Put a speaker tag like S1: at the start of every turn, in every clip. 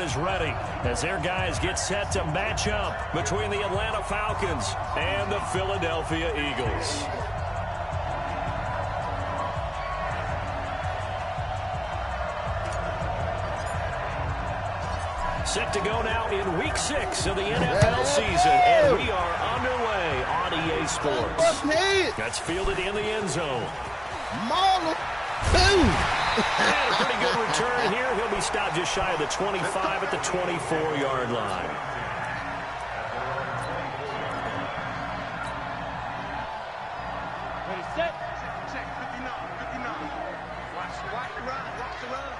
S1: is ready as their guys get set to match up between the Atlanta Falcons and the Philadelphia Eagles. Set to go now in Week 6 of the NFL season, and we are underway on EA Sports. That's fielded in the end zone. And a pretty good return here. He'll be stopped just shy of the 25 at the 24-yard line.
S2: Ready, set. Check, 59, 59. Watch the run, watch the run.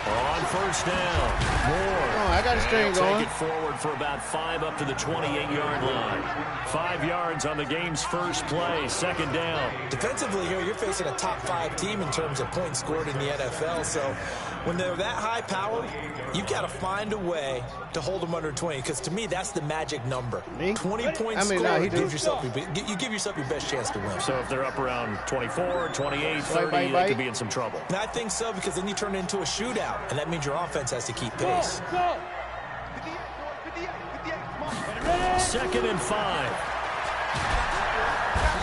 S1: On first down, Moore.
S3: Oh, I got a string going.
S1: Take it forward for about 5 up to the 28-yard line. 5 yards on the game's first play, second down.
S4: Defensively here, you're facing a top 5 team in terms of points scored in the NFL. So when they're that high powered, you've got to find a way to hold them under 20. Because to me, that's the magic number. 20 points scored, you give yourself your best chance to win.
S1: So if they're up around 24, 28, 30, they could be in some trouble.
S4: And I think so, because then you turn it into a shootout. And that means your offense has to keep pace.
S2: Go.
S1: 2nd and 5.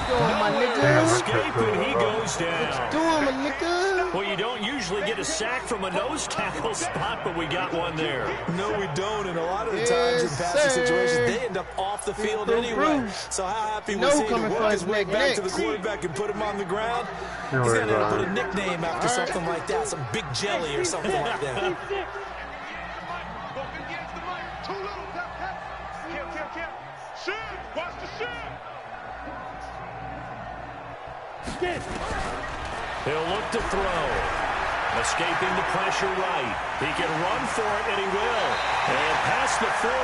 S3: Doing, my nigga?
S1: Escape, and he goes down.
S3: Doing, my nigga?
S1: Well, you don't usually get a sack from a nose tackle spot, but we got one there.
S4: No, we don't. And a lot of the times in passing situations, they end up off the field anyway. So how happy was he to work his way back to the quarterback and put him on the ground? He's going to put a nickname after something like that, some Big Jelly or something like that.
S2: Watch the shit.
S1: He'll look to throw. Escaping the pressure right. He can run for it, and he will. And past the 40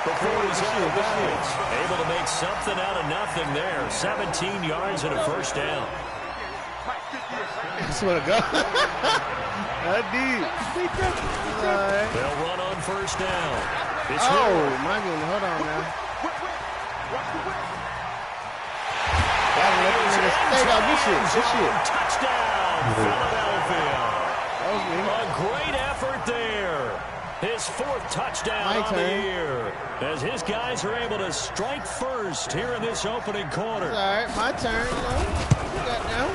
S1: before he's out of bounds. Able to make something out of nothing there. 17 yards and a first down.
S3: I swear to God. I did. Right.
S1: They'll run on first down. It's
S3: my goodness. Hold on now.
S1: Touchdown, Philadelphia. A great effort there. His 4th touchdown of the year. As his guys are able to strike first here in this opening quarter.
S3: All right, my turn. You got now.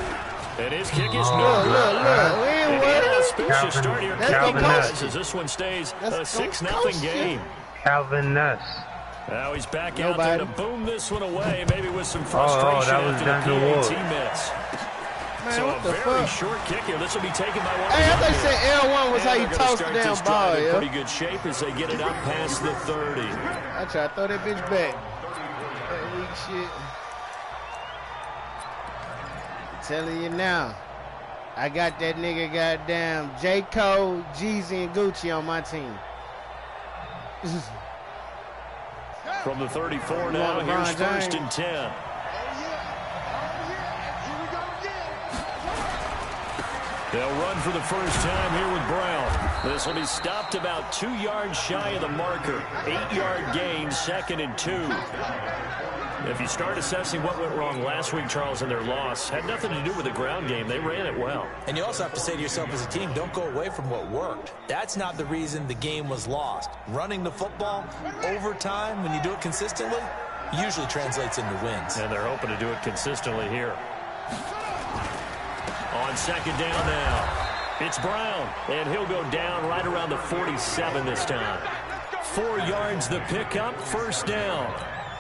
S1: And his kick is no good.
S3: We
S1: an auspicious start here.
S5: Calvin Nuss.
S1: As this one stays a 6-0 game.
S5: Calvin Nuss.
S1: Now he's back out there to boom this one away, maybe with some frustration after the PA teammates.
S3: Man,
S1: so
S3: what
S1: a
S3: the
S1: very
S3: fuck?
S1: short kick here. This will be taken by one.
S3: Hey, I thought you said L1 was how you toss the damn ball,
S1: in pretty good shape as they get it up past the 30.
S3: I try to throw that bitch back. That weak shit. I'm telling you now, I got that nigga goddamn J. Cole, Jeezy, and Gucci on my team.
S1: From the 34 now, here's 1st and 10. They'll run for the first time here with Brown. This will be stopped about 2 yards shy of the marker. 8-yard gain, 2nd and 2. If you start assessing what went wrong last week, Charles, in their loss, had nothing to do with the ground game. They ran it well.
S4: And you also have to say to yourself as a team, don't go away from what worked. That's not the reason the game was lost. Running the football over time, when you do it consistently, usually translates into wins.
S1: And they're hoping to do it consistently here. On 2nd down now, it's Brown, and he'll go down right around the 47 this time. 4 yards the pickup, first down.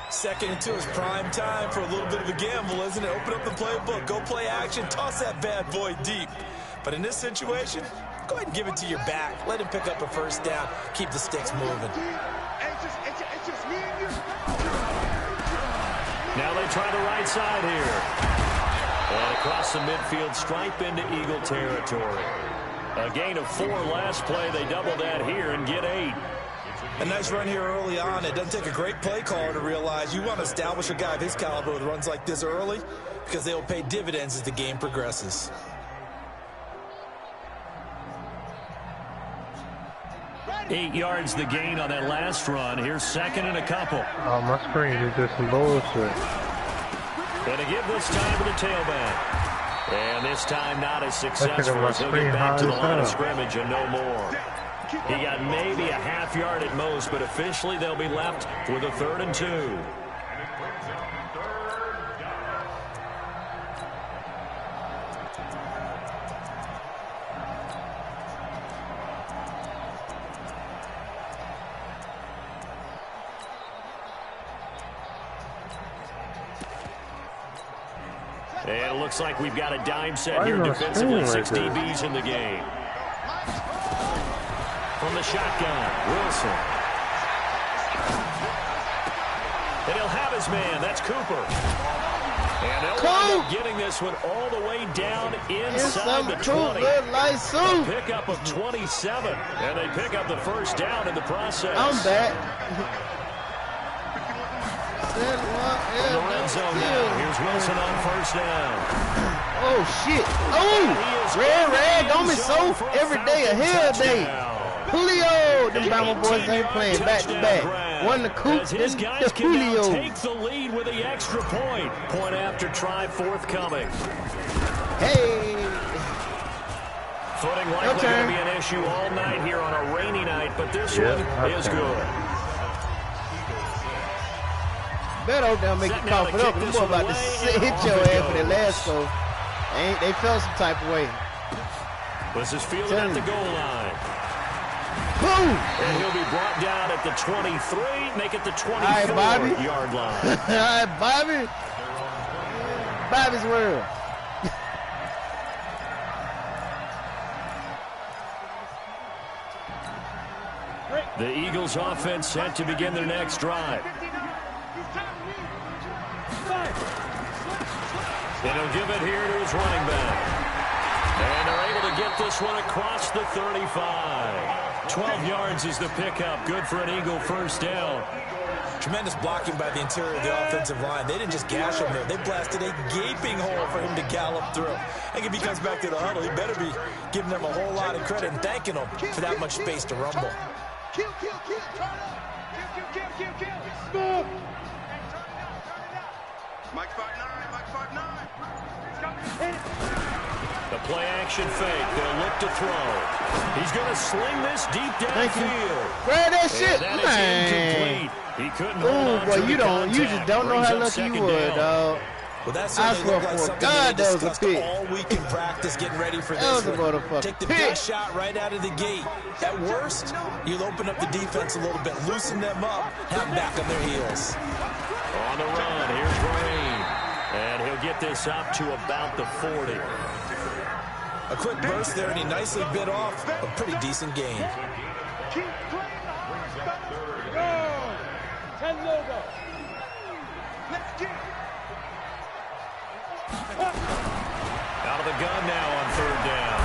S4: 2nd and 2 is prime time for a little bit of a gamble, isn't it? Open up the playbook, go play action, toss that bad boy deep. But in this situation, go ahead and give it to your back. Let him pick up a first down. Keep the sticks moving.
S1: Now they try the right side here. And across the midfield, stripe into Eagle territory. A gain of 4 last play. They double that here and get 8.
S4: A nice run here early on. It doesn't take a great play caller to realize you want to establish a guy of his caliber with runs like this early because they will pay dividends as the game progresses.
S1: Eight yards the gain on that last run. Here's 2nd and a couple.
S5: Oh, my screen is just some bullshit.
S1: Going to give this time to the tailback. And this time not as successful as he'll get back to the line of scrimmage and no more. He got maybe a half yard at most, but officially they'll be left with a 3rd and 2. And it looks like we've got a dime set here defensively. 6 DBs in the game. From the shotgun, Wilson. And he'll have his man. That's Cooper. And they'll wind up getting this one all the way down inside the 20. A pickup of 27. And they pick up the first down in the process.
S3: I'm back.
S1: In the red zone now. Here's Wilson on first down.
S3: Oh, shit. Oh, red, don't be so every day, a hell day. Julio, them Bama boys ain't playing back-to-back. One the Coop,
S1: his
S3: then
S1: guys
S3: the Julio.
S1: Take the lead with the extra point. Point after try forthcoming.
S3: Hey.
S1: Footing likely going to be an issue all night here on a rainy night, but this one is good.
S3: Better down make you cough it up. This boy about to hit your ass for the last goal. They felt some type of way.
S1: This is fielded at the goal line.
S3: Boom!
S1: And he'll be brought down at the 23, make it the 24-yard line.
S3: All right, Bobby. Bobby's world.
S1: The Eagles offense set to begin their next drive. And he'll give it here to his running back. And they're able to get this one across the 35. 12 yards is the pickup. Good for an Eagle first down.
S4: Tremendous blocking by the interior of the offensive line. They didn't just gash him there. They blasted a gaping hole for him to gallop through. I think if he comes back to the huddle, he better be giving them a whole lot of credit and thanking them for that much space to rumble.
S2: Kill, turn up. Kill. Move. Mike 5'9", Mike 5'9".
S1: The play action fake. They'll look to throw. He's going to sling this deep downfield.
S3: Grab that shit,
S1: man. He couldn't hold on
S3: boy,
S1: to
S3: you just don't know how lucky you were, dog.
S4: Well, that's certainly looked like something they discussed all week in practice, getting ready for this one. Take the big shot right out of the gate. At worst, you'll open up the defense a little bit, loosen them up, have them back on their heels.
S1: On the run, here's Green. And he'll get this up to about the 40.
S4: A quick burst there, and he nicely bit off a pretty decent gain.
S1: Out of the gun now on third down.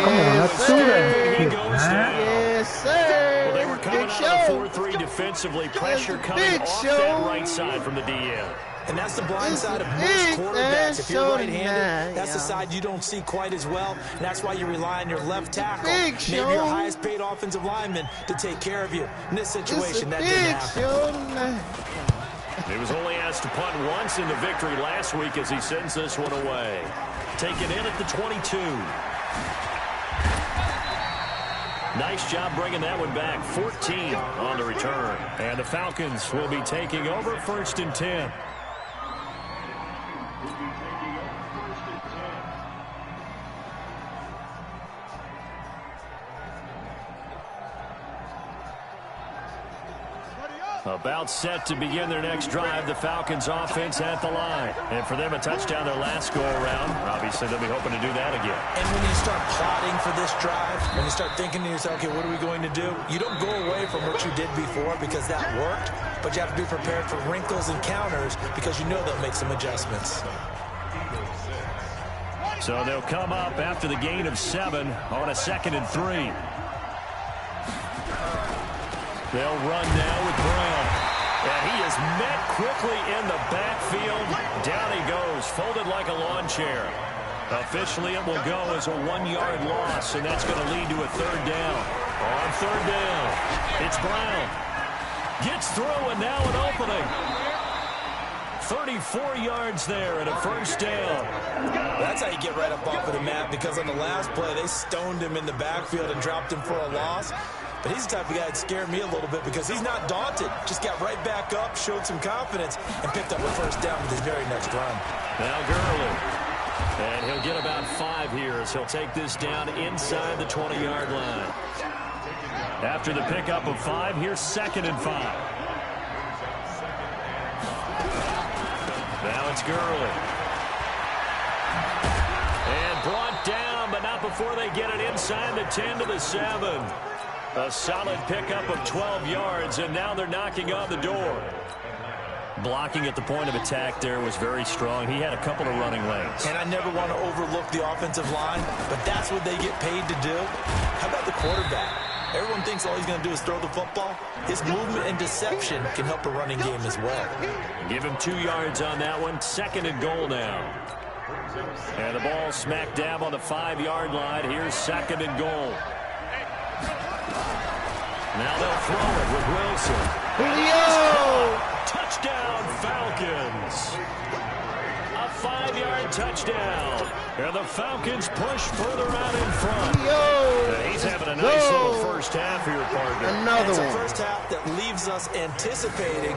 S3: Yes, sir.
S1: He goes down.
S3: Yes, sir.
S1: Well, they were coming out of 4-3 defensively. Pressure coming off that right side from the DM.
S4: And that's the blind side of most quarterbacks. If you're right-handed, that's the side you don't see quite as well. And that's why you rely on your left tackle, maybe your highest-paid offensive lineman, to take care of you. In this situation, that didn't happen.
S1: He was only asked to punt once in the victory last week as he sends this one away. Taken in at the 22. Nice job bringing that one back. 14 on the return. And the Falcons will be taking over 1st and 10. About set to begin their next drive. The Falcons offense at the line. And for them, a touchdown their last go-around. Obviously, they'll be hoping to do that again.
S4: And when you start plotting for this drive, when you start thinking to yourself, okay, what are we going to do? You don't go away from what you did before because that worked, but you have to be prepared for wrinkles and counters because you know they'll make some adjustments.
S1: So they'll come up after the gain of 7 on a 2nd and 3. They'll run now with Brown. And he is met quickly in the backfield. Down he goes, folded like a lawn chair. Officially, it will go as a 1-yard loss, and that's going to lead to a 3rd down. On 3rd down, it's Brown. Gets through, and now an opening. 34 yards there and a first down.
S4: That's how you get right up off of the mat, because on the last play, they stoned him in the backfield and dropped him for a loss. But he's the type of guy that scared me a little bit because he's not daunted. Just got right back up, showed some confidence, and picked up a first down with his very next run.
S1: Now Gurley. And he'll get about 5 here as he'll take this down inside the 20-yard line. After the pickup of 5, here's 2nd and 5. Now it's Gurley. And brought down, but not before they get it inside the 10 to the 7. A solid pickup of 12 yards, and now they're knocking on the door. Blocking at the point of attack there was very strong. He had a couple of running lanes.
S4: And I never want to overlook the offensive line, but that's what they get paid to do. How about the quarterback? Everyone thinks all he's going to do is throw the football. His movement and deception can help a running game as well.
S1: Give him 2 yards on that one. 2nd and goal now. And the ball smack dab on the 5-yard line. Here's 2nd and goal. Now they'll throw it with Wilson.
S3: Julio!
S1: Touchdown, Falcons. A 5-yard touchdown. And the Falcons push further out in front.
S3: Julio!
S1: He's having a nice little first half here, partner.
S3: Another one.
S4: It's a first half that leaves us anticipating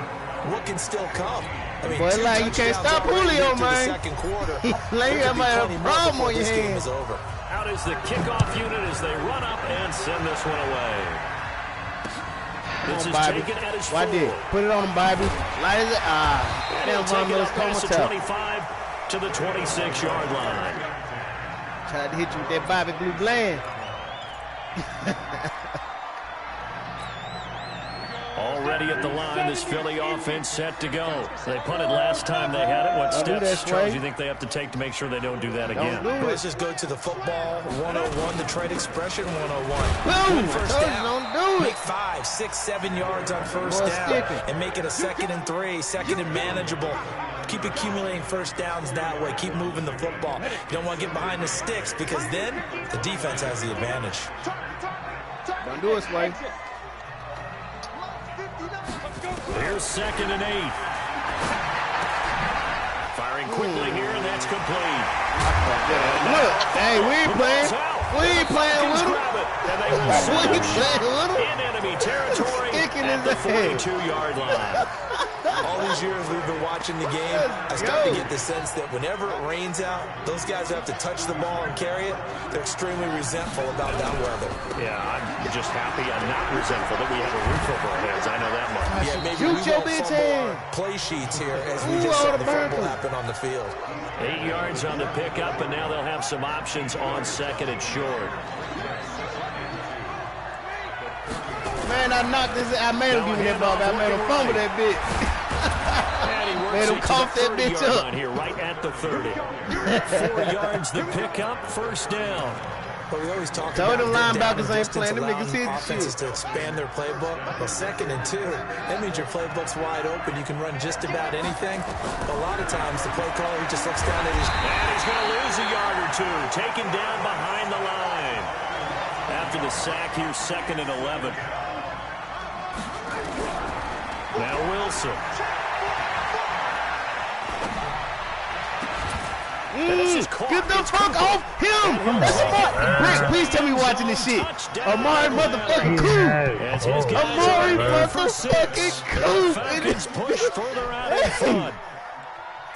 S4: what can still come. I mean,
S3: boy, like you can't stop Julio, man.
S4: Second quarter.
S3: Like you might have a problem on your hands.
S1: Out is the kickoff unit as they run up and send this one away. This is taken at his 4.
S3: Put it on him, Bobby. Light as it.
S1: Damn, take it up past the 25 to the 26-yard line.
S3: Tried to hit you with that Bobby Blue Bland.
S1: Already at the line, this Philly offense set to go. They punted last time they had it. What steps, Charles, do you think they have to take to make sure they don't do that again?
S4: Let's just go to the football 101, the trade expression 101.
S3: Boom!
S4: First down.
S3: Don't do it.
S4: Make 5, 6, 7 yards on first down and make it a 2nd and 3, 2nd and manageable. Keep accumulating first downs that way. Keep moving the football. You don't want to get behind the sticks because then the defense has the advantage.
S3: Don't do it, Sway.
S1: Here's 2nd and 8. Firing quickly here, and that's complete.
S3: Look, hey, we ain't playing. We ain't playing with him. We ain't playing with him.
S1: In enemy territory at the 42-yard line.
S4: All these years we've been watching the game, I start to get the sense that whenever it rains out, those guys who have to touch the ball and carry it, they're extremely resentful about that weather.
S1: Yeah, I'm just happy I'm not resentful that we have a roof over our heads. I know that much.
S4: Yeah, maybe we won't fumble our play sheets here as we just saw the fumble happen on the field.
S1: 8 yards on the pickup, and now they'll have some options on 2nd and short.
S3: Man, I knocked this. I made him give me that ball. I made him fumble that bitch. Made him cough that bitch up.
S1: Here, right at the 30. 4 yards the pickup, first down.
S4: But we always talk
S3: about
S4: them
S3: linebackers ain't playing. Them niggas hit
S4: offenses to expand their playbook. Well, 2nd and 2, that means your playbook's wide open. You can run just about anything. But a lot of times the play caller, he just looks down at his...
S1: And he's going to lose a yard or 2. Taken down behind the line. After the sack, here's 2nd and 11. Now Wilson.
S3: Get the fuck off him! That's smart. Rick, please tell me you're watching this shit. Amari motherfucking cool. Amari motherfucking cool.
S1: Falcons push further out in front.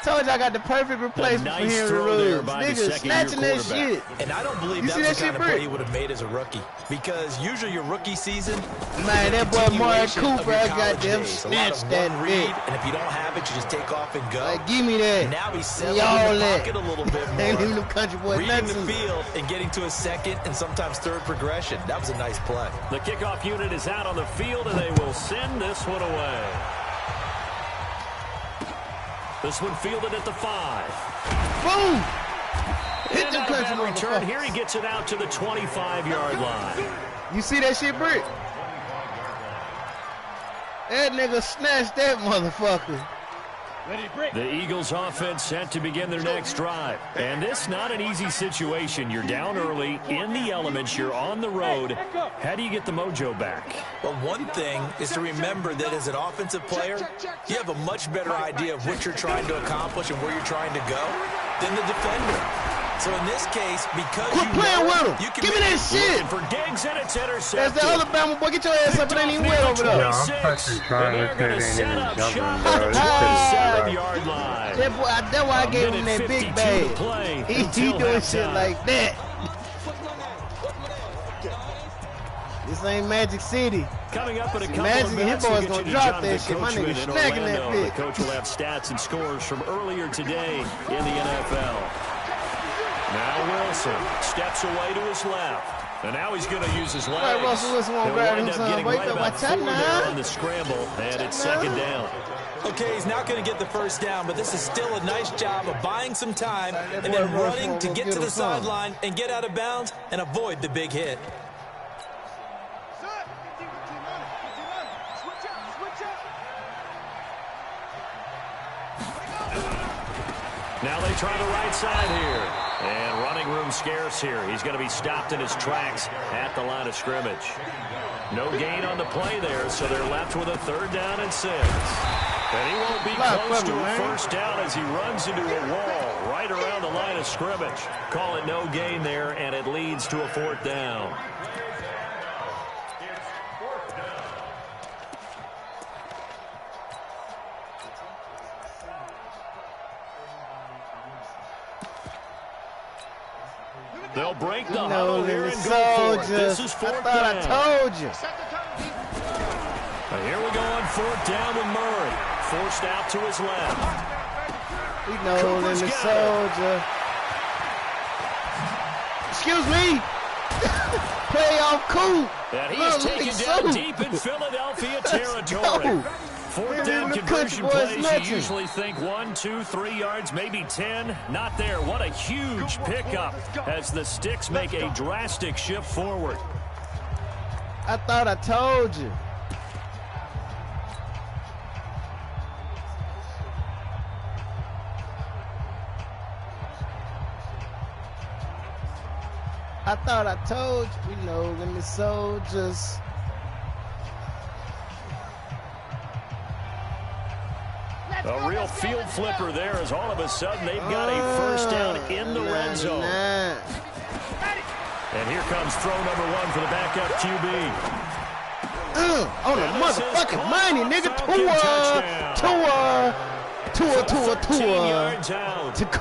S3: Told you I got the perfect replacement for Henry Ruggs. Nigga snatching that shit.
S4: And I don't believe that's the kind of play he would have made as a rookie. Because usually your rookie season,
S3: man, that boy Amari Cooper, I got them snatched that
S4: read. And if you don't have it, you just take off and go.
S3: Like, give me that.
S4: Now he's settling in the pocket a little bit more.
S3: Ain't even them country boys
S4: reading the field and getting to a 2nd and sometimes 3rd progression. That was a nice play.
S1: The kickoff unit is out on the field, and they will send this one away. This one fielded at the 5.
S3: Boom!
S1: Hit the country return. Here he gets it out to the 25-yard line.
S3: You see that shit, Brick? That nigga snatched that motherfucker.
S1: The Eagles offense set to begin their next drive. And this not an easy situation. You're down early, in the elements, you're on the road. How do you get the mojo back?
S4: Well, one thing is to remember that as an offensive player, you have a much better idea of what you're trying to accomplish and where you're trying to go than the defender. So in this case, because
S3: quit playing with him. Give me that shit.
S1: For Diggs, and it's intercepted.
S3: That's the other Bama boy. Get your ass up. It ain't even wet over there.
S5: Yeah, I'm fucking trying to say they ain't even jumping, bro. This shit
S1: 7-yard line.
S3: That's why I gave him that big bag. He doing shit like that. This ain't Magic City.
S1: Coming up in a couple
S3: Magic,
S1: of minutes,
S3: his boy's
S1: we'll
S3: gonna
S1: get
S3: drop
S1: you to
S3: that shit. My
S1: Jonathan
S3: nigga
S1: Coachman in
S3: snacking that
S1: Orlando.
S3: bitch.
S1: The coach will have stats and scores from earlier today in the NFL. Now Wilson steps away to his left. And now he's going to use his legs.
S3: Right, Russell Wilson won't
S1: He'll
S3: grab
S1: wind
S3: him,
S1: up
S3: son.
S1: getting
S3: Wait,
S1: right about
S3: watch
S1: 4
S3: out
S1: there
S3: now.
S1: on the scramble, and it's second down.
S4: Okay, he's not going to get the first down, but this is still a nice job of buying some time and then running to get to the sideline and get out of bounds and avoid the big hit.
S1: Now they try the right side here. And running room scarce here. He's going to be stopped in his tracks at the line of scrimmage. No gain on the play there, so they're left with a 3rd down and 6. And he won't be close to a first down as he runs into a wall right around the line of scrimmage. Call it no gain there, and it leads to a 4th down. They'll break the huddle here and go for it. This is 4th down.
S3: I told you.
S1: Here we go on 4th down with Murray. Forced out to his left.
S3: We know in the soldier. Excuse me. Playoff cool.
S1: And he is taken down deep in Philadelphia territory. 4th down conversion plays, you usually think 1, 2, 3 yards, maybe 10. Not there. What a huge pickup as the sticks make a drastic shift forward.
S3: I thought I told you. I thought I told you. We know them the soldiers.
S1: A real field flipper there as all of a sudden they've got a first down in the red zone. And here comes throw number 1 for the backup QB.
S3: On the motherfucking money, nigga.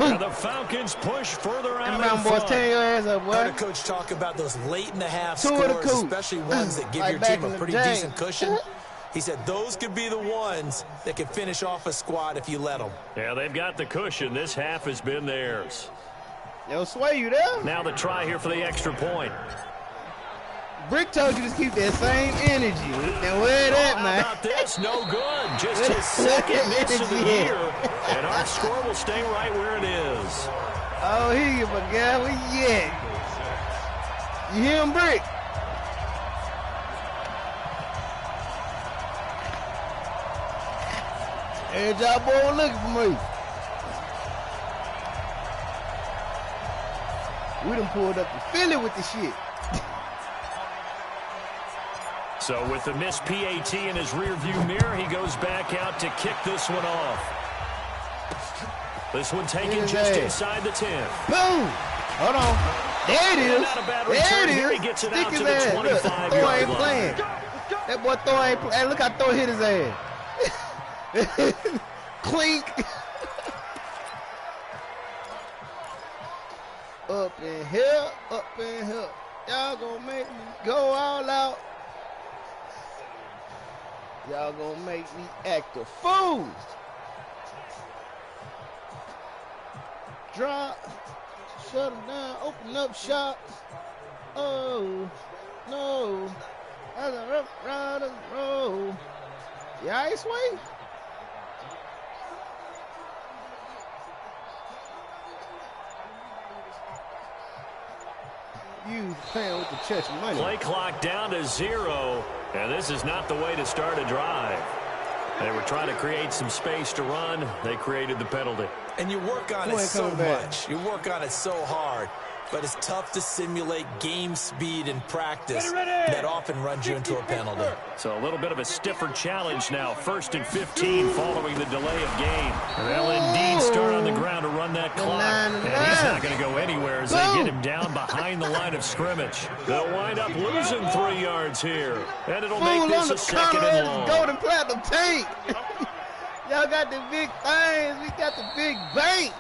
S1: And the Falcons push further out in front.
S3: Tear your ass up, boy.
S4: Heard a coach talk about those late in the half scores, especially ones that give your team a pretty decent cushion. He said those could be the ones that could finish off a squad if you let them.
S1: Yeah, they've got the cushion. This half has been theirs.
S3: Yo, Sway, you there?
S1: Now the try here for the extra point.
S3: Brick told you to keep that same energy. Now where that, man?
S1: How about this? No good. Just his 2nd miss of the year. And our score will stay right where it is.
S3: Oh, here you, my guy. Where you at? You hear him, Brick? Every job boy looking for me. We done pulled up to Philly with the shit.
S1: So with the missed PAT in his rearview mirror, he goes back out to kick this one off. This one taken just inside the 10.
S3: Boom! Hold on. There it is. There it is.
S1: He gets it
S3: Stick
S1: out
S3: his
S1: to the
S3: ass. Look,
S1: 25-yard
S3: Thor ain't
S1: line.
S3: playing. That boy Thor ain't playing. Hey, look how Thor hit his ass. Clink. Up in here, up in here. Y'all gonna make me go all out. Y'all gonna make me act a fool. Drop, shut them down, open up shop. Oh, no. As a rough rider's roll. Yeah, I swing. You playing with the church money.
S1: Play clock down to 0, and this is not the way to start a drive. They were trying to create some space to run. They created the penalty.
S4: And you work on it so much. You work on it so hard. But it's tough to simulate game speed in practice that often runs you into a penalty.
S1: So a little bit of a stiffer challenge now. 1st and 15 following the delay of game. They'll indeed start on the ground to run that clock. And he's not going to go anywhere as they get him down behind the line of scrimmage. They'll wind up losing 3 yards here. And it'll make this a 2nd and long.
S3: Golden platinum tank. Y'all got the big things. We got the big bank.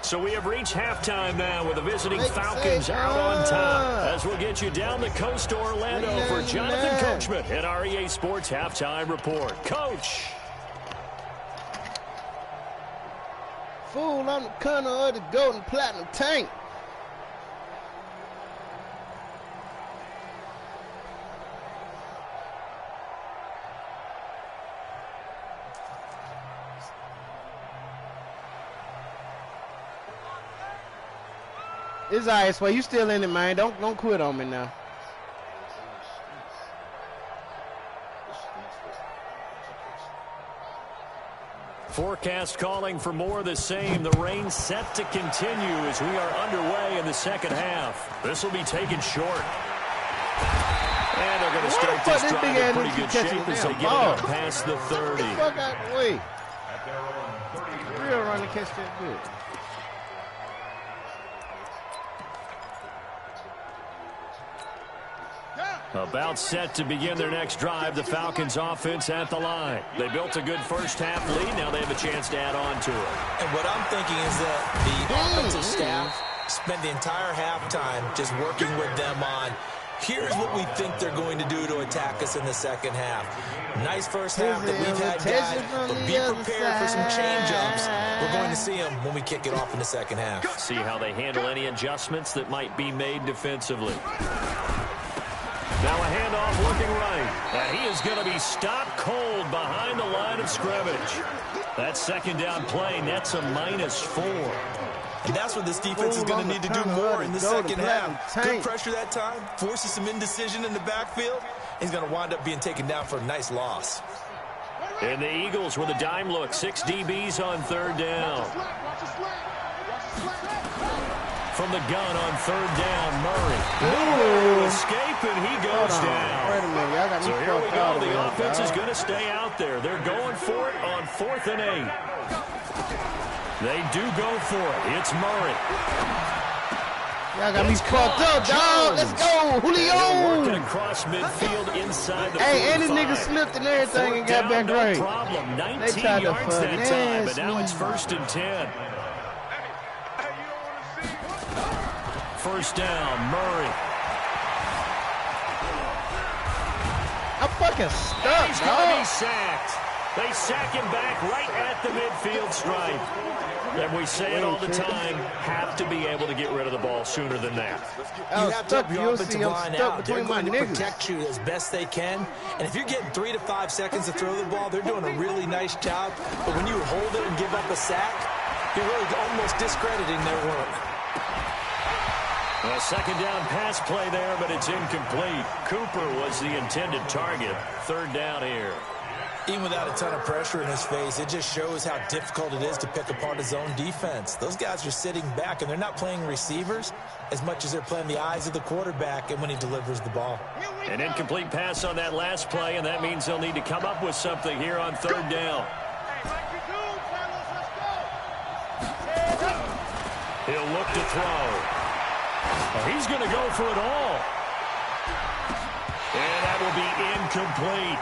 S1: So we have reached halftime now with the visiting Falcons out on top. As we'll get you down the coast to Orlando for Jonathan Coachman at our EA Sports Halftime Report. Coach.
S3: Fool, I'm the color of the golden platinum tank. It's all right, so you still in it, man. Don't quit on me now.
S1: Forecast calling for more of the same. The rain set to continue as we are underway in the 2nd half. This will be taken short. And they're going to start this drive in pretty good shape as they get it past the 30.
S3: Get the fuck out of the way. Real run to catch that good.
S1: About set to begin their next drive, the Falcons offense at the line. They built a good first half lead. Now they have a chance to add on to it.
S4: And what I'm thinking is that the offensive staff spent the entire halftime just working with them on, here's what we think they're going to do to attack us in the 2nd half. Nice first half that we've had, guys, but be prepared for some change-ups. We're going to see them when we kick it off in the 2nd half.
S1: See how they handle any adjustments that might be made defensively. Now a handoff looking right. And he is going to be stopped cold behind the line of scrimmage. That 2nd down play nets a -4.
S4: And that's what this defense is going to need to do more in the 2nd half. Good pressure that time. Forces some indecision in the backfield. He's going to wind up being taken down for a nice loss.
S1: And the Eagles with a dime look. 6 DBs on 3rd down. From the gun on 3rd down, Murray. Ooh. Escape, and he goes down.
S3: Wait a minute. Y'all got me
S1: so here we go. The offense is
S3: right.
S1: going to stay out there. They're going for it on 4th and 8. They do go for it. It's Murray.
S3: Y'all got me fucked up, dog. Let's go, Julio.
S1: Working across midfield inside the 45.
S3: Hey, and this nigga slipped and everything and got back right.
S1: No problem. 19 yards that time, but now it's 1st and 10. 1st down, Murray.
S3: I'm fucking stuck,
S1: He's going to be sacked. They sack him back right at the midfield stripe. And we say it all the time, have to be able to get rid of the ball sooner than that.
S4: You have to help your offensive line out. They're going to protect you as best they can. And if you're getting 3 to 5 seconds to throw the ball, they're doing a really nice job. But when you hold it and give up a sack, you're really almost discrediting their work.
S1: A 2nd down pass play there, but it's incomplete. Cooper was the intended target. 3rd down here.
S4: Even without a ton of pressure in his face, it just shows how difficult it is to pick apart his own defense. Those guys are sitting back, and they're not playing receivers as much as they're playing the eyes of the quarterback and when he delivers the ball.
S1: An incomplete pass on that last play, and that means they'll need to come up with something here on 3rd down. He'll look to throw. He's going to go for it all. And that will be incomplete.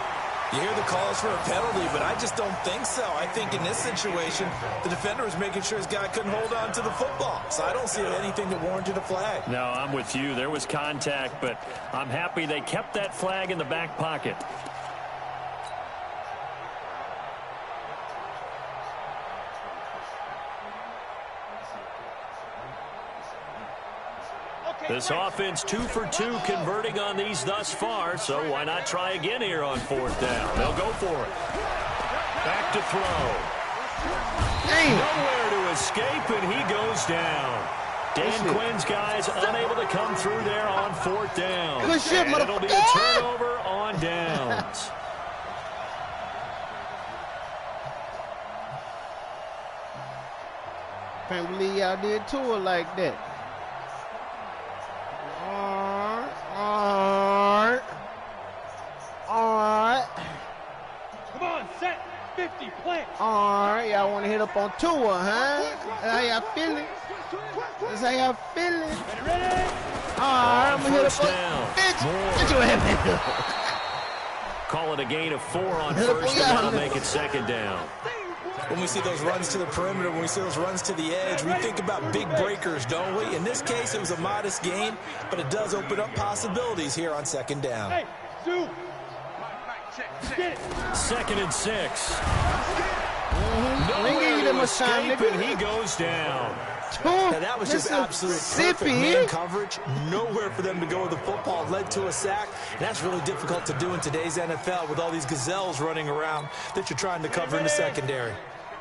S4: You hear the calls for a penalty, but I just don't think so. I think in this situation, the defender was making sure his guy couldn't hold on to the football. So I don't see anything that warranted a flag.
S1: No, I'm with you. There was contact, but I'm happy they kept that flag in the back pocket. This offense 2 for 2 converting on these thus far, so why not try again here on 4th down? They'll go for it. Back to throw.
S3: Damn.
S1: Nowhere to escape, and he goes down. Dan Quinn's guys unable to come through there on 4th down.
S3: Good shit,
S1: and it'll be a turnover on downs.
S3: Can't believe y'all did to her like that. Alright.
S2: Come on, set. 50, plant.
S3: Alright, y'all want to hit up on Tua, huh? That's how y'all feeling? That's how y'all feeling?
S2: Ready?
S3: Alright, I'm going to hit up on... Bitch, get your head back up.
S1: Call it a gain of 4 on first, and that'll make it second down.
S4: When we see those runs to the perimeter, when we see those runs to the edge, we think about big breakers, don't we? In this case, it was a modest gain, but it does open up possibilities here on second down.
S2: Hey, Sue.
S1: Second and 6.
S3: Nowhere
S1: to escape, and he goes down.
S4: Now that was just absolute perfect man coverage. Nowhere for them to go with the football. Led to a sack. And that's really difficult to do in today's NFL with all these gazelles running around that you're trying to cover in the secondary.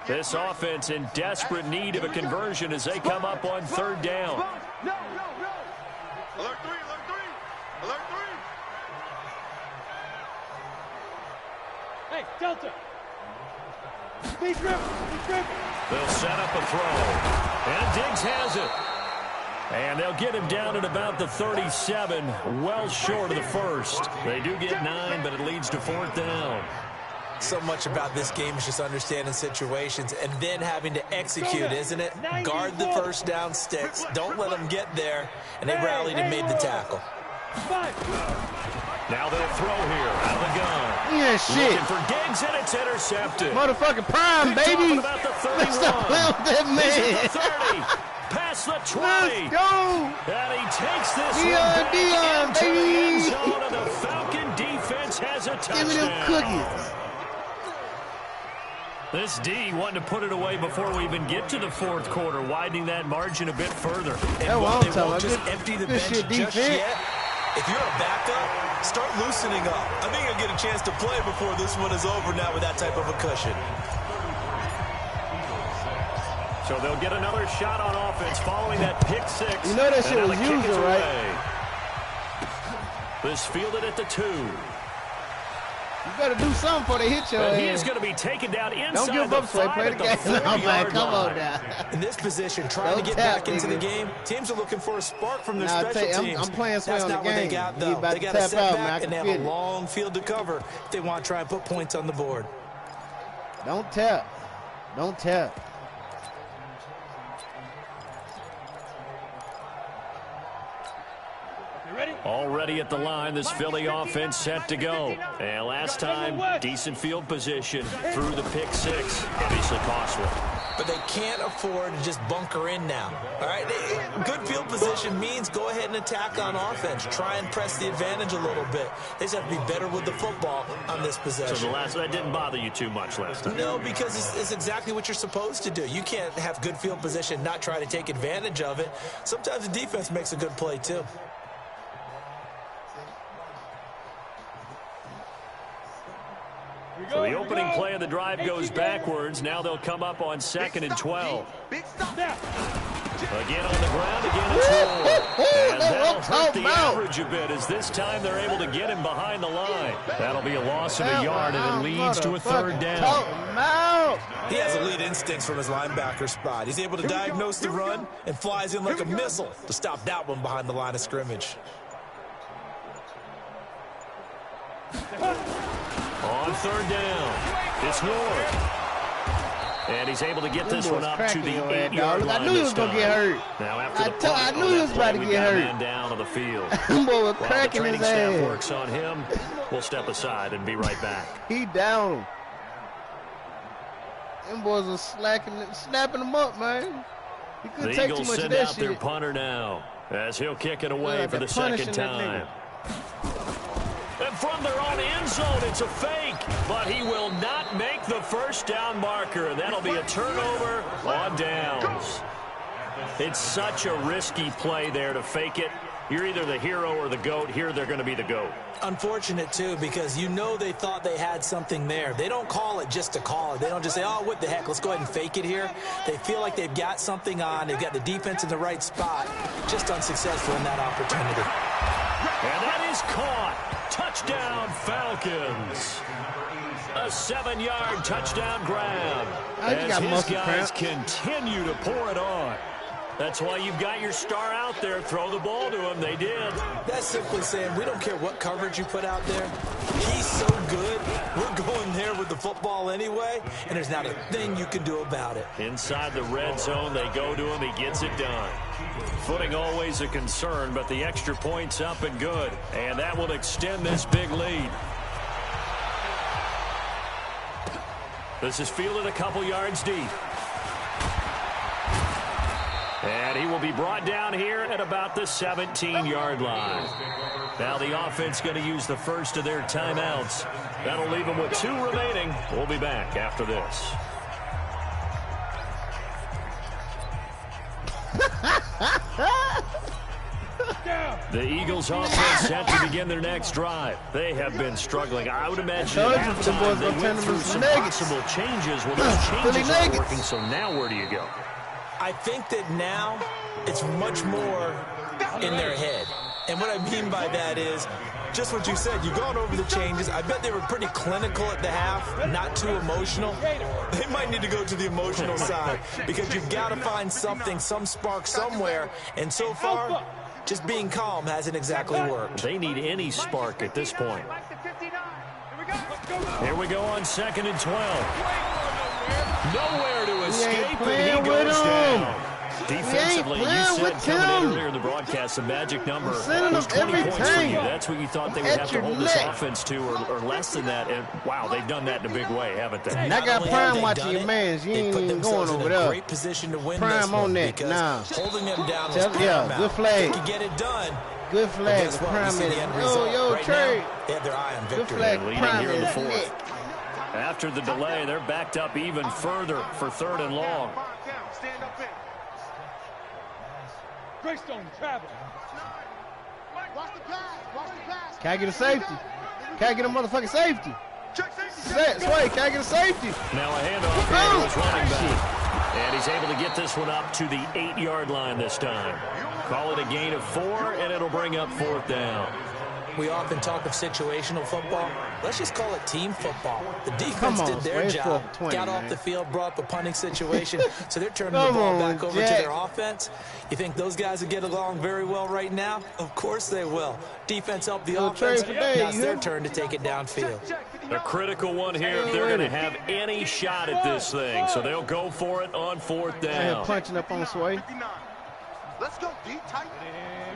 S1: This offense in desperate need of a conversion as they come up on third down.
S2: No. Alert 3. Alert 3. Hey, Delta. Speed grip.
S1: They'll set up a throw. And Diggs has it. And they'll get him down at about the 37, well short of the first. They do get 9, but it leads to fourth down.
S4: So much about this game is just understanding situations and then having to execute, isn't it? Guard the first down sticks. Don't let them get there. And they rallied and made the tackle.
S1: Now they'll throw here out of the gun.
S3: Yeah, shit.
S1: Looking for Diggs, and it's intercepted.
S3: Motherfucking prime, baby.
S1: About the 31.
S3: Let's stop playing with that man.
S1: He's at the 30. Past the 20.
S3: Let's go.
S1: And he takes this
S3: Dion,
S1: into the
S3: baby.
S1: end zone, and the Falcon defense has a touchdown.
S3: Give me them cookies.
S1: This D wanting to put it away before we even get to the fourth quarter, widening that margin a bit further.
S4: And while they won't just empty the bench just yet, if you're a backup, start loosening up. I think you'll get a chance to play before this one is over now with that type of a cushion.
S1: So they'll get another shot on offense following that pick 6.
S3: You know that shit was usual, right?
S1: This fielded at the 2.
S3: You better do something before they hit you.
S1: He is going to be taken down inside.
S3: Don't give up, Sway. Play the game. Oh, man, come on now.
S4: In this position, trying to get back into the game, teams are looking for a spark from their special teams.
S3: I'm playing Sway on the game.
S4: That's not what they got, though. They got to set back, and they have a long field to cover if they want to try and put points on the board.
S3: Don't tap. Don't tap.
S1: Already at the line, this Philly offense set to go. And last time, decent field position through the pick 6. Obviously costly.
S4: But they can't afford to just bunker in now. All right, good field position means go ahead and attack on offense. Try and press the advantage a little bit. They just have to be better with the football on this possession.
S1: So that didn't bother you too much last time?
S4: No, because it's exactly what you're supposed to do. You can't have good field position and not try to take advantage of it. Sometimes the defense makes a good play, too.
S1: So the opening play of the drive goes backwards. Now they'll come up on 2nd and 12. Again on the ground, again it's Ward. And that'll hurt the average a bit as this time they're able to get him behind the line. That'll be a loss of a yard, and it leads to a third down.
S4: He has elite instincts from his linebacker spot. He's able to diagnose the run and flies in like a missile to stop that one behind the line of scrimmage.
S1: On third down, it's Ward. And he's able to get this one up to the 8-yard line.
S3: I knew he was going to get hurt.
S1: Now after
S3: I knew he was about to get hurt.
S1: Man down on the field.
S3: Boy was cracking his ass.
S1: While the training staff works on him, we'll step aside and be right back.
S3: He down. Them boys are snapping him up, man. He couldn't take too much of that shit.
S1: The Eagles send out their punter now as he'll kick it away for the second time. And from their own end zone, it's a fake. But he will not make the first down marker. And that'll be a turnover on downs. It's such a risky play there to fake it. You're either the hero or the GOAT. Here, they're going to be the GOAT.
S4: Unfortunate, too, because you know they thought they had something there. They don't call it just to call it. They don't just say, oh, what the heck, let's go ahead and fake it here. They feel like they've got something on. They've got the defense in the right spot. Just unsuccessful in that opportunity.
S1: And that is caught. Touchdown, Falcons. A 7-yard touchdown grab.
S3: As
S1: his guys continue to pour it on. That's why you've got your star out there. Throw the ball to him. They did.
S4: That's simply saying we don't care what coverage you put out there. He's so good. We're going there with the football anyway, and there's not a thing you can do about it.
S1: Inside the red zone, they go to him. He gets it done. Footing always a concern, but the extra point's up and good. And that will extend this big lead. This is fielded a couple yards deep. And he will be brought down here at about the 17-yard line. Now the offense going to use the first of their timeouts. That'll leave them with 2 remaining. We'll be back after this. The Eagles offense set to begin their next drive. They have been struggling. I would imagine at halftime they went through some possible changes. Well, those changes aren't working, so now where do you go?
S4: I think that now it's much more in their head. And what I mean by that is just what you said. You've gone over the changes. I bet they were pretty clinical at the half, not too emotional. They might need to go to the emotional side because you've got to find something, some spark somewhere. And so far, just being calm hasn't exactly worked.
S1: They need any spark at this point. Here we go on 2nd and 12. Nowhere to escape, and he goes down. Defensively, you said coming in earlier in the broadcast, the magic number was 20 points for you. That's what you thought they would have to hold this offense to, or less than that. And wow, they've done that in a big way, haven't they?
S3: And I got Prime watching your mans. You ain't even going over there.
S4: Great position to win
S3: Prime on that. Nah.
S4: Holding them down was
S3: yeah, good flag.
S4: You get it done.
S3: Good flag. Prime is. Yo, Trey.
S4: They have their eye on victory.
S3: Good flag. Prime
S1: here in the 4th. After the delay, they're backed up even further for 3rd and long.
S3: Can I get a safety? Can I get a motherfucking safety? Sway, can I get a safety?
S1: Now a handoff here to his running back. And he's able to get this one up to the 8-yard line this time. Call it a gain of 4, and it'll bring up 4th down.
S4: We often talk of situational football. Let's just call it team football. The defense did their job, got off the field, brought up a punting situation, so they're turning the ball back over to their offense. You think those guys will get along very well right now? Of course they will. Defense helped the offense. Now it's their turn to take it downfield.
S1: A critical one here if they're going to have any shot at this thing, so they'll go for it on 4th down.
S3: Punching up on Sway.
S2: Let's go, D, tighten.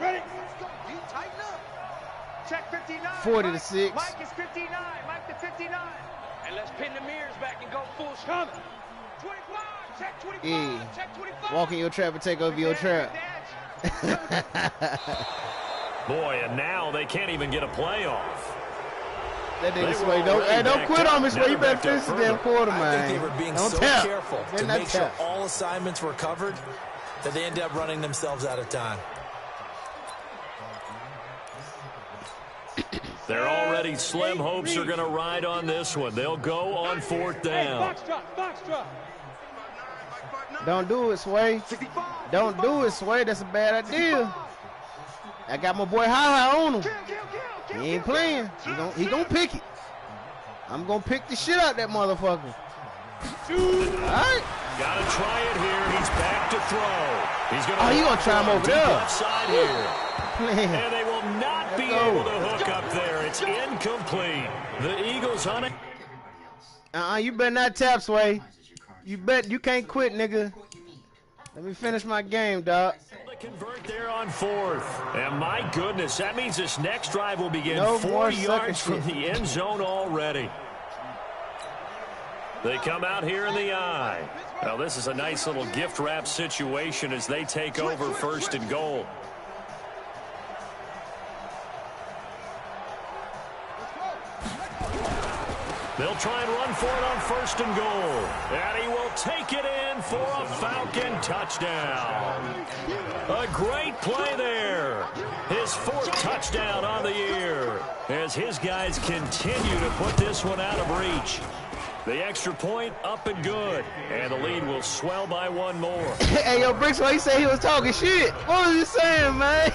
S2: Ready? Let's go, D, tighten up. Check 59.
S3: 40-6.
S2: Mike is 59. Mike to 59. And let's pin the mirrors back and go full scrum. 25. Check 25.
S3: Yeah.
S2: Check 25.
S3: Walk in your trap and take over your trap.
S1: Boy, and now they can't even get a play off.
S3: That nigga Sway, don't quit on me, Sway. You better finish the damn quarter, man.
S4: I think they were being so careful to make sure all assignments were covered that they ended up running themselves out of time.
S1: They're already slim hopes are going to ride on this one. They'll go on 4th down.
S3: Don't do it, Sway. Don't do it, Sway. That's a bad idea. I got my boy High on him. He ain't playing. He gonna pick it. I'm gonna pick the shit out that motherfucker. All right.
S1: Gotta try it here. He's back to throw. He's gonna.
S3: Oh, he gonna try him over there.
S1: Left side here. And they will not be able to hook up there. It's incomplete. The Eagles on it.
S3: You better not tap, Sway. You can't quit, nigga. Let me finish my game, dog.
S1: Convert there on 4th. And my goodness, that means this next drive will begin 4 yards from the end zone already. They come out here in the eye. Now, this is a nice little gift wrap situation as they take over 1st and goal. They'll try and run for it on 1st and goal. And he will take it in for a Falcon touchdown. A great play there. His 4th touchdown on the year as his guys continue to put this one out of reach. The extra point up and good. And the lead will swell by 1 more.
S3: Hey, yo, Bricks, why you say he was talking shit? What was you saying, man?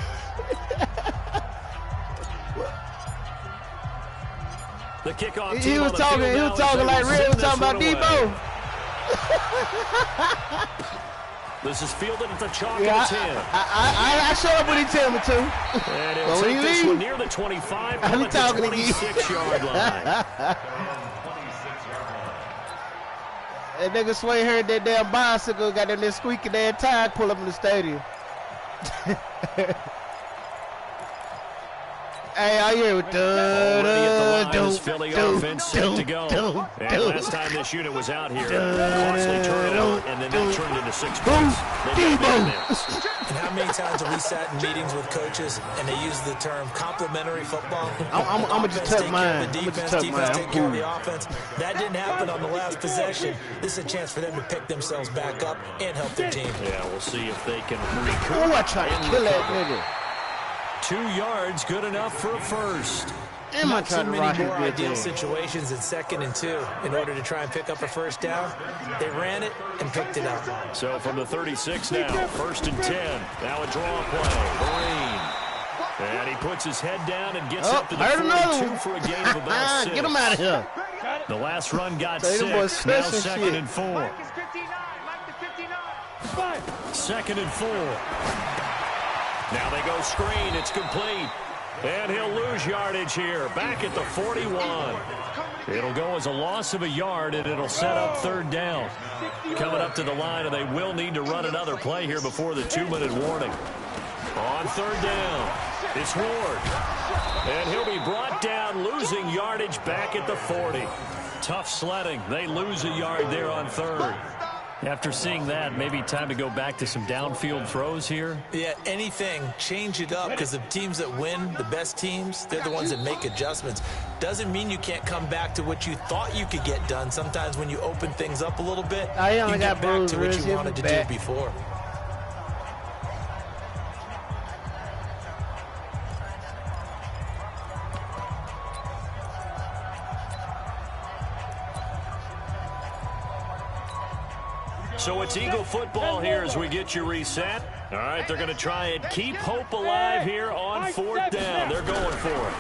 S1: The kickoff
S3: He
S1: team
S3: was
S1: on the
S3: talking.
S1: field
S3: He
S1: now
S3: was
S1: as
S3: talking
S1: they
S3: like
S1: will
S3: Red
S1: send
S3: was talking
S1: this
S3: about
S1: one
S3: Debo.
S1: away. This is fielded at the chalk
S3: Yeah,
S1: of the 10.
S3: I showed up when he tell me to.
S1: And he'll
S3: But when
S1: take
S3: he
S1: this
S3: leave,
S1: one near the 25,
S3: I be
S1: at the
S3: talking again.
S1: 26-yard line.
S3: That nigga Sway heard that damn bicycle, got that squeaky damn tire, pull up in the stadium. Hey, are you?
S1: Already at the line, this Philly offense set to go. And last time this unit was out here, costly turnover, and then that turned into 6 points.
S4: And how many times have we sat in meetings with coaches and they use the term complementary football?
S3: I'm gonna just tuck mine.
S4: Defense take care of the offense. That didn't happen on the last possession. This is a chance for them to pick themselves back up and help their team.
S1: Yeah, we'll see if they can recoup.
S3: Oh, I tried to kill that nigga.
S1: 2 yards, good enough for a first.
S3: And I tried to rock his
S4: more
S3: bitch
S4: ideal
S3: in.
S4: situations in 2nd and 2 in order to try and pick up a first down. They ran it and picked it up.
S1: So from the 36 now, 1st and 10. Now a draw play. Marine. And he puts his head down and gets up to the 42 for a gain of about 6.
S3: Get him out of here.
S1: The last run got
S3: Say them boys
S1: 6. Now
S3: special
S1: 2nd
S3: shit.
S1: and 4. 2nd and 4. Now they go screen. It's complete. And he'll lose yardage here. Back at the 41. It'll go as a loss of a yard, and it'll set up 3rd down. Coming up to the line, and they will need to run another play here before the 2-minute warning. On 3rd down, it's Ward. And he'll be brought down, losing yardage back at the 40. Tough sledding. They lose a yard there on 3rd. After seeing that, maybe time to go back to some downfield throws here.
S4: Yeah, anything, change it up, because the teams that win, the best teams, they're the ones that make adjustments. Doesn't mean you can't come back to what you thought you could get done. Sometimes when you open things up a little bit,
S3: I
S4: you
S3: only
S4: get
S3: got
S4: back
S3: bruised
S4: to what
S3: ribs,
S4: you wanted to do
S3: back.
S4: before.
S1: So it's Eagle football here as we get you reset. All right, they're going to try and keep hope alive here on 4th down. They're going for it.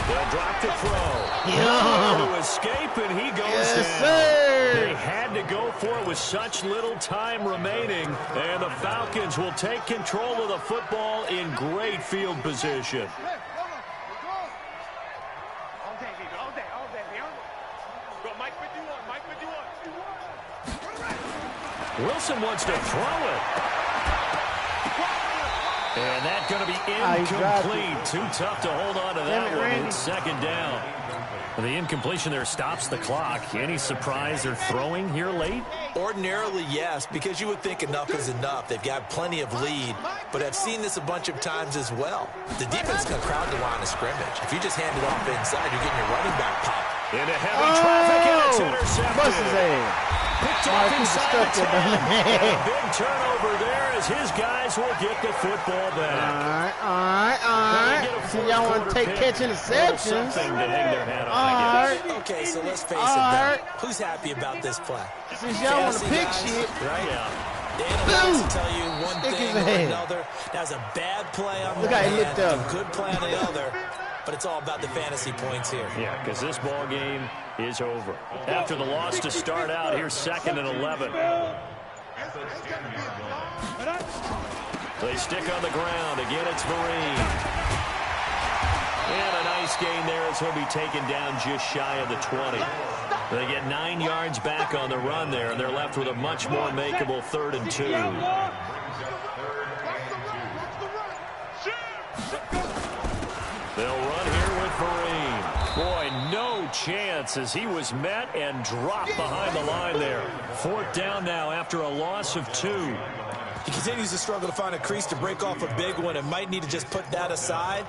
S1: They'll drop to throw. To escape, and he goes down.
S3: Sir.
S1: They had to go for it with such little time remaining, and the Falcons will take control of the football in great field position. Wilson wants to throw it. And that's going to be incomplete. Too tough to hold on to that one. It's 2nd down. The incompletion there stops the clock. Any surprise they're throwing here late?
S4: Ordinarily, yes, because you would think enough is enough. They've got plenty of lead, but I've seen this a bunch of times as well. The defense is going to crowd the line of scrimmage. If you just hand it off inside, you're getting your running back pop.
S1: Into heavy traffic, and it's intercepted.
S3: Bust his ass.
S1: Picked off inside the 10. Big turnover there as his guys will get the football back.
S3: All right. So y'all want to take catch interceptions.
S1: Something to hang their hat on, I guess.
S4: Okay, so let's face it then. Who's happy about this play?
S3: Since y'all want to pick
S4: Fantasy
S3: shit.
S4: guys, right?
S1: Yeah.
S4: The analytics will tell you one
S3: Stick
S4: thing
S3: his
S4: or
S3: head.
S4: another. That was a bad play on
S3: Look
S4: one
S3: how he
S4: hand,
S3: looked up.
S4: a good play on the other. But it's all about the fantasy points here.
S1: Yeah, because this ball game is over. After the loss to start out, here's 2nd and 11. They stick on the ground. Again, it's Marine. And a nice gain there as he'll be taken down just shy of the 20. They get 9 yards back on the run there, and they're left with a much more makeable 3rd and 2. They'll run here with Marine. Boy, no chance as he was met and dropped behind the line there. 4th down now after a loss of 2.
S4: He continues to struggle to find a crease to break off a big one and might need to just put that aside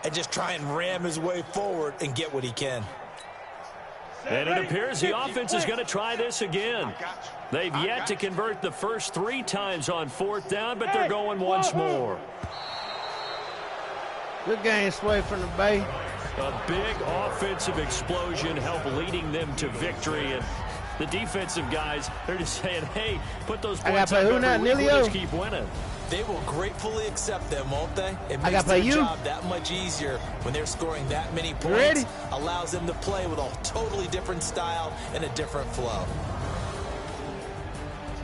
S4: and just try and ram his way forward and get what he can.
S1: And it appears the offense is going to try this again. They've yet to convert the first 3 times on 4th down, but they're going once more.
S3: Good game, Sway from the Bay.
S1: A big offensive explosion helped leading them to victory. And The defensive guys, they're just saying, hey, put those
S3: I
S1: points
S3: gotta play
S1: up
S3: who now,
S1: every week.
S3: Nilio?
S1: We'll just keep winning.
S4: They will gratefully accept them, won't they? It
S3: I
S4: makes
S3: gotta play
S4: their
S3: you.
S4: job that much easier when they're scoring that many points.
S3: Ready?
S4: Allows them to play with a totally different style and a different flow.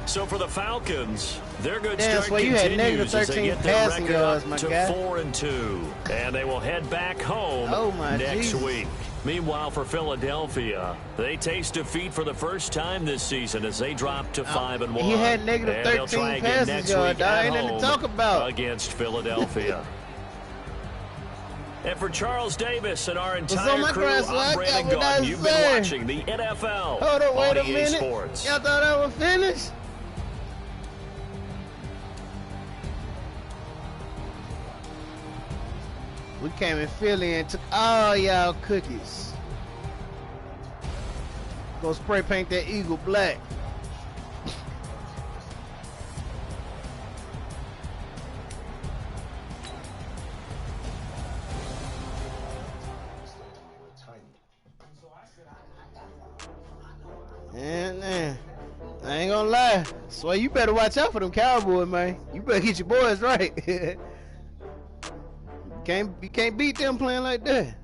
S1: So for the Falcons, their good
S3: Damn,
S1: start
S3: so you had
S1: continues as they
S3: -13
S1: get their
S3: passing
S1: record
S3: yards,
S1: up
S3: my
S1: to
S3: guy.
S1: 4-2, and they will head back home next
S3: Jesus.
S1: week. Meanwhile, for Philadelphia, they taste defeat for the first time this season as they drop to 5-1.
S3: He had
S1: And they'll
S3: -13
S1: try again
S3: passing
S1: next
S3: yards.
S1: week
S3: Dog,
S1: at
S3: ain't nothing
S1: home
S3: to talk about.
S1: against Philadelphia. And for Charles Davis and our entire
S3: on my
S1: crew,
S3: grass, so I
S1: I'm
S3: got
S1: Brandon
S3: what I
S1: Gordon. You've been
S3: said.
S1: watching the NFL
S3: Hold on, wait
S1: on
S3: a
S1: EA
S3: minute.
S1: Sports.
S3: Y'all thought I was finished? We came in Philly and took all y'all cookies. Go spray paint that eagle black. And I ain't gonna lie. So you better watch out for them Cowboys, man. You better get your boys right. You can't beat them playing like that.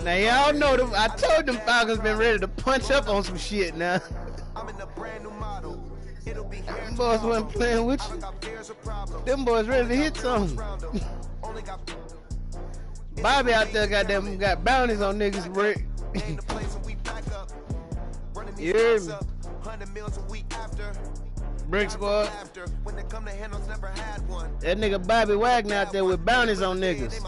S3: Now y'all know them. I told them Falcons been ready to punch up on some shit now. Them boys wasn't playing with you. Them boys ready to hit something. Bobby out there got bounties on niggas, Rick. You hear me? Brick Squad. That nigga Bobby Wagner out there with bounties on niggas.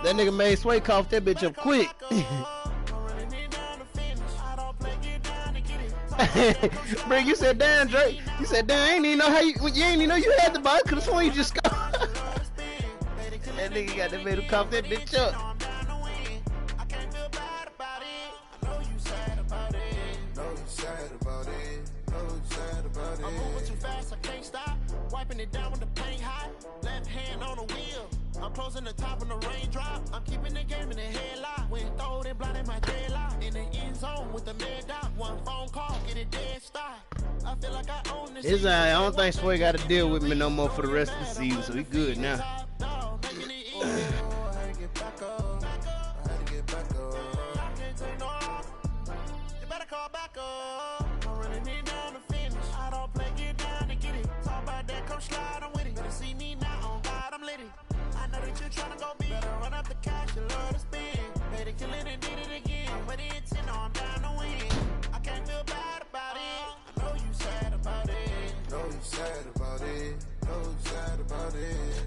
S3: That nigga made Sway cough that bitch up quick. Brick, you said damn, Drake. You said damn, I ain't even know how you ain't even know you had the ball. Could've sworn you just scored. That nigga got that made him cough that bitch up. I'm moving too fast, I can't stop. Wiping it down with the paint hot. Left hand on the wheel. I'm closing the top on the raindrop. I'm keeping the game in the headlock. When throwed and blinded my deadlock. In the end zone with the mad dot. One phone call, get it dead stop. I feel like I own this. I don't think Sway got to deal with me no more for the rest of the season, so he good now. You better call back up. I'm running it down to finish. I don't play, get down to get it. Talk about that, come slide, I'm with it. Better see me now, on God, I'm litty. I know that you're trying to go big. Better run up the cash, you love to spin. Better kill it and did it again. I'm ready to 10, I'm down to win. I can't feel bad about it. I know you sad about it. Know you sad about it. Know you sad about it.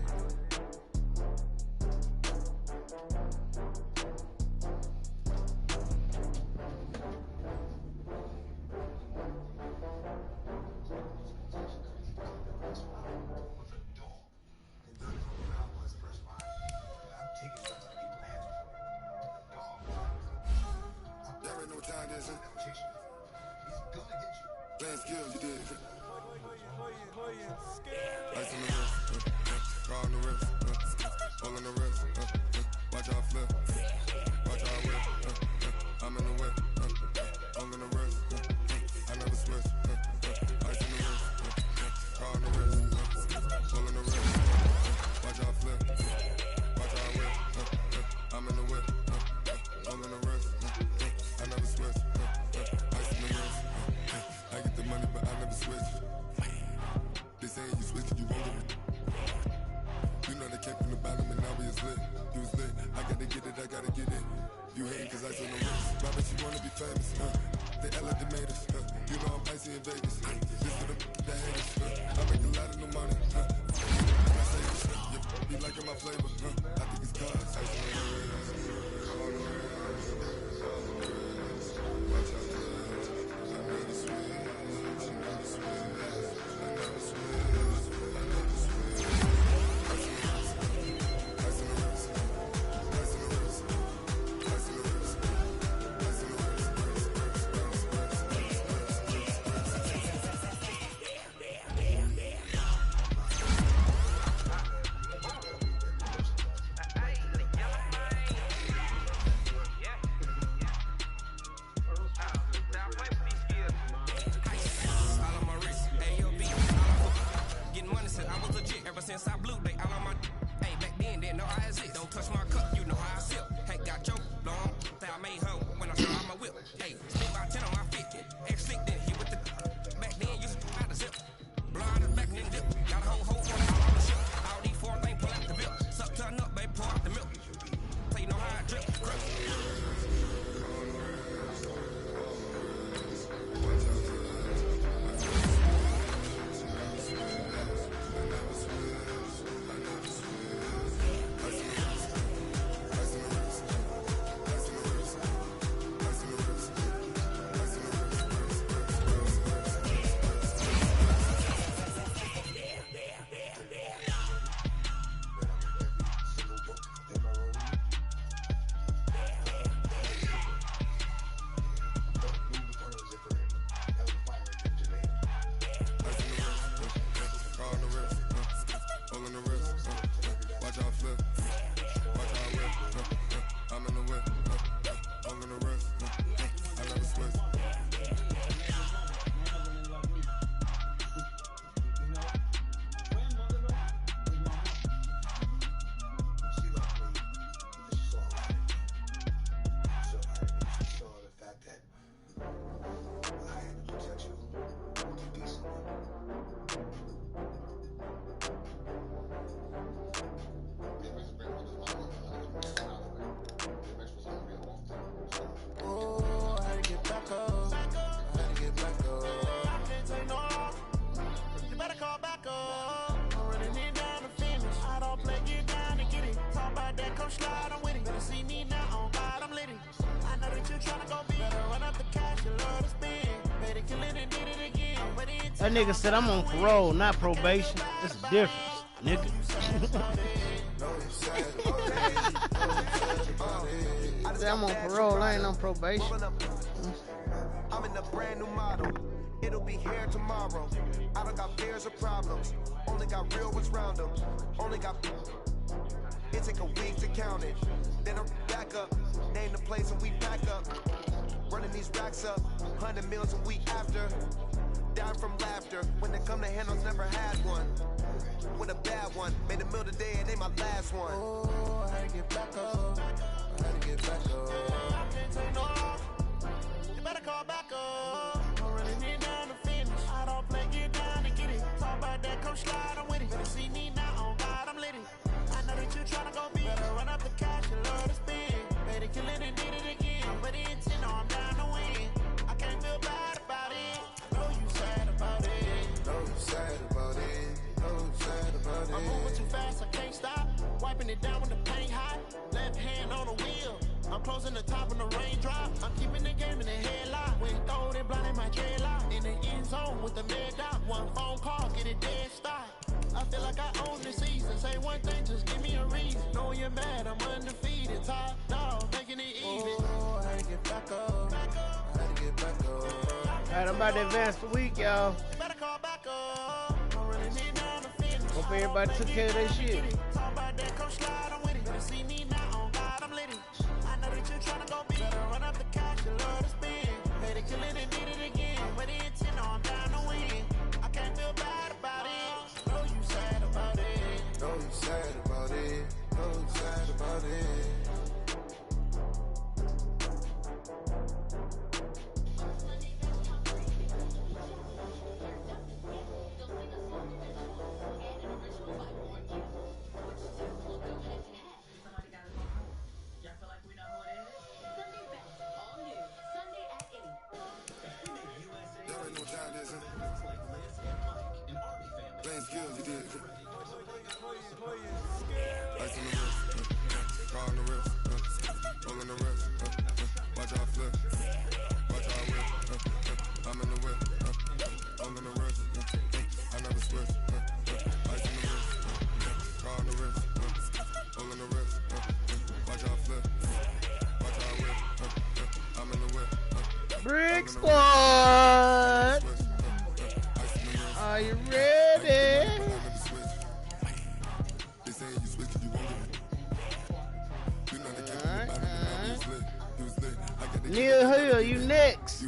S6: since I blew, they all on my. Hey, back then, didn't know I exist. Don't touch my cup, you know how I sip. Hey, got your long, that I made her when I saw my whip. Hey, spent about 10 on my 50. Ex-slick, then hit with the. Back then, used to out the zip. Blind back then, dip. Got a whole for the all on the ship. All these four things pull out the bill. Suck, turn up, baby, pour out the milk. So you know how I drip.
S3: That nigga said I'm on parole, not probation. There's a difference, nigga. I said I'm on parole, I ain't on probation.
S7: I'm in a brand new model. It'll be here tomorrow. I don't got fears or problems. Only got real ones round them. Only got. It take a week to count it. Then I'm back up. Name the place and we pack up. Running these racks up. 100 meals a week after. Down from laughter. When it come to handles, never had one. With a bad one. Made a meal today and ain't my last one.
S8: Oh, I had to get back up. I had to get back up. I can't take no off. You better call back up. I'm running it down to finish. I don't play, get down and get it. Talk about that, come slide, I'm with it. Better see me now, on God, I'm lit it. I know that you tryna go big. Better run up the cash, you love to spend. Better kill it and did it again. But it's in, I'm down to win. I can't feel bad about it. Know you sad about it. Know you sad about it. Know you sad about it. I'm moving too fast, I can't stop. Wiping it down when the paint hot. Left hand on the wheel. I'm closing the top when the raindrop. I'm keeping the game in the headlock. When gold and blind in my dreadlock. In the end zone with the mad dot. One phone call, get it dead stop. I feel like I own the season. Say one thing, just give me a reason. Knowing you're mad, I'm undefeated. Top dog, making it even. Oh, I had to get back up. I had to get back up.
S3: Alright, I'm about to advance the week, y'all.
S8: Better call back up. I'm running it down to finish.
S3: Hope everybody took care of their shit.
S8: Talk about that, come slide, I'm with it. Better see me now, on God, I'm lit it. I know that you're tryna go big. Better run up the cash, you love to spend. Better kill it and did it again. But it's in, I'm down to win. I can't feel bad about it. Know you sad about it. Know you sad about it. Know you sad about it.
S3: Brick Squad! Are you ready? Neil Hill, you next.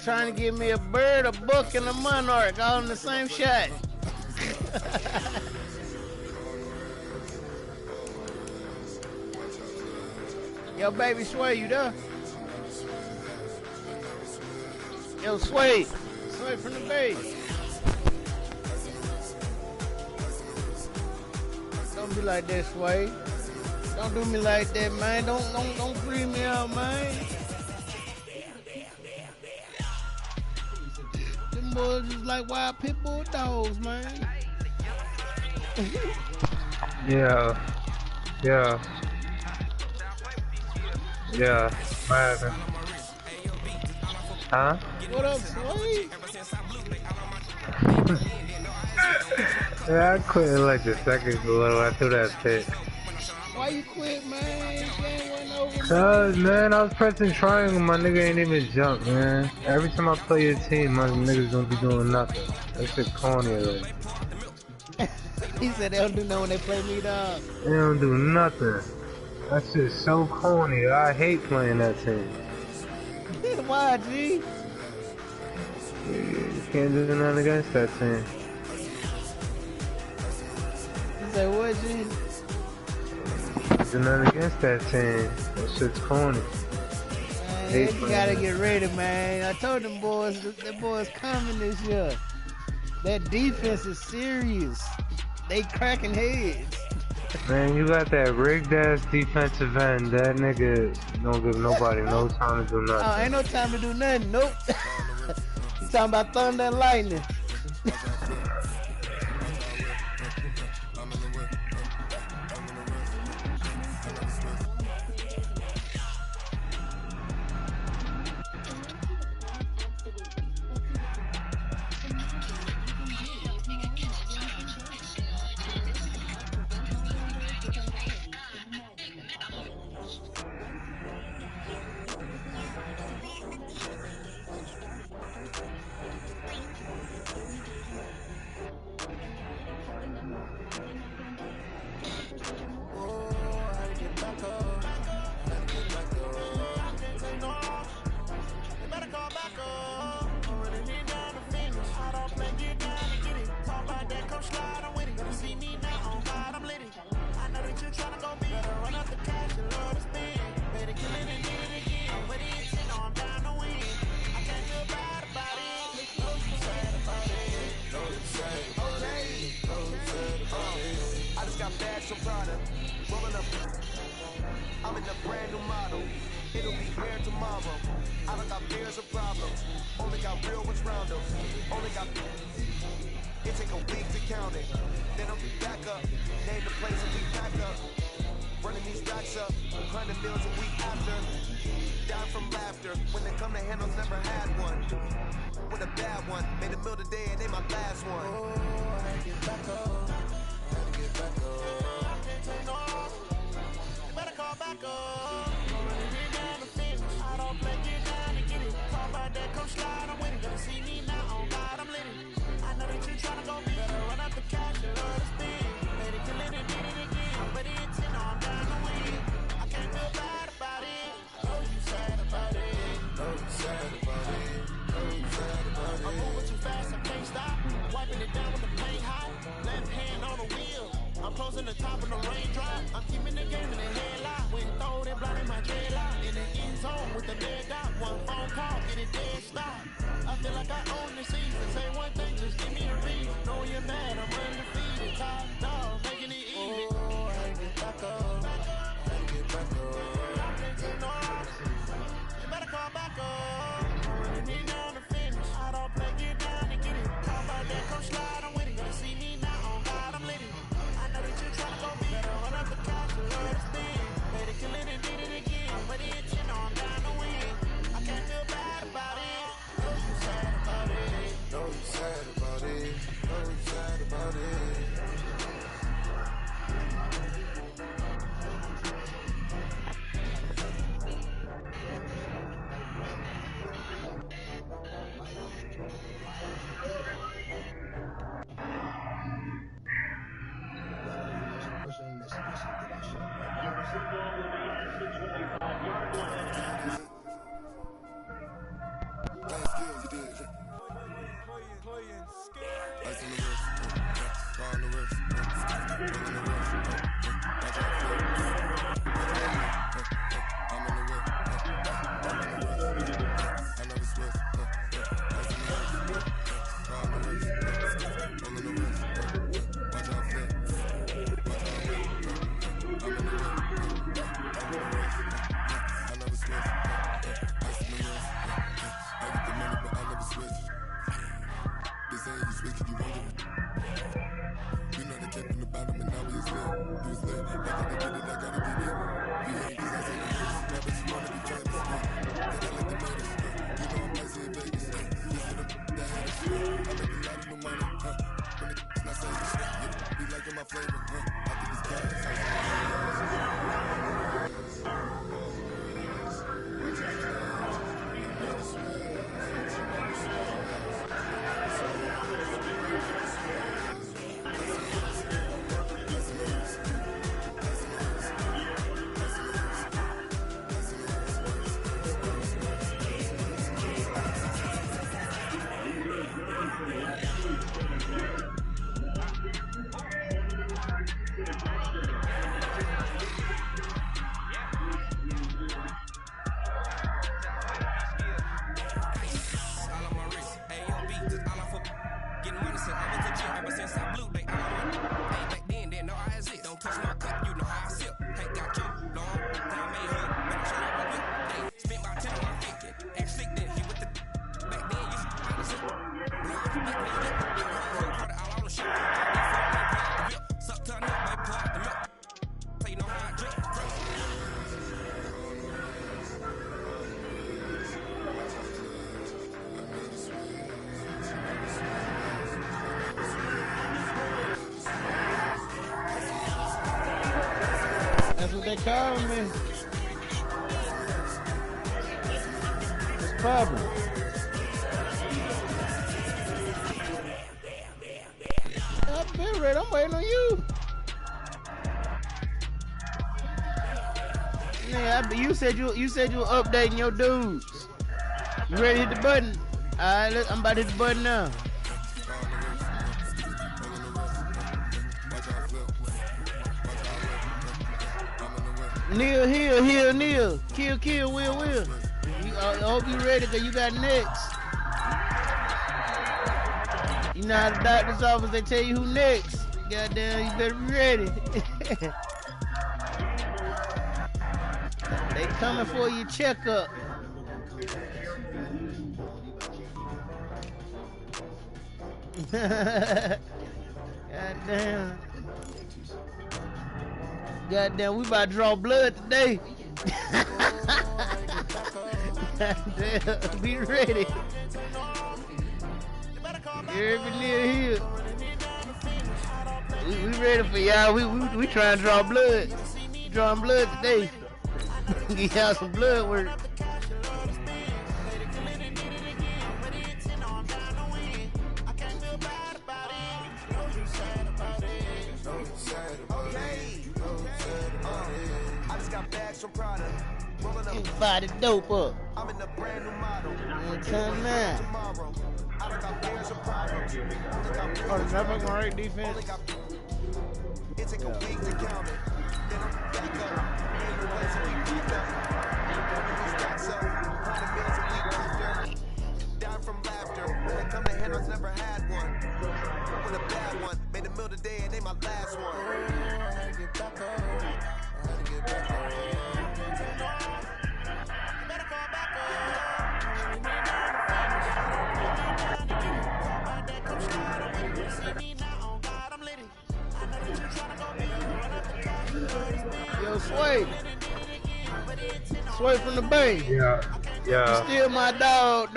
S3: Trying to give me a bird, a book, and a monarch all in the same shot. Yo, baby Sway, you there? Yo, Sway. Sway from the Bay. Don't be like that, Sway. Don't do me like that, man. Don't free me out, man. Them boys just like wild pit bull dogs, man.
S5: Yeah. Madden. Huh?
S3: What up, Sway?
S5: Yeah, I quit in like the second quarter after that pick.
S3: Why you quit, man? Game wasn't over.
S5: Cause, man, I was pressing triangle, my nigga ain't even jump, man. Every time I play your team, my niggas don't be doing nothing. That shit corny already.
S3: He said they don't do nothing when they play me, dog.
S5: They don't do nothing. That shit's so corny. I hate playing that team.
S3: Why, G?
S5: You can't do nothing against that team.
S3: You say what, G?
S5: Do nothing against that team. That shit's corny.
S3: Man, you gotta get ready, man. I told them boys, that boys coming this year. That defense is serious. They cracking heads.
S5: Man, you got that rigged ass defensive end. That nigga don't give nobody no time to do nothing.
S3: Oh, ain't no time to do nothing. Nope. You talking about thunder and lightning.
S7: I'm in a brand new model. It'll be here tomorrow. I don't got fears or problems. Only got real ones round them. Only got. It take a week to count it. Then I'll be back up. Name the place and we pack up. Running these racks up. 100 meals a week after. Down from laughter. When they come to handles, never had one. With a bad one. Made a meal today and they my last one. Oh, I gotta get back up. Gotta get back up. Call back up. Running down the fence. I don't play, get down and get it. Talk about that, come slide, I'm with it. Gonna see me now, on God, I'm lit. I know that you tryna go beat. Better run up the cash and love to spin. Made it, kill it, and did it again. But it's in, I'm down to win. I can't feel bad about it. Oh, you sad about it. Oh, you sad about it. Oh, you sad about it. I'm moving too fast, I can't stop. Wiping it down with the paint hot. Left hand on the wheel. I'm closing the top of the raindrop. I'm keeping the game in the headlock. When throw it, blinding my dreadlock. In the end zone with the dead dot. One phone call, get it dead stop. I feel like I own the season. Say one thing, just give me a reason. Know you're mad, I'm undefeated. Top dog, making it easy. Oh, I gotta get back up. I gotta get back up. You better call back up. Running me down the finish. I don't play, get down and get it. How about that, come slide, I'm with it. Gonna see me now, on God, I'm lit. I know that you tryna go beat. Better run up the couch and love to spin. Made it, kill it, and did it again. But it's in, I'm down to win. I can't feel bad about it. Know you sad about it. Know you sad about it. Know you sad about it.
S3: That's what they call me. What's poppin'? I've been ready. I'm waiting on you. Yeah, you said you were updating your dudes. You ready to hit the button? All right, I'm about to hit the button now. Neil, Neil. Kill, Will. I hope you ready, because you got next. You know how the doctor's office, they tell you who next. Goddamn, you better be ready. They coming for your checkup. Goddamn, we about to draw blood today. Goddamn, be ready. Every near here. We ready for y'all. We trying to draw blood. Drawing blood today. Get y'all some blood work. Fire the dope up. I'm in a brand new model. Turn man. Oh, the Trapper gonna rate defense. It take a week to count it. Then I'm back up. Ain't no place to be picked up. Stacks up. 100 millions a week after. Down from laughter. When it come to handles, never had one. With a bad one. Made a meal today and they my last one. I had to get back up. Yo, Sway from the Bay.
S5: Yeah.
S3: You still my dog.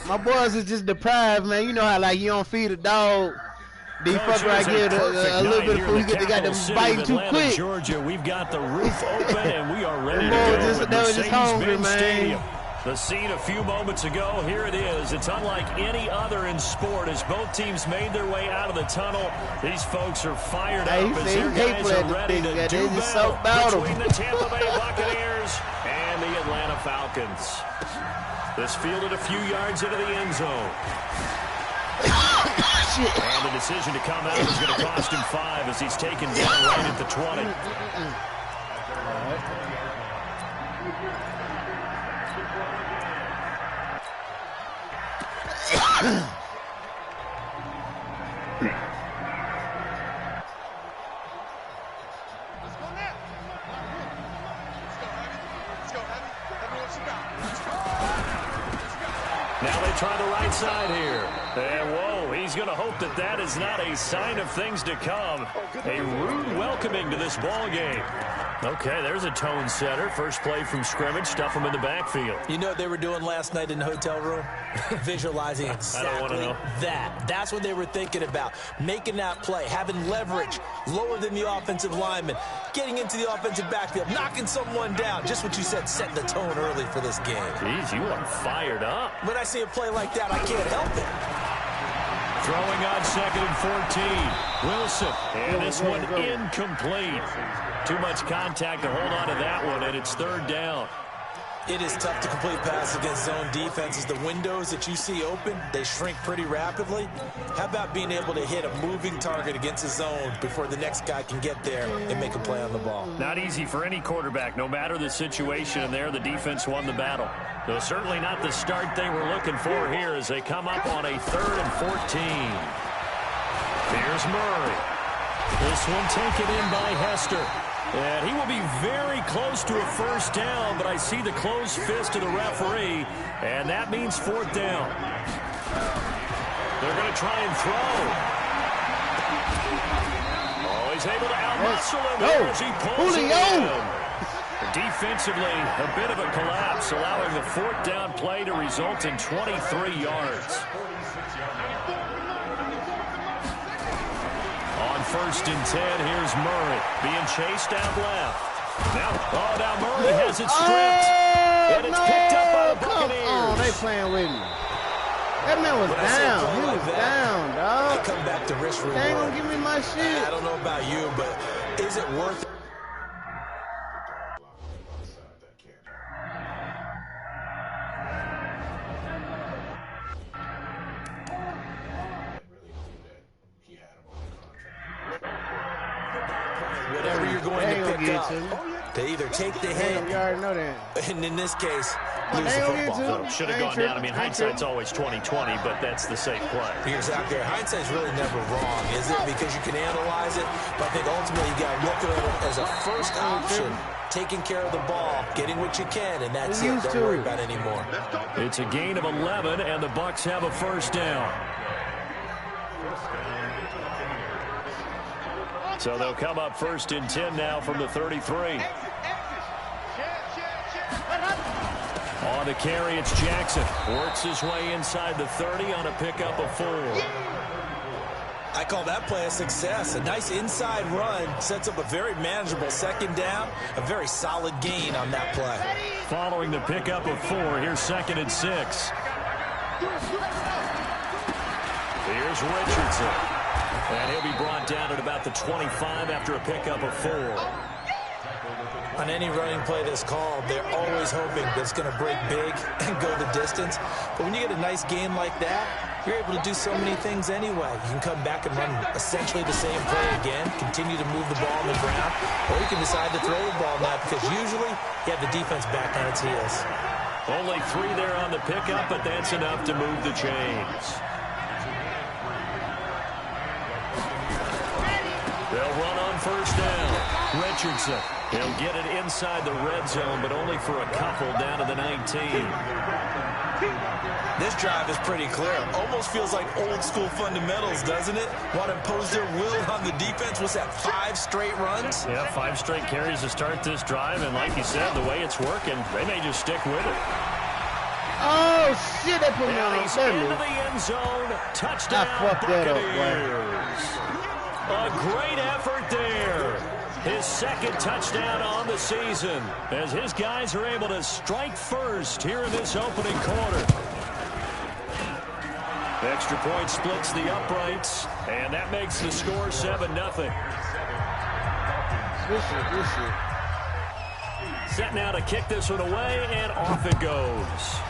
S3: My boys is just deprived, man. You know how like you don't feed a dog. They fuck right here a little bit of food. They got them biting too quick.
S1: Georgia, we've got the roof open and we are ready to go.
S3: They were just hungry, man.
S1: Stadium. The scene a few moments ago, here it is. It's unlike any other in sport as both teams made their way out of the tunnel. These folks are fired up as their guys are ready to do battle between the Tampa Bay Buccaneers and the Atlanta Falcons. This fielded a few yards into the end zone. And an decision to come out is going to cost him 5 as he's taken down right at the 20. Now they try the right side here. And whoa, he's going to hope that that is not a sign of things to come. A rude welcoming to this ball game. Okay, there's a tone setter. First play from scrimmage, stuff him in the backfield.
S4: You know what they were doing last night in the hotel room? Visualizing exactly that. That's what they were thinking about. Making that play, having leverage, lower than the offensive lineman, getting into the offensive backfield, knocking someone down. Just what you said, setting the tone early for this game.
S1: Jeez, you are fired up.
S4: When I see a play like that, I can't help it.
S1: Throwing on 2nd and 14. Wilson, and this one incomplete. Too much contact to hold on to that one, and it's 3rd down.
S4: It is tough to complete passes against zone defenses. The windows that you see open, they shrink pretty rapidly. How about being able to hit a moving target against a zone before the next guy can get there and make a play on the ball?
S1: Not easy for any quarterback, no matter the situation, and there the defense won the battle. Though certainly not the start they were looking for here as they come up on a 3rd and 14. Here's Murray. This one taken in by Hester. And he will be very close to a 1st down, but I see the closed fist of the referee, and that means 4th down. They're going to try and throw. Oh, he's able to out-muscle him here as he pulls it in. Defensively, a bit of a collapse, allowing the 4th down play to result in 23 yards. On 1st and 10, here's Murray being chased out left. Now Murray has it stripped. And it's picked up by the Buccaneers.
S3: Oh, they playing with me. That man was down. He was down, dog.
S4: I come back to risk reward.
S3: They ain't gonna give me my shit.
S4: I don't know about you, but is it worth it? Whatever you're going to pick up, to either take the hit,
S3: You already know that.
S4: and in this case, lose the football.
S1: Should have gone down. I mean, hindsight's always 20/20, but that's the safe play.
S4: You're exactly right. Hindsight's really never wrong, is it? Because you can analyze it, but I think ultimately you got to look at it as a first option, taking care of the ball, getting what you can, and that's it. Don't worry about it anymore.
S1: It's a gain of 11, and the Bucs have a 1st down. So they'll come up 1st and 10 now from the 33. On the carry, it's Jackson. Works his way inside the 30 on a pickup of 4.
S4: I call that play a success. A nice inside run sets up a very manageable 2nd down. A very solid gain on that play.
S1: Following the pickup of 4, here's 2nd and 6. Here's Richardson. And he'll be brought down at about the 25 after a pickup of 4.
S4: On any running play that's called, they're always hoping that it's going to break big and go the distance. But when you get a nice game like that, you're able to do so many things anyway. You can come back and run essentially the same play again, continue to move the ball on the ground, or you can decide to throw the ball now because usually you have the defense back on its heels.
S1: Only 3 there on the pickup, but that's enough to move the chains. They'll run on 1st down. Richardson. He'll get it inside the red zone, but only for a couple down to the 19.
S4: This drive is pretty clear. Almost feels like old school fundamentals, doesn't it? Want to impose their will on the defense. What's that, 5 straight runs?
S1: Yeah, 5 straight carries to start this drive, and like you said, the way it's working, they may just stick with it.
S3: Oh, shit, they put me on
S1: He's into the end zone. Touchdown, Buccaneers. A great effort there. His 2nd touchdown on the season as his guys are able to strike first here in this opening quarter. Extra point splits the uprights, and that makes the score 7-0.
S3: This shit.
S1: Set now to kick this one away, and off it goes.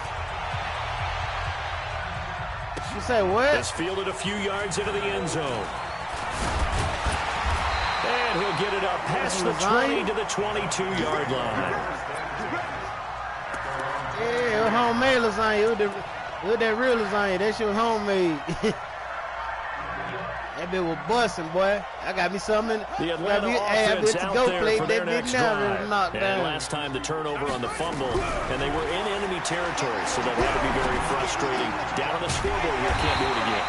S3: You say what?
S1: It's fielded a few yards into the end zone. And he'll get it up past the 20 to the 22-yard line.
S3: Yeah, it was homemade lasagna. It was that real lasagna. That shit was homemade. That bitch was busting, boy. I got me something.
S1: The Atlanta offense out there for their next drive.
S3: And
S1: last time the turnover on the fumble, and they were in enemy territory, so that had to be very frustrating. Down on the scoreboard here, can't do it again.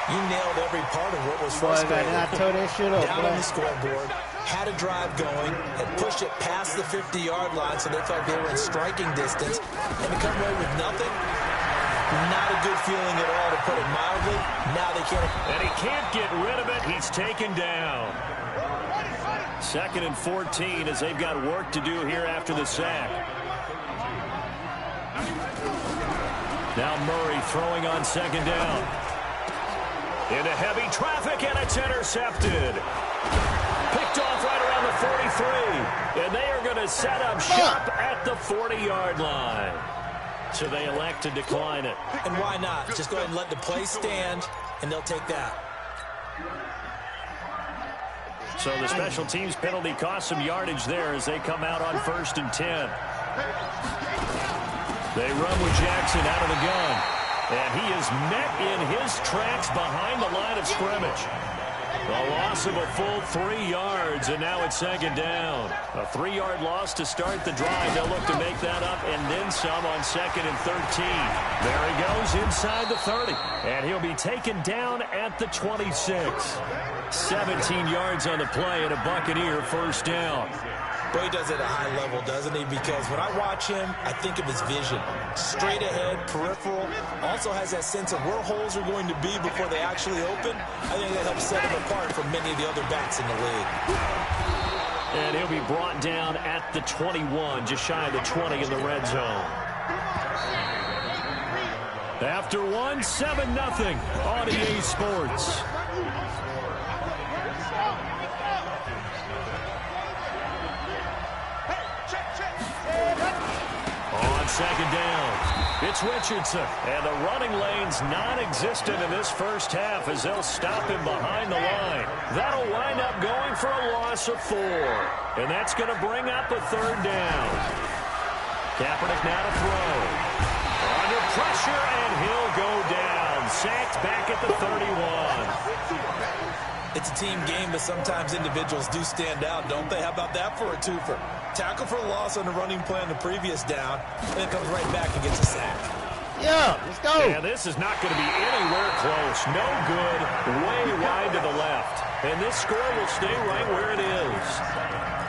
S4: You nailed every part of what was frustrating.
S3: I tore that shit up,
S4: down on the scoreboard, had a drive going, had pushed it past the 50-yard line, so they felt they were in striking distance, and to come away with nothing. Not a good feeling at all, to put it mildly. Now they can't.
S1: And he can't get rid of it. He's taken down. 2nd and 14 as they've got work to do here after the sack. Now Murray throwing on 2nd down. Into heavy traffic, and it's intercepted. Picked off right around the 43. And they are going to set up shop at the 40-yard line. So they elect to decline it.
S4: And why not? Just go ahead and let the play stand, and they'll take that.
S1: So the special teams penalty cost some yardage there as they come out on 1st and 10. They run with Jackson out of the gun. And he is met in his tracks behind the line of scrimmage. A loss of a full 3 yards, and now it's 2nd down. A 3-yard loss to start the drive. They'll look to make that up and then some on 2nd and 13. There he goes inside the 30. And he'll be taken down at the 26. 17 yards on the play and a Buccaneer 1st down.
S4: Boy, he does it at a high level, doesn't he? Because when I watch him, I think of his vision. Straight ahead, peripheral. Also has that sense of where holes are going to be before they actually open. I think that helps set him apart from many of the other backs in the league.
S1: And he'll be brought down at the 21, just shy of the 20 in the red zone. After one, 7-0 on EA Sports. On 2nd down, it's Richardson, and the running lane's non-existent in this first half as they'll stop him behind the line. That'll wind up going for a loss of 4, and that's going to bring up a 3rd down. Kaepernick now to throw. Under pressure, and he'll go down. Sacked back at the 31.
S4: It's a team game, but sometimes individuals do stand out, don't they? How about that for a twofer? Tackle for a loss on the running play on the previous down, and then comes right back and gets a sack.
S3: Yeah, let's go.
S1: Yeah, this is not going to be anywhere close. No good. Way wide to the left. And this score will stay right where it is.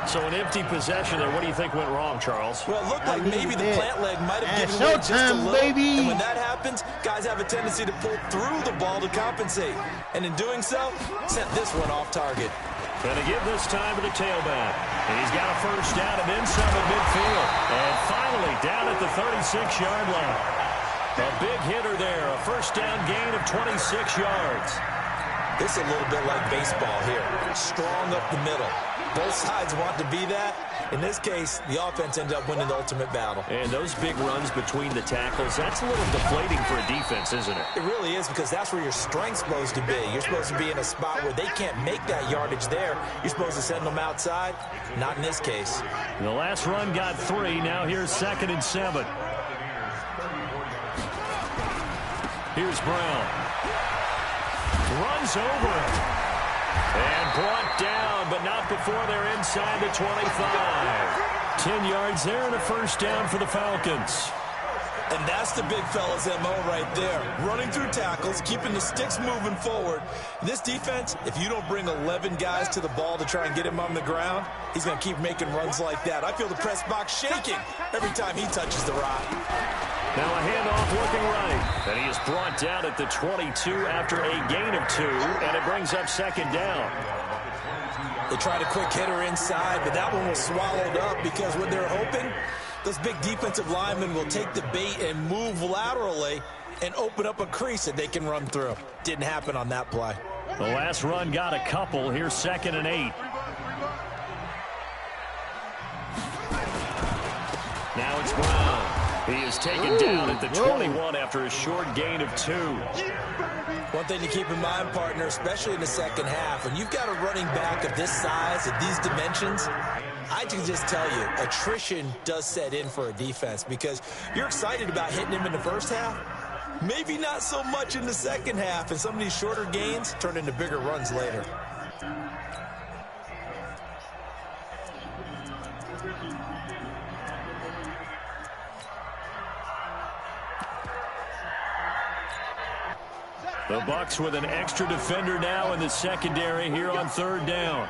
S1: So an empty possession there. What do you think went wrong, Charles?
S4: Well, it looked like maybe the plant leg might have given way just a little.
S3: Baby.
S4: And when that happens, guys have a tendency to pull through the ball to compensate. And in doing so, sent this one off target.
S1: Going to give this time to the tailback. And he's got a 1st down and then some at midfield. And finally down at the 36-yard line. A big hitter there. A 1st down gain of 26 yards.
S4: This is a little bit like baseball here. Strong up the middle. Both sides want to be that. In this case, the offense ended up winning the ultimate battle.
S1: And those big runs between the tackles, that's a little deflating for a defense, isn't it?
S4: It really is, because that's where your strength's supposed to be. You're supposed to be in a spot where they can't make that yardage there. You're supposed to send them outside. Not in this case.
S1: The last run got 3. Now here's 2nd and 7. Here's Brown. Runs over it. And brought down, but not before they're inside the 25. 10 yards there and a 1st down for the Falcons.
S4: And that's the big fella's MO right there. Running through tackles, keeping the sticks moving forward. This defense, if you don't bring 11 guys to the ball to try and get him on the ground, he's going to keep making runs like that. I feel the press box shaking every time he touches the rock.
S1: Now a handoff looking right. And he is brought down at the 22 after a gain of 2, and it brings up 2nd down.
S4: They tried a quick hitter inside, but that one was swallowed up because when they're hoping, those big defensive linemen will take the bait and move laterally and open up a crease that they can run through. Didn't happen on that play.
S1: The last run got a couple. Here's 2nd and 8. Now it's Brown. He He is taken down at the 21 after a short gain of 2.
S4: One thing to keep in mind, partner, especially in the second half, when you've got a running back of this size, of these dimensions, I can just tell you, attrition does set in for a defense because you're excited about hitting him in the first half. Maybe not so much in the second half, and some of these shorter gains turn into bigger runs later.
S1: The Bucs with an extra defender now in the secondary here on 3rd down.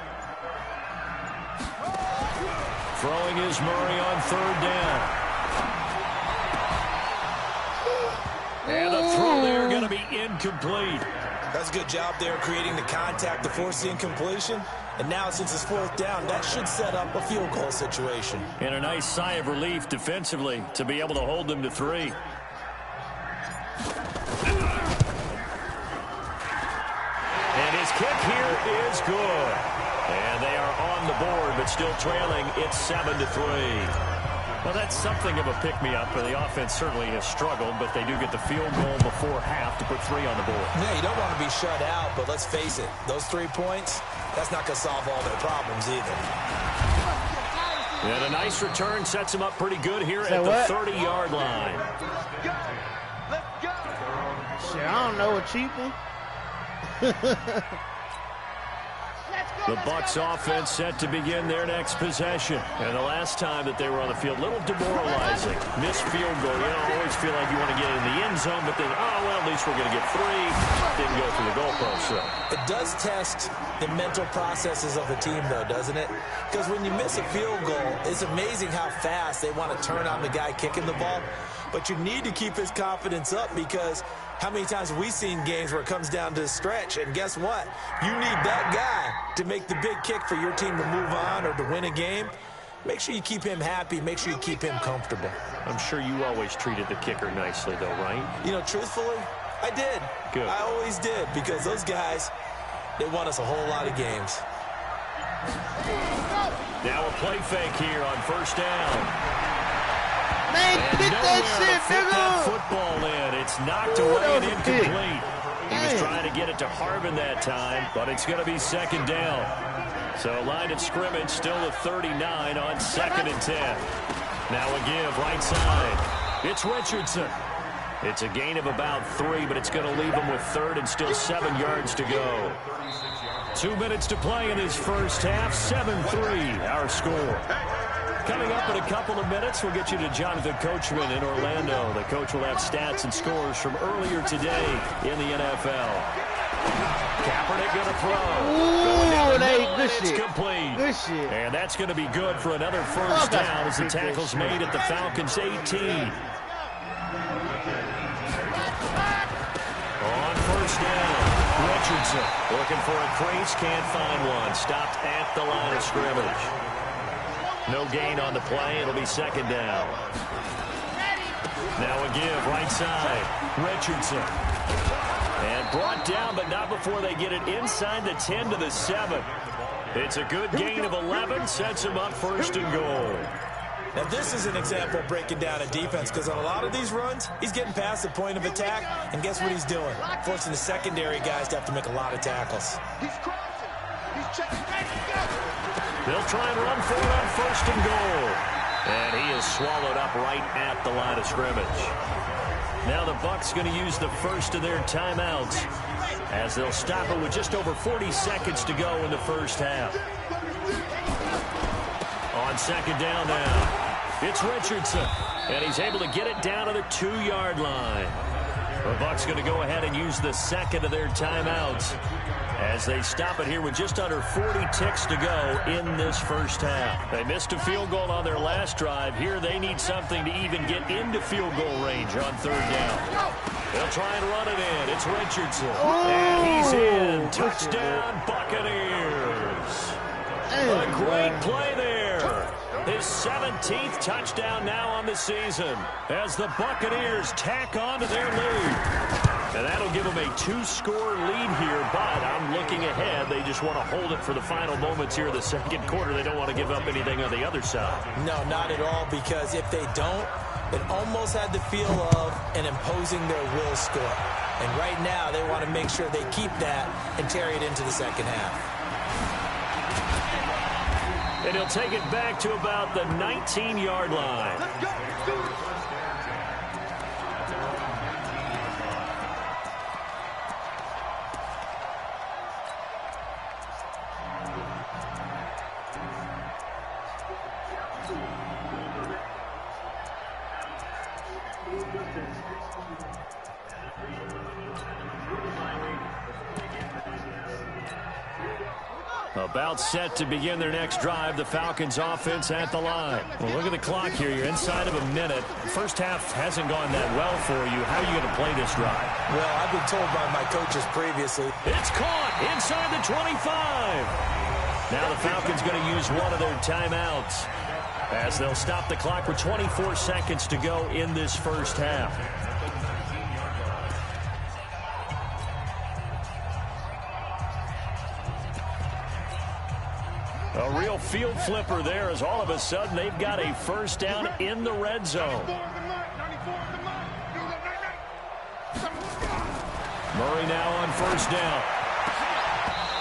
S1: Throwing is Murray on 3rd down. And the throw there going to be incomplete.
S4: That's a good job there creating the contact to force the incompletion. And now since it's 4th down, that should set up a field goal situation.
S1: And a nice sigh of relief defensively to be able to hold them to 3. And his kick here is good. And they are on the board, but still trailing. It's 7-3. Well, that's something of a pick-me-up. The offense certainly has struggled, but they do get the field goal before half to put 3 on the board.
S4: Yeah, you don't want to be shut out, but let's face it, those 3 points, that's not going to solve all their problems either.
S1: And a nice return sets him up pretty good here at the 30-yard line.
S2: Let's go.
S3: Shit, I don't know, a cheap one.
S1: The Bucs offense set to begin their next possession. And the last time that they were on the field, a little demoralizing. Missed field goal. You don't always feel like you want to get in the end zone, but then, oh, well, at least we're going to get 3. Didn't go through the goalpost, so.
S4: It does test the mental processes of the team, though, doesn't it? Because when you miss a field goal, it's amazing how fast they want to turn on the guy kicking the ball. But you need to keep his confidence up because how many times have we seen games where it comes down to the stretch, and guess what? You need that guy to make the big kick for your team to move on or to win a game. Make sure you keep him happy. Make sure you keep him comfortable.
S1: I'm sure you always treated the kicker nicely, though, right?
S4: You know, truthfully, I did.
S1: Good.
S4: I always did because those guys, they won us a whole lot of games.
S1: Now a play fake here on 1st down.
S3: Man, get that shit,
S1: nigga! That
S3: nigga!
S1: football in. It's knocked away and incomplete. He was trying to get it to Harvin that time, but it's going to be 2nd down. So line of scrimmage still at 39 on 2nd and 10. Now a give right side. It's Richardson. It's a gain of about 3, but it's going to leave him with 3rd and still 7 yards to go. 2 minutes to play in his first half. 7-3, our score. Coming up in a couple of minutes, we'll get you to Jonathan Coachman in Orlando. The coach will have stats and scores from earlier today in the NFL. Kaepernick going to throw.
S3: Ooh, good
S1: it's
S3: shit.
S1: complete.
S3: Good shit.
S1: And that's going to be good for another first down as the tackle's made at the Falcons' 18. On 1st down, Richardson looking for a crease, can't find one. Stopped at the line of scrimmage. No gain on the play. It'll be 2nd down. Now a give right side. Richardson. And brought down, but not before they get it inside the 10 to the 7. It's a good gain of 11. Sets him up 1st and goal.
S4: Now, this is an example of breaking down a defense because on a lot of these runs, he's getting past the point of attack, and guess what he's doing? Forcing the secondary guys to have to make a lot of tackles.
S2: He's crossing. He's checking.
S1: They'll try and run for it on 1st and goal. And he is swallowed up right at the line of scrimmage. Now the Bucs going to use the first of their timeouts as they'll stop it with just over 40 seconds to go in the first half. On 2nd down now, it's Richardson. And he's able to get it down to the 2-yard line. The Bucs going to go ahead and use the 2nd of their timeouts as they stop it here with just under 40 ticks to go in this first half. They missed a field goal on their last drive. Here they need something to even get into field goal range on 3rd down. They'll try and run it in. It's Richardson. And he's in. Touchdown, Buccaneers. A great play there. His 17th touchdown now on the season as the Buccaneers tack on to their lead. And that'll give them a 2-score lead here, but I'm looking ahead. They just want to hold it for the final moments here of the 2nd quarter. They don't want to give up anything on the other side.
S4: No, not at all, because if they don't, It almost had the feel of an imposing their will score. And right now, they want to make sure they keep that and carry it into the second half.
S1: And he'll take it back to about the 19-yard line.
S2: Let's go.
S1: About set to begin their next drive. The Falcons offense at the line. Well, look at the clock here. You're inside of a minute. The first half hasn't gone that well for you. How are you going to play this drive?
S4: Well, I've been told by my coaches previously.
S1: It's caught inside the 25. Now the Falcons going to use one of their timeouts as they'll stop the clock with 24 seconds to go in this first half. A real field flipper there as all of a sudden they've got a first down in the red zone. Murray now on first down.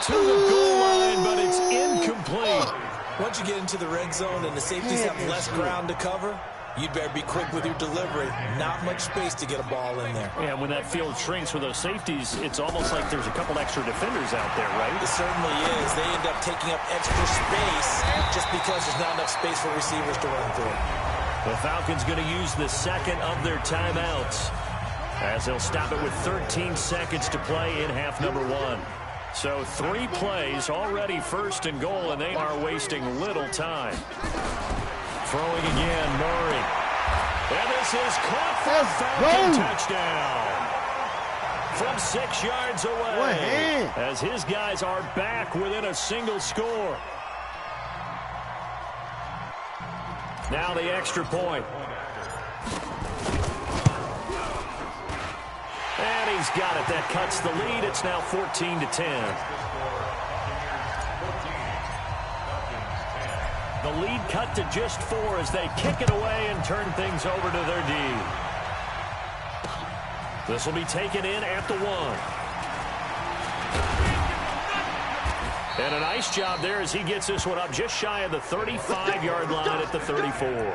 S1: To the goal line, but it's incomplete.
S4: Once you get into the red zone and the safeties have less ground to cover, you'd better be quick with your delivery. Not much space to get a ball in there.
S1: Yeah, when that field shrinks with those safeties, it's almost like there's a couple extra defenders out there, right?
S4: It certainly is. They end up taking up extra space just because there's not enough space for receivers to run through.
S1: The Falcons going to use the second of their timeouts as they'll stop it with 13 seconds to play in half number one. So 3 plays already first and goal, and they are wasting little time. Throwing again, Murray. And this is caught for a Falcon touchdown. From 6 yards away. As his guys are back within a single score. Now the extra point. And he's got it. That cuts the lead. It's now 14-10. The lead cut to just 4 as they kick it away and turn things over to their D. This will be taken in at the 1. And a nice job there as he gets this one up just shy of the 35-yard line at the 34.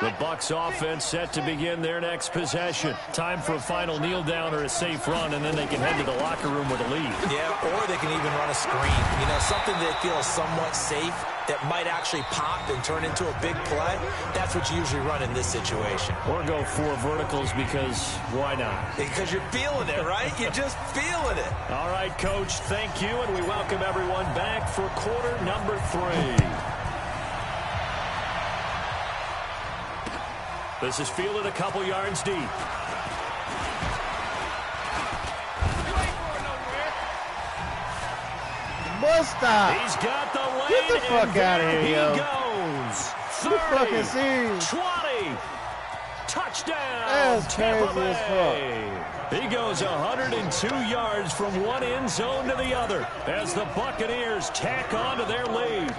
S1: The Bucs offense set to begin their next possession. Time for a final kneel down or a safe run, and then they can head to the locker room with a lead.
S4: Yeah, or they can even run a screen. You know, something they feel is somewhat safe that might actually pop and turn into a big play. That's what you usually run in this situation.
S1: Or go 4 verticals because why not?
S4: Because you're feeling it, right? You're just feeling it.
S1: All right, Coach, thank you, and we welcome everyone back for quarter number 3. This is fielded a couple yards deep.
S3: Buster!
S1: He's got the lane.
S3: Get the fuck out of here, yo.
S1: He goes.
S3: You fucking
S1: 30,
S3: serious?
S1: 20. Touchdown.
S3: That's
S1: Tampa
S3: crazy as
S1: Bay. He goes 102 yards from one end zone to the other as the Buccaneers tack on to their lead.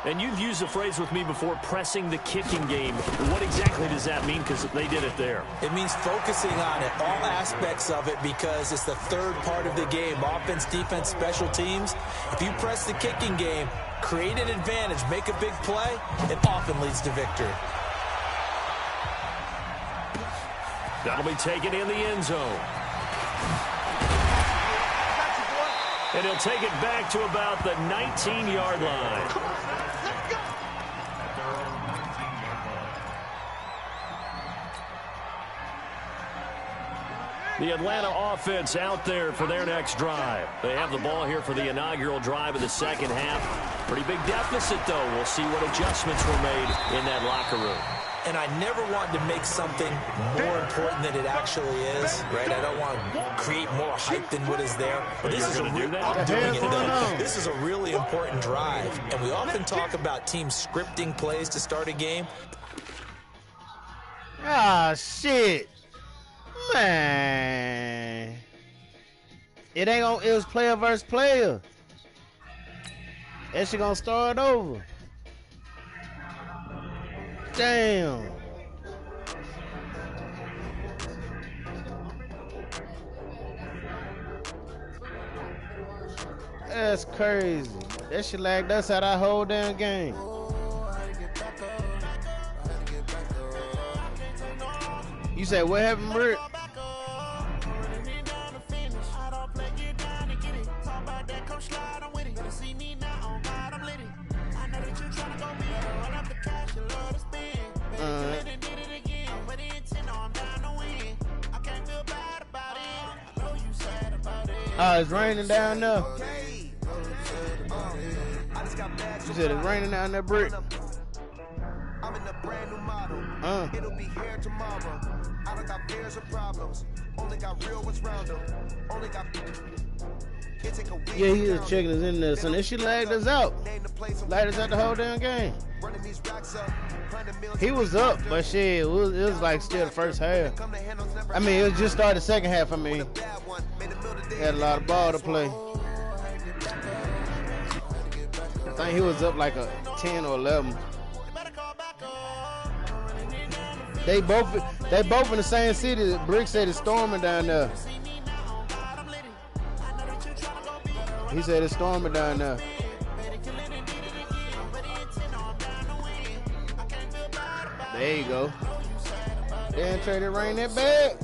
S1: And you've used the phrase with me before, pressing the kicking game. What exactly does that mean? Because they did it there.
S4: It means focusing on it, all aspects of it, because it's the third part of the game. Offense, defense, special teams. If you press the kicking game, create an advantage, make a big play, it often leads to victory.
S1: That'll be taken in the end zone. And he'll take it back to about the 19-yard line. The Atlanta offense out there for their next drive. They have the ball here for the inaugural drive of the second half. Pretty big deficit, though. We'll see what adjustments were made in that locker room.
S4: And I never want to make something more important than it actually is, right? I don't want to create more hype than what is there. But this is I'm doing it, though. This is a really important drive. And we often talk about teams scripting plays to start a game. Ah,
S3: shit. Man. It ain't gonna. It was player versus player. That shit gonna start over. Damn. That's crazy. That shit lagged us out our whole damn game. You said what happened, Rick? Oh, it's raining down there. You said it's raining down there, Brick.
S7: I'm in a brand new model. It'll be here tomorrow. I don't got fears or problems. Only got real ones round them. Only got.
S3: Yeah, he was checking us in there. So that shit lagged us out. Lagged us out the whole damn game. He was up, but shit, it was like still the first half. I mean, it just started the second half. I mean, had a lot of ball to play. I think he was up like a 10 or 11. They both in the same city. Brick said it's storming down there. He said it's storming down there. There you go. They ain't traded rain that bad.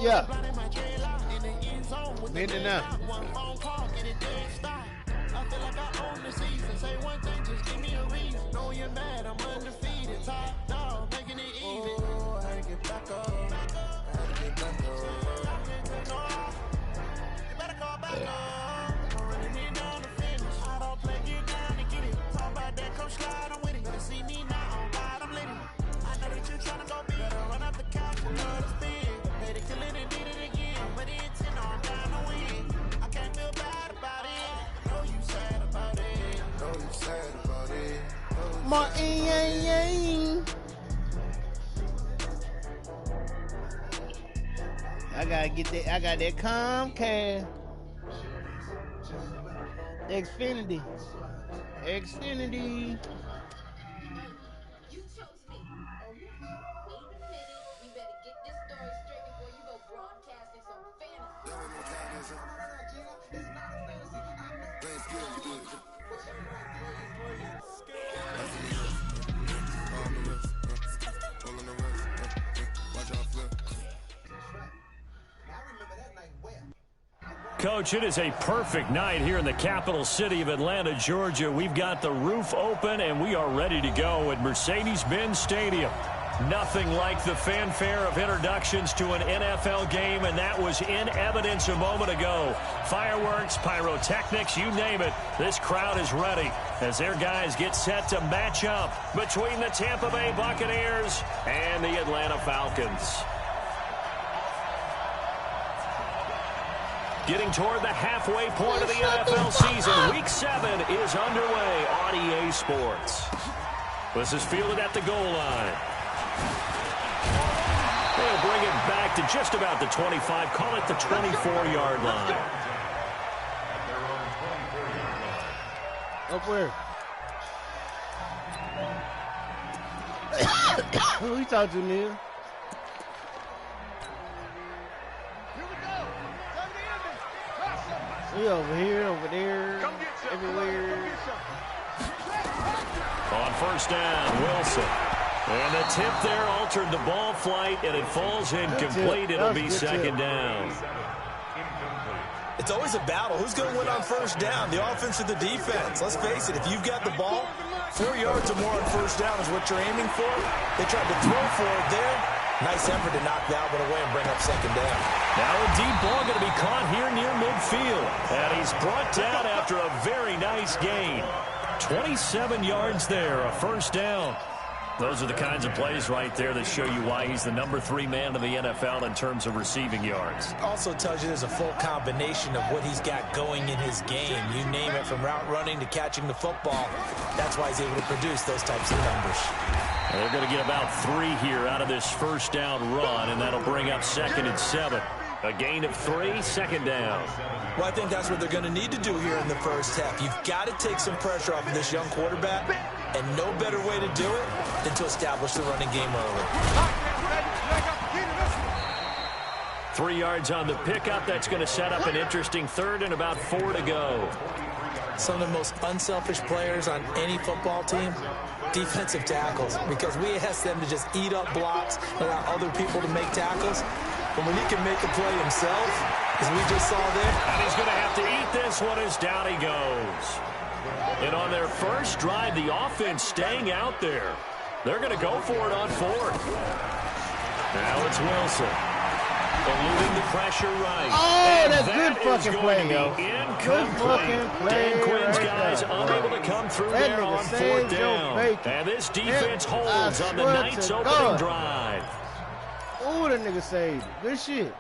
S3: Yeah. Bend it now. I feel like I own the season. Say one thing, just give me a reason. Know you're mad, I'm undefeated. Top dog, making it even. Oh, I had to get back up. I had to get back up. You better call back up. I'm running in down the finish. I don't play, get down and get it. Talk about that, come slide, I'm with it. Better see me now, on God, I'm litty. I know that you're trying to go big. Better run up the cash and love to spin. Made it, kill it, and did it again. But the intent, I'm down to win. I can't feel bad about it. Martin, I gotta get that. I got that Comcast, Xfinity.
S1: Coach, it is a perfect night here in the capital city of Atlanta, Georgia. We've got the roof open, and we are ready to go at Mercedes-Benz Stadium. Nothing like the fanfare of introductions to an NFL game, and that was in evidence a moment ago. Fireworks, pyrotechnics, you name it. This crowd is ready as their guys get set to match up between the Tampa Bay Buccaneers and the Atlanta Falcons. Getting toward the halfway point of the NFL season. Week 7 is underway on EA Sports. This is fielded at the goal line. They'll bring it back to just about the 25, call it the 24-yard line.
S3: Up where? Who you talking to, Neil? We over here, over there, everywhere.
S1: On first down, Wilson. And the tip there altered the ball flight, and it falls incomplete. It'll be second down.
S4: It's always a battle. Who's going to win on first down, the offense or the defense? Let's face it, if you've got the ball, 4 yards or more on first down is what you're aiming for. They tried to throw for it there. Nice effort to knock that one away and bring up second down.
S1: Now a deep ball going to be caught here near midfield. And he's brought down after a very nice gain. 27 yards there, a first down. Those are the kinds of plays right there that show you why he's the #3 man in the NFL in terms of receiving yards.
S4: Also tells you there's a full combination of what he's got going in his game. You name it, from route running to catching the football. That's why he's able to produce those types of numbers.
S1: They're going to get about 3 here out of this first down run, and that'll bring up 2nd and 7. A gain of 3, 2nd down.
S4: Well, I think that's what they're going to need to do here in the first half. You've got to take some pressure off of this young quarterback, and no better way to do it than to establish the running game early.
S1: 3 yards on the pickup. That's going to set up an interesting 3rd and about 4 to go.
S4: Some of the most unselfish players on any football team, defensive tackles, because we ask them to just eat up blocks, allow other people to make tackles. But when he can make a play himself, as we just saw there.
S1: And he's going to have to eat this one as down he goes. And on their first drive, the offense staying out there. They're going to go for it on 4th. Now it's Wilson. Eluding the pressure right.
S3: Oh,
S1: and
S3: that's
S1: that
S3: good fucking play, yo.
S1: Good
S3: fucking play.
S1: Dan Quinn's
S3: right
S1: guys
S3: there.
S1: unable to come through
S3: That
S1: there on
S3: nigga
S1: 4th
S3: saved Joe
S1: down.
S3: Bacon.
S1: And this defense
S3: Yeah,
S1: holds
S3: I
S1: on the
S3: swear
S1: night's
S3: to
S1: opening
S3: God.
S1: drive.
S3: Oh, that nigga saved it. Good shit.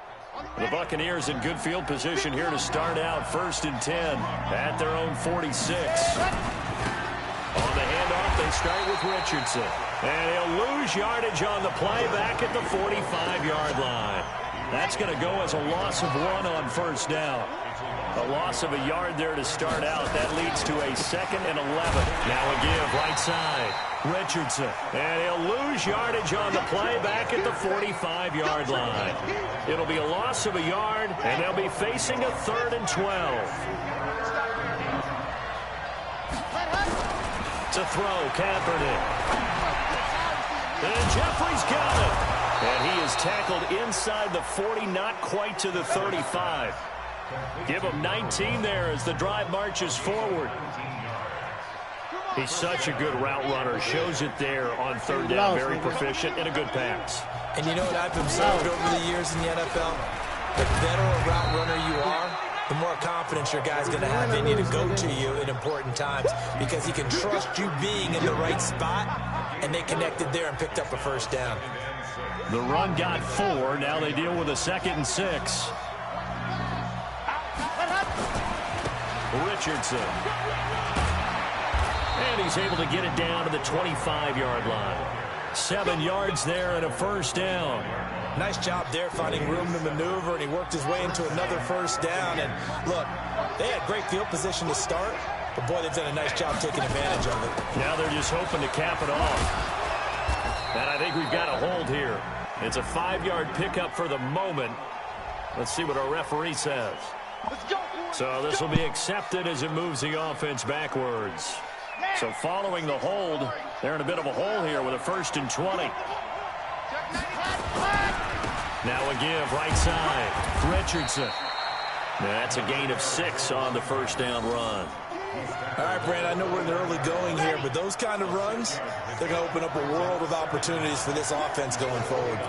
S1: The Buccaneers in good field position here to start out 1st and 10 at their own 46. On the handoff, they start with Richardson. And he'll lose yardage on the play back at the 45-yard line. That's going to go as a loss of 1 on 1st down. A loss of a yard there to start out. That leads to a 2nd and 11. Now a give right side. Richardson. And he'll lose yardage on the play back at the 45-yard line. It'll be a loss of a yard, and they'll be facing a 3rd and 12. To throw, Kaepernick. And Jeffrey's got it. And he is tackled inside the 40, not quite to the 35. Give him 19 there as the drive marches forward. He's such a good route runner. Shows it there on 3rd down. Very proficient and a good pass.
S4: And you know what I've observed over the years in the NFL? The better a route runner you are, the more confidence your guy's going to have in you to go to you in important times, because he can trust you being in the right spot, and they connected there and picked up a 1st down.
S1: The run got 4. Now they deal with a 2nd and 6. Richardson. And he's able to get it down to the 25-yard line. 7 yards there and a 1st down.
S4: Nice job there finding room to maneuver, and he worked his way into another 1st down. And look, they had great field position to start, but boy, they've done a nice job taking advantage of it.
S1: Now they're just hoping to cap it off. And I think we've got a hold here. It's a 5-yard pickup for the moment. Let's see what our referee says. So this will be accepted as it moves the offense backwards. So following the hold, they're in a bit of a hole here with a 1st and 20. Now a give right side. Richardson. That's a gain of 6 on the 1st down run.
S4: All right, Brandon, I know we're in the early going here, but those kind of runs, they're going to open up a world of opportunities for this offense going forward.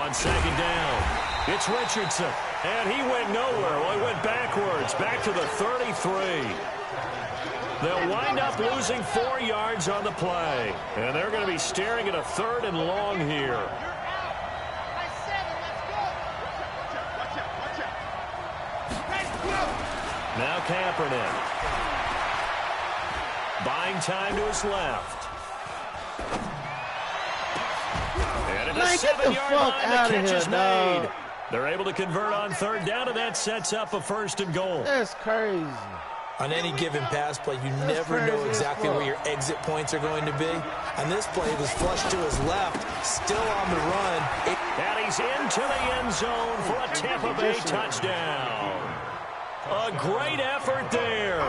S1: On 2nd down, it's Richardson. And he went nowhere. Well, he went backwards, back to the 33. They'll wind up losing 4 yards on the play. And they're going to be staring at a 3rd and long here. Now Kaepernick. Buying time to his left. And at the 7-yard line, the catch is made. They're able to convert on 3rd down, and that sets up a 1st and goal.
S3: That's crazy.
S4: On any given pass play, you never know exactly where your exit points are going to be. And this play was flushed to his left, still on the run.
S1: And he's into the end zone for a Tampa Bay touchdown. A great effort there.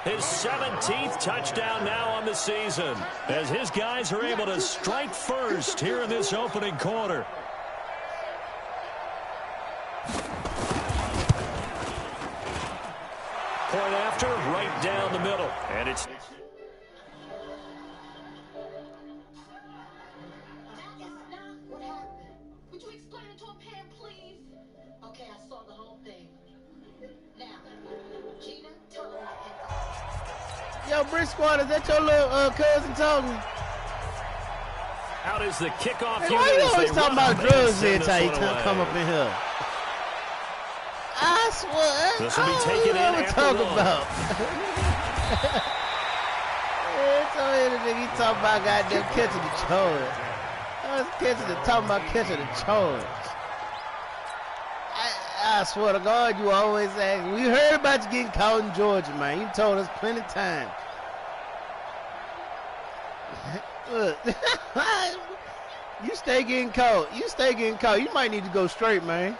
S1: His 17th touchdown now on the season, as his guys are able to strike first here in this opening quarter. Point after, right down the middle. And it's...
S9: That is not what happened. Would you explain it to a parent, please? Okay, I saw the whole thing. Now, Gina, Tony, and...
S3: Yo, Brick Squad, is that your little cousin talking?
S1: Out is the kickoff
S3: Hey,
S1: unit.
S3: why you
S1: as
S3: always
S1: they
S3: talking
S1: run
S3: about
S1: up and
S3: drugs
S1: send
S3: every time
S1: this
S3: you
S1: one
S3: come
S1: away.
S3: up in here? I swear.
S1: This will be
S3: I don't
S1: taken
S3: know
S1: in
S3: what
S1: after
S3: talk
S1: one.
S3: about. He talking about goddamn catching the charge. I was talking about catching the charge. I swear to God, you always ask. We heard about you getting caught in Georgia, man. You told us plenty of times. Look, you stay getting caught. You stay getting caught. You might need to go straight, man.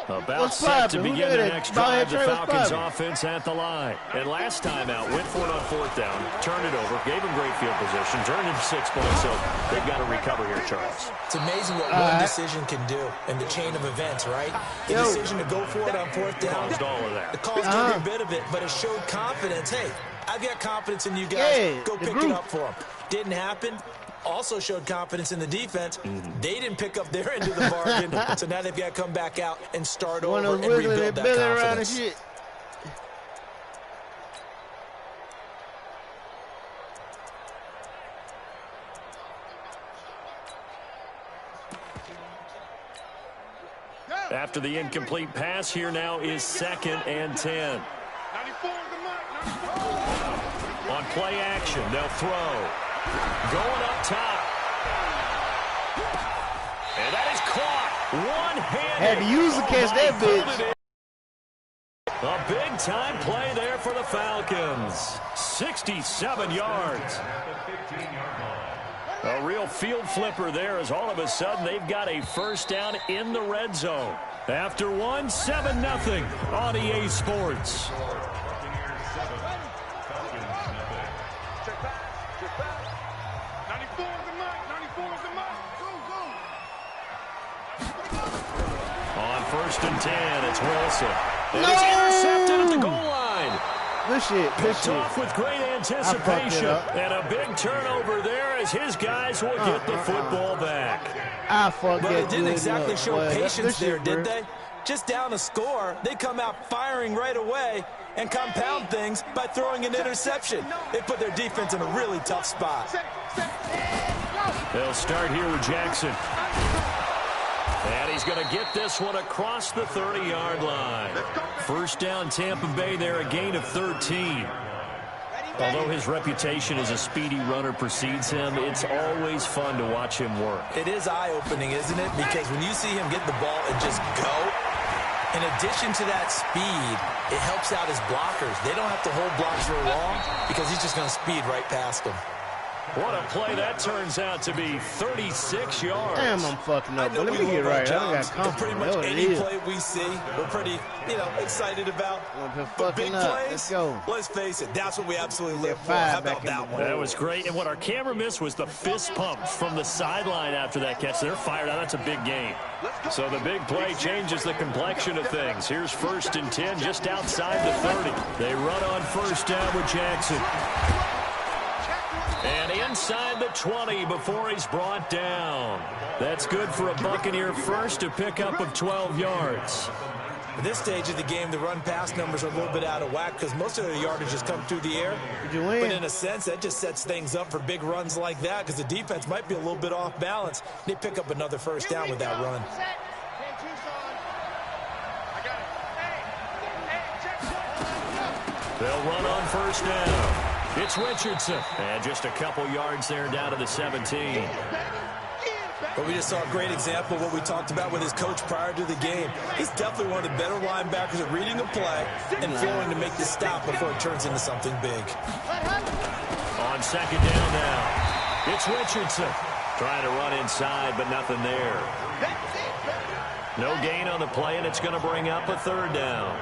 S1: About
S3: What's
S1: set to
S3: poppin'?
S1: begin
S3: Who
S1: the
S3: that?
S1: next
S3: Ball-head
S1: drive. The
S3: Trey, what's
S1: Falcons
S3: poppin'?
S1: offense at the line. And last time out, went for it on fourth down, turned it over, gave them great field position, turned into 6 points, so they've got to recover here, Charles.
S4: It's amazing what one decision can do in the chain of events, right? The decision to go for it on fourth down.
S1: Caused all of that.
S4: It caused every bit of it, but it showed confidence. Hey, I've got confidence in you guys. Go pick it up for them. Didn't happen. Also showed confidence in the defense. They didn't pick up their end of the bargain, so now they've got to come back out and start over and rebuild that confidence.
S3: Shit.
S1: After the incomplete pass, here now is 2nd and 10. On play action, they'll throw. Going up top. And that is caught. One-handed.
S3: Had to use to catch that bitch.
S1: A big-time play there for the Falcons. 67 yards. A real field flipper there as all of a sudden they've got a first down in the red zone. After one, 7-0 on EA Sports. On 1st and 10, it's Wilson. And it's intercepted at the goal line.
S3: Good shit.
S1: Picked off with great anticipation. And a big turnover there as his guys will get the football back.
S4: But it didn't exactly show patience there, did they? Just down a score, they come out firing right away and compound things by throwing an interception. They put their defense in a really tough spot.
S1: They'll start here with Jackson. And he's going to get this one across the 30-yard line. First down, Tampa Bay there, a gain of 13. Although his reputation as a speedy runner precedes him, it's always fun to watch him work.
S4: It is eye-opening, isn't it? Because when you see him get the ball and just go, in addition to that speed, it helps out his blockers. They don't have to hold blocks for long because he's just going to speed right past them.
S1: What a play that turns out to be, 36 yards.
S3: Damn, I'm fucking up. But let me get right. I got
S4: pretty much any play we see, we're pretty, excited about. But big plays,
S3: let's go.
S4: Let's face it, that's what we absolutely live for. How about that one?
S1: That was great. And what our camera missed was the fist pump from the sideline after that catch. They're fired out. That's a big game. So the big play changes the complexion of things. Here's 1st and 10 just outside the 30. They run on first down with Jackson. And inside the 20 before he's brought down. That's good for a Buccaneer first, a pickup of 12 yards.
S4: At this stage of the game, the run-pass numbers are a little bit out of whack because most of their yardage just come through the air. But in a sense, that just sets things up for big runs like that because the defense might be a little bit off balance. They pick up another first down with that run.
S1: They'll run on first down. It's Richardson. And just a couple yards there down to the 17.
S4: But we just saw a great example of what we talked about with his coach prior to the game. He's definitely one of the better linebackers at reading a play and flowing to make the stop before it turns into something big.
S1: On 2nd down now, it's Richardson. Trying to run inside, but nothing there. No gain on the play, and it's going to bring up a 3rd down.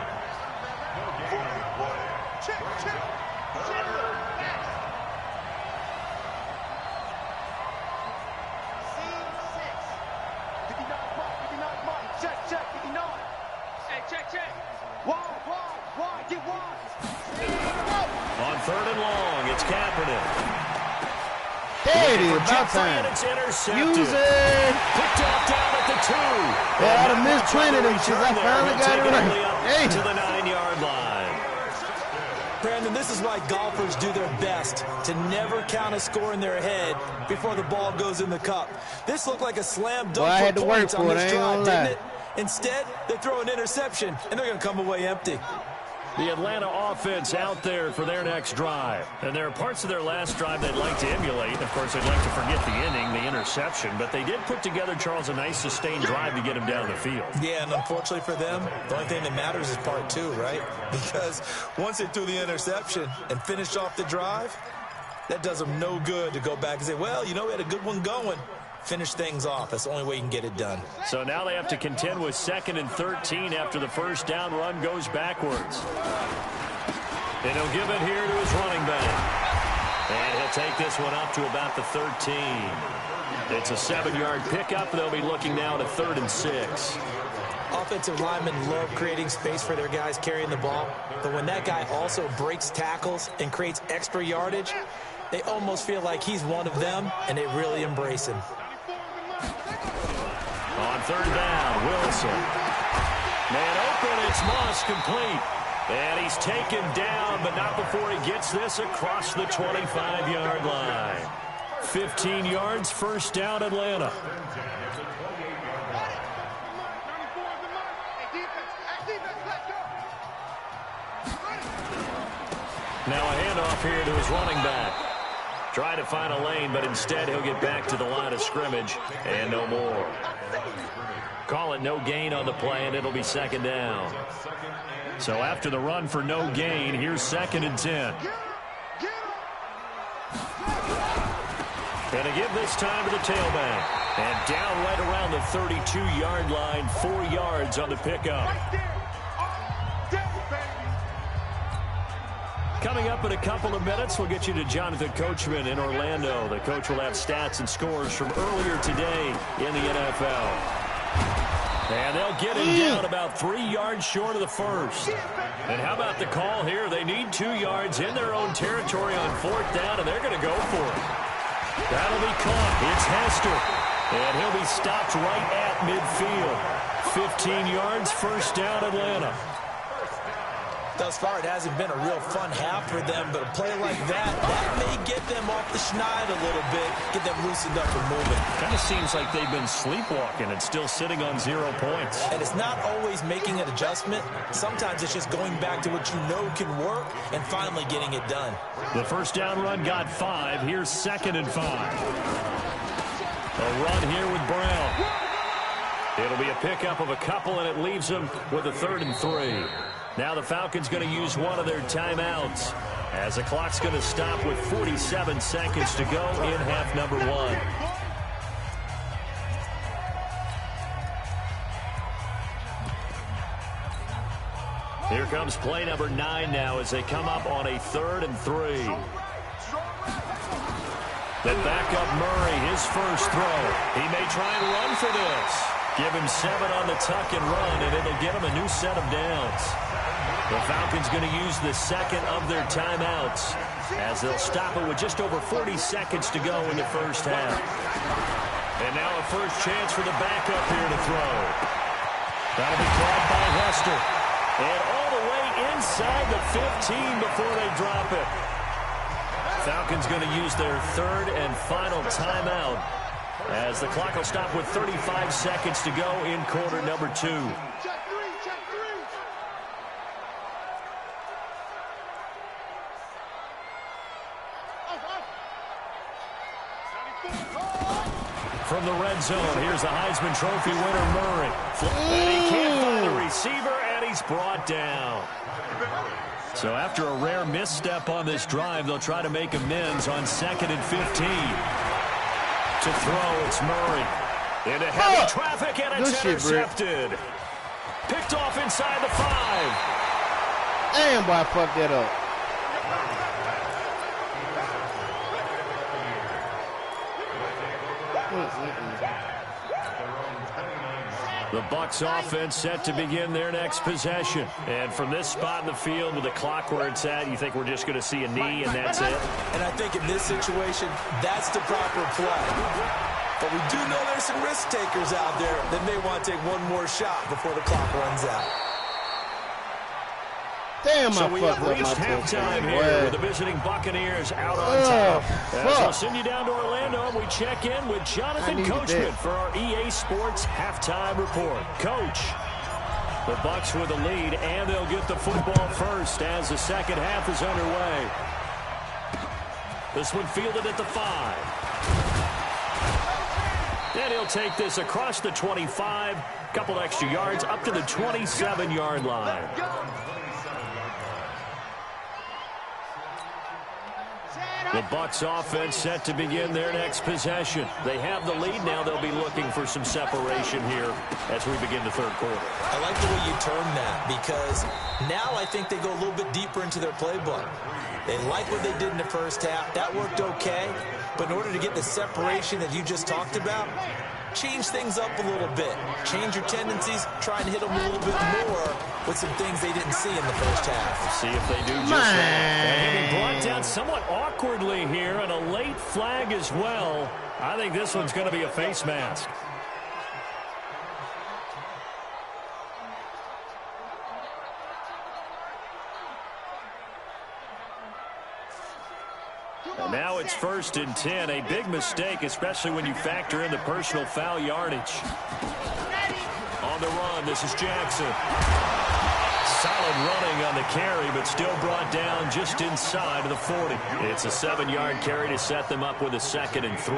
S1: On 3rd and long, it's Kaepernick.
S3: There it is, about time.
S1: It's intercepted.
S3: Use it.
S1: Picked off down at the 2.
S3: Yeah, I'd have missed 20 of them shit. I finally got it right.
S1: To the 9-yard line.
S4: Brandon, this is why golfers do their best to never count a score in their head before the ball goes in the cup. This looked like a slam dunk
S3: I had to work
S4: points on
S3: for it,
S4: this
S3: I ain't
S4: drive,
S3: gonna
S4: didn't
S3: lie.
S4: it? Instead, they throw an interception, and they're going to come away empty.
S1: The Atlanta offense out there for their next drive. And there are parts of their last drive they'd like to emulate. Of course, they'd like to forget the inning, the interception. But they did put together, Charles, a nice sustained drive to get him down the field.
S4: Yeah, and unfortunately for them, the only thing that matters is part two, right? Because once they threw the interception and finished off the drive, that does them no good to go back and say, well, you know, we had a good one going. Finish things off. That's the only way you can get it done.
S1: So now they have to contend with 2nd and 13 after the first down run goes backwards. And he'll give it here to his running back. And he'll take this one up to about the 13. It's a 7-yard pickup. They'll be looking now to 3rd and 6.
S4: Offensive linemen love creating space for their guys carrying the ball. But when that guy also breaks tackles and creates extra yardage, they almost feel like he's one of them, and they really embrace him.
S1: On 3rd down, Wilson. Man open, it's Moss complete. And he's taken down, but not before he gets this across the 25-yard line. 15 yards, first down, Atlanta. Now a handoff here to his running back. Try to find a lane, but instead he'll get back to the line of scrimmage and no more. Call it no gain on the play, and it'll be 2nd down. So after the run for no gain, here's 2nd and 10. And a give this time to the tailback. And down right around the 32-yard line, 4 yards on the pickup. Coming up in a couple of minutes, we'll get you to Jonathan Coachman in Orlando. The coach will have stats and scores from earlier today in the NFL. And they'll get him down about 3 yards short of the first. And how about the call here? They need 2 yards in their own territory on 4th down, and they're going to go for it. That'll be caught. It's Hester. And he'll be stopped right at midfield. 15 yards, first down, Atlanta.
S4: Thus far, it hasn't been a real fun half for them, but a play like that may get them off the schneid a little bit, get them loosened up and moving.
S1: Kind of seems like they've been sleepwalking and still sitting on 0 points.
S4: And it's not always making an adjustment. Sometimes it's just going back to what you know can work and finally getting it done.
S1: The first down run got 5. Here's 2nd and 5. A run here with Brown. It'll be a pickup of a couple, and it leaves them with a 3rd and 3. Now the Falcons going to use one of their timeouts as the clock's going to stop with 47 seconds to go in half number 1. Here comes play number 9 now as they come up on a 3rd and 3. The backup Murray, his first throw. He may try and run for this. Give him 7 on the tuck and run, and it'll get him a new set of downs. The Falcons going to use the 2nd of their timeouts as they'll stop it with just over 40 seconds to go in the first half. And now a first chance for the backup here to throw. That'll be caught by Hester. And all the way inside the 15 before they drop it. Falcons going to use their 3rd and final timeout as the clock will stop with 35 seconds to go in quarter number 2. From the red zone, here's the Heisman Trophy winner, Murray. And he can't find the receiver, and he's brought down. So after a rare misstep on this drive, they'll try to make amends on 2nd and 15. To throw, it's Murray. Into heavy traffic, and it's intercepted. Picked off inside the 5.
S3: Damn, boy, I fucked that up.
S1: The Bucs offense set to begin their next possession. And from this spot in the field with the clock where it's at, you think we're just going to see a knee and that's it?
S4: And I think in this situation, that's the proper play. But we do know there's some risk takers out there that may want to take one more shot before the clock runs out.
S3: Damn,
S1: So
S3: I
S1: we
S3: fucked
S1: have
S3: up
S1: reached
S3: my
S1: halftime
S3: pick.
S1: here with the visiting Buccaneers out on top. As we'll send you down to Orlando, and we check in with Jonathan Coachman for our EA Sports halftime report. Coach, the Bucs with the lead, and they'll get the football first as the second half is underway. This one fielded at the 5. And he'll take this across the 25, couple extra yards up to the 27-yard line. The Bucs offense set to begin their next possession. They have the lead now. They'll be looking for some separation here as we begin the third quarter.
S4: I like the way you term that, because now I think they go a little bit deeper into their playbook. They like what they did in the first half. That worked okay. But in order to get the separation that you just talked about, change things up a little bit. Change your tendencies. Try and hit them a little bit more with some things they didn't see in the first half.
S1: We'll see if they do just that. And being brought down somewhat awkwardly here, and a late flag as well. I think this one's going to be a face mask. And now it's 1st and 10. A big mistake, especially when you factor in the personal foul yardage. On the run, this is Jackson. Solid running on the carry, but still brought down just inside of the 40. It's a 7-yard carry to set them up with a 2nd and 3.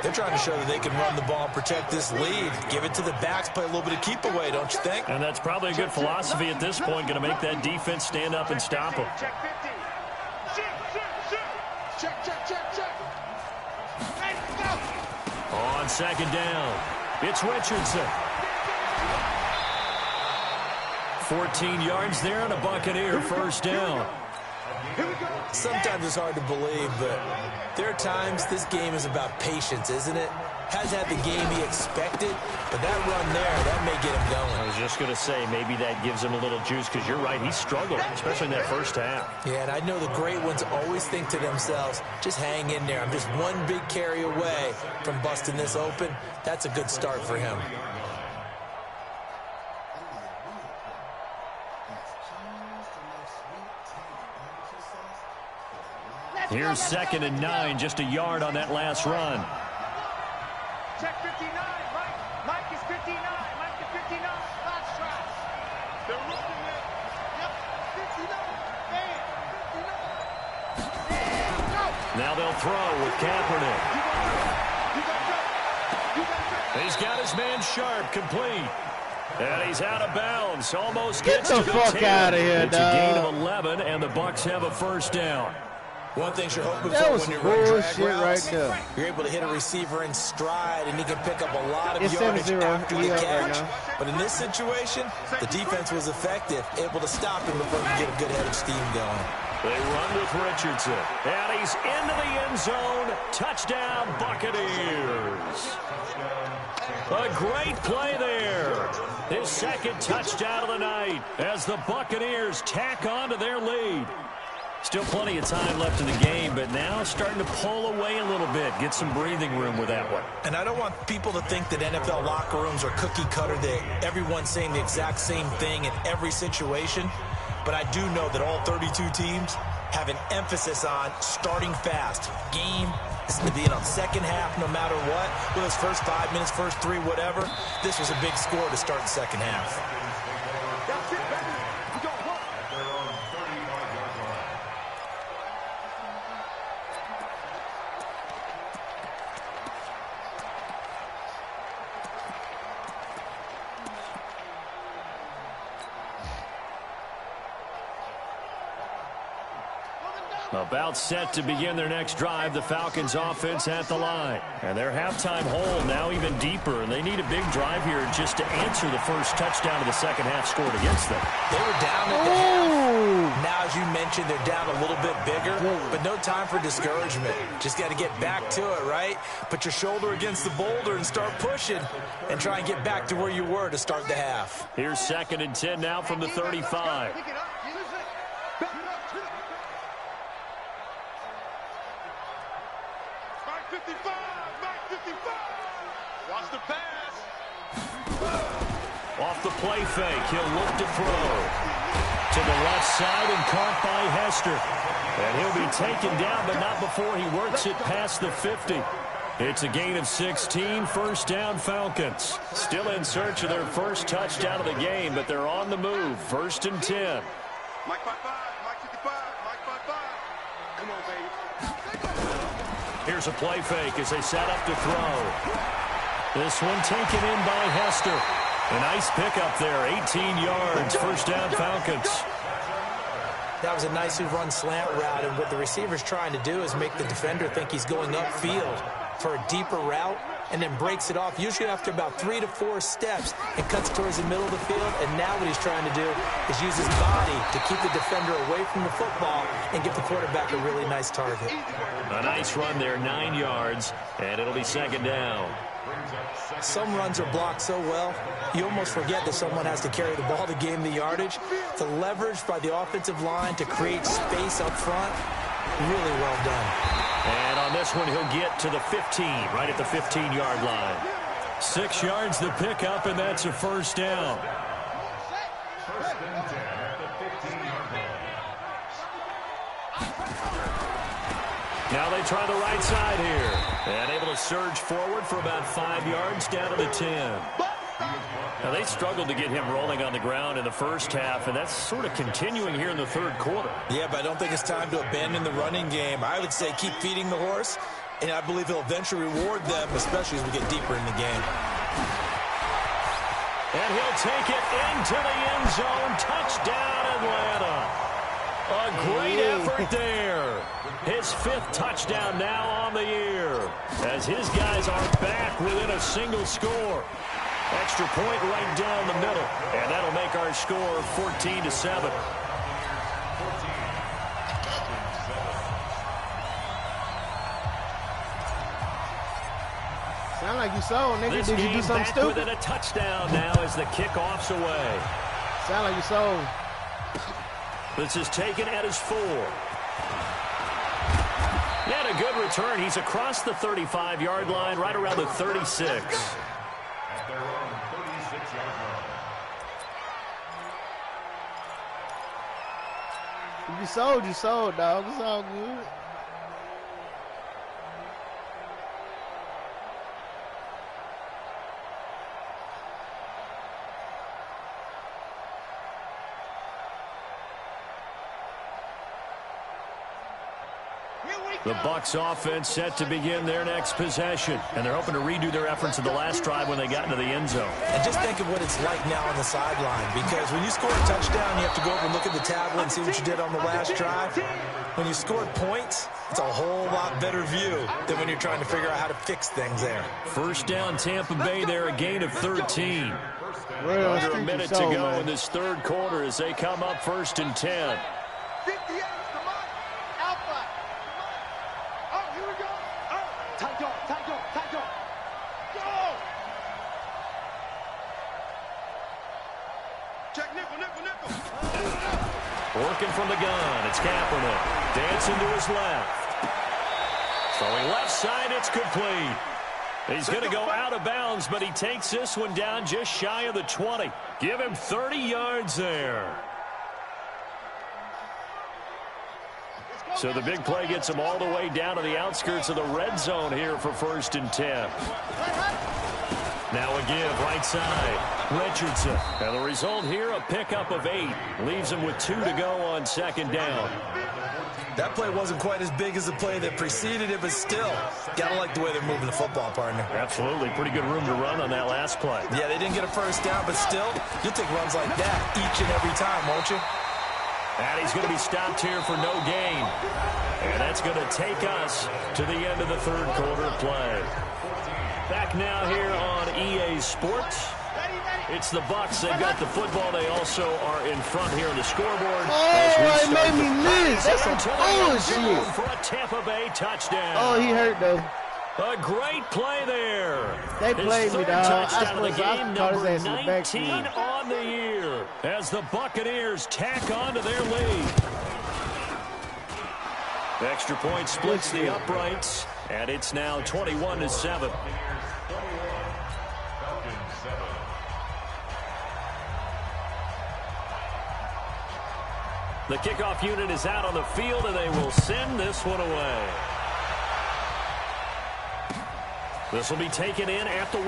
S4: They're trying to show that they can run the ball and protect this lead. Give it to the backs, play a little bit of keep away, don't you think?
S1: And that's probably a good philosophy at this point, going to make that defense stand up and stop them. On 2nd down, it's Richardson. 14 yards there on a Buccaneer 1st down.
S4: Sometimes it's hard to believe, but there are times this game is about patience, isn't it? Has had the game he expected, but that run there, that may get him going.
S1: I was just going to say, maybe that gives him a little juice, because you're right, he struggled, especially in that first half.
S4: Yeah, and I know the great ones always think to themselves, just hang in there. I'm just one big carry away from busting this open. That's a good start for him.
S1: Here's 2nd and 9, just a yard on that last run.
S2: Check 59, Mike. Mike is 59. Mike is 59. Last try. They're running it. Yep, 59. Bam, 59.
S1: Now they'll throw with Kaepernick. He's got his man Sharp complete. And he's out of bounds. Almost
S3: Get
S1: gets
S3: the
S1: to the
S3: fuck
S1: 10.
S3: out of here,
S1: It's
S3: dog.
S1: a gain of 11, and the Bucs have a 1st down.
S4: One thing you're hoping
S3: That
S4: for
S3: was
S4: when you run drag
S3: bullshit
S4: routes,
S3: right there.
S4: you're able to hit a receiver in stride, and he can pick up a lot of
S3: It's
S4: yardage
S3: 7-0.
S4: after the
S3: He up
S4: catch.
S3: right now.
S4: But in this situation, the defense was effective, able to stop him before he could get a good head of steam going.
S1: They run with Richardson, and he's into the end zone. Touchdown, Buccaneers. A great play there. His 2nd touchdown of the night as the Buccaneers tack on to their lead. Still plenty of time left in the game, but now starting to pull away a little bit. Get some breathing room with that one.
S4: And I don't want people to think that NFL locker rooms are cookie cutter, that everyone's saying the exact same thing in every situation. But I do know that all 32 teams have an emphasis on starting fast. Game is to be in on 2nd half no matter what. Whether it's first 5 minutes, first 3, whatever. This was a big score to start the 2nd half.
S2: That's it, baby. We go one.
S1: About set to begin their next drive, the Falcons offense at the line. And their halftime hole now even deeper, and they need a big drive here just to answer the first touchdown of the 2nd half scored against them.
S4: They were down at the half. Now, as you mentioned, they're down a little bit bigger, but no time for discouragement. Just got to get back to it, right? Put your shoulder against the boulder and start pushing and try and get back to where you were to start the half.
S1: Here's 2nd and 10 now from the 35.
S2: Pick it up. Use it. Back it up. Mike 55. Mike 55. Watch the pass.
S1: Off the play fake, he'll look to throw. to the left side and caught by Hester. And he'll be taken down, but not before he works it past the 50. It's a gain of 16, first down Falcons. Still in search of their first touchdown of the game, but they're on the move. First and 10.
S2: Mike 5-5, Mike 55, Mike 5-5. Come on, baby.
S1: Here's a play fake as they set up to throw. This one taken in by Hester. A nice pickup there, 18 yards, first down Falcons.
S4: That was a nicely run slant route, and what the receiver's trying to do is make the defender think he's going upfield for a deeper route, and then breaks it off, usually after about 3 to 4 steps, and cuts towards the middle of the field. And now what he's trying to do is use his body to keep the defender away from the football and give the quarterback a really nice target.
S1: A nice run there, 9 yards, and it'll be second down.
S4: Some runs are blocked so well, you almost forget that someone has to carry the ball to gain the yardage. The leverage by the offensive line to create space up front, really well done.
S1: And on this one, he'll get to the 15, right at the 15-yard line. 6 yards the pickup, and that's a first down. Now they try the right side here. And able to surge forward for about 5 yards down to the 10. Now they struggled to get him rolling on the ground in the first half, and that's sort of continuing here in the third quarter.
S4: Yeah, but I don't think it's time to abandon the running game. I would say keep feeding the horse, and I believe he'll eventually reward them, especially as we get deeper in the game.
S1: And he'll take it into the end zone. Touchdown, Atlanta. A great effort there. His 5th touchdown now on the year, as his guys are back within a single score. Extra point right down the middle, and that'll make our score 14-7.
S3: Sound like you sold, nigga.
S1: This
S3: Did you do something
S1: back
S3: stupid?
S1: within a touchdown now as the kickoff's away.
S3: Sound like you sold.
S1: This is taken at his 4. He had a good return. He's across the 35-yard line, right around the 36.
S3: If you sold, dog. It's all good.
S1: The Bucs offense set to begin their next possession, and they're hoping to redo their efforts in the last drive when they got into the end zone.
S4: And just think of what it's like now on the sideline, because when you score a touchdown, you have to go over and look at the tablet and see what you did on the last drive. When you scored points, it's a whole lot better view than when you're trying to figure out how to fix things there.
S1: First down, Tampa Bay there, a gain of 13.
S3: Well,
S1: Under a minute to go in this third quarter as they come up first and 10.
S2: 58, come on. Alpha. Oh, here we go. Oh, tight dog, tight dog, tight dog. Go. Check nickel, nickel, nickel.
S1: Working from the gun, it's Kaepernick. Dancing to his left. Throwing left side, it's complete. He's going to go out of bounds, but he takes this one down just shy of the 20. Give him 30 yards there. So the big play gets him all the way down to the outskirts of the red zone here for first and 10. Now a give, right side. Richardson. And the result here, a pickup of 8. Leaves him with 2 to go on second down.
S4: That play wasn't quite as big as the play that preceded it, but still, gotta like the way they're moving the football, partner.
S1: Absolutely. Pretty good room to run on that last play.
S4: Yeah, they didn't get a first down, but still, you'll take runs like that each and every time, won't you?
S1: And he's going to be stopped here for no gain. And that's going to take us to the end of the third quarter play. Back now here on EA Sports. It's the Bucs. They've got the football. They also are in front here on the scoreboard.
S3: Oh, it made me miss. That's some bullshit.
S1: For a Tampa Bay touchdown.
S3: Oh, he hurt, though.
S1: A great play there.
S3: They played me, dog.
S1: Touchdown of the game, number
S3: 19
S1: on the year, as the Buccaneers tack on to their lead. The extra point splits the uprights, and it's now 21-7. The kickoff unit is out on the field, and they will send this one away. This will be taken in at the 1.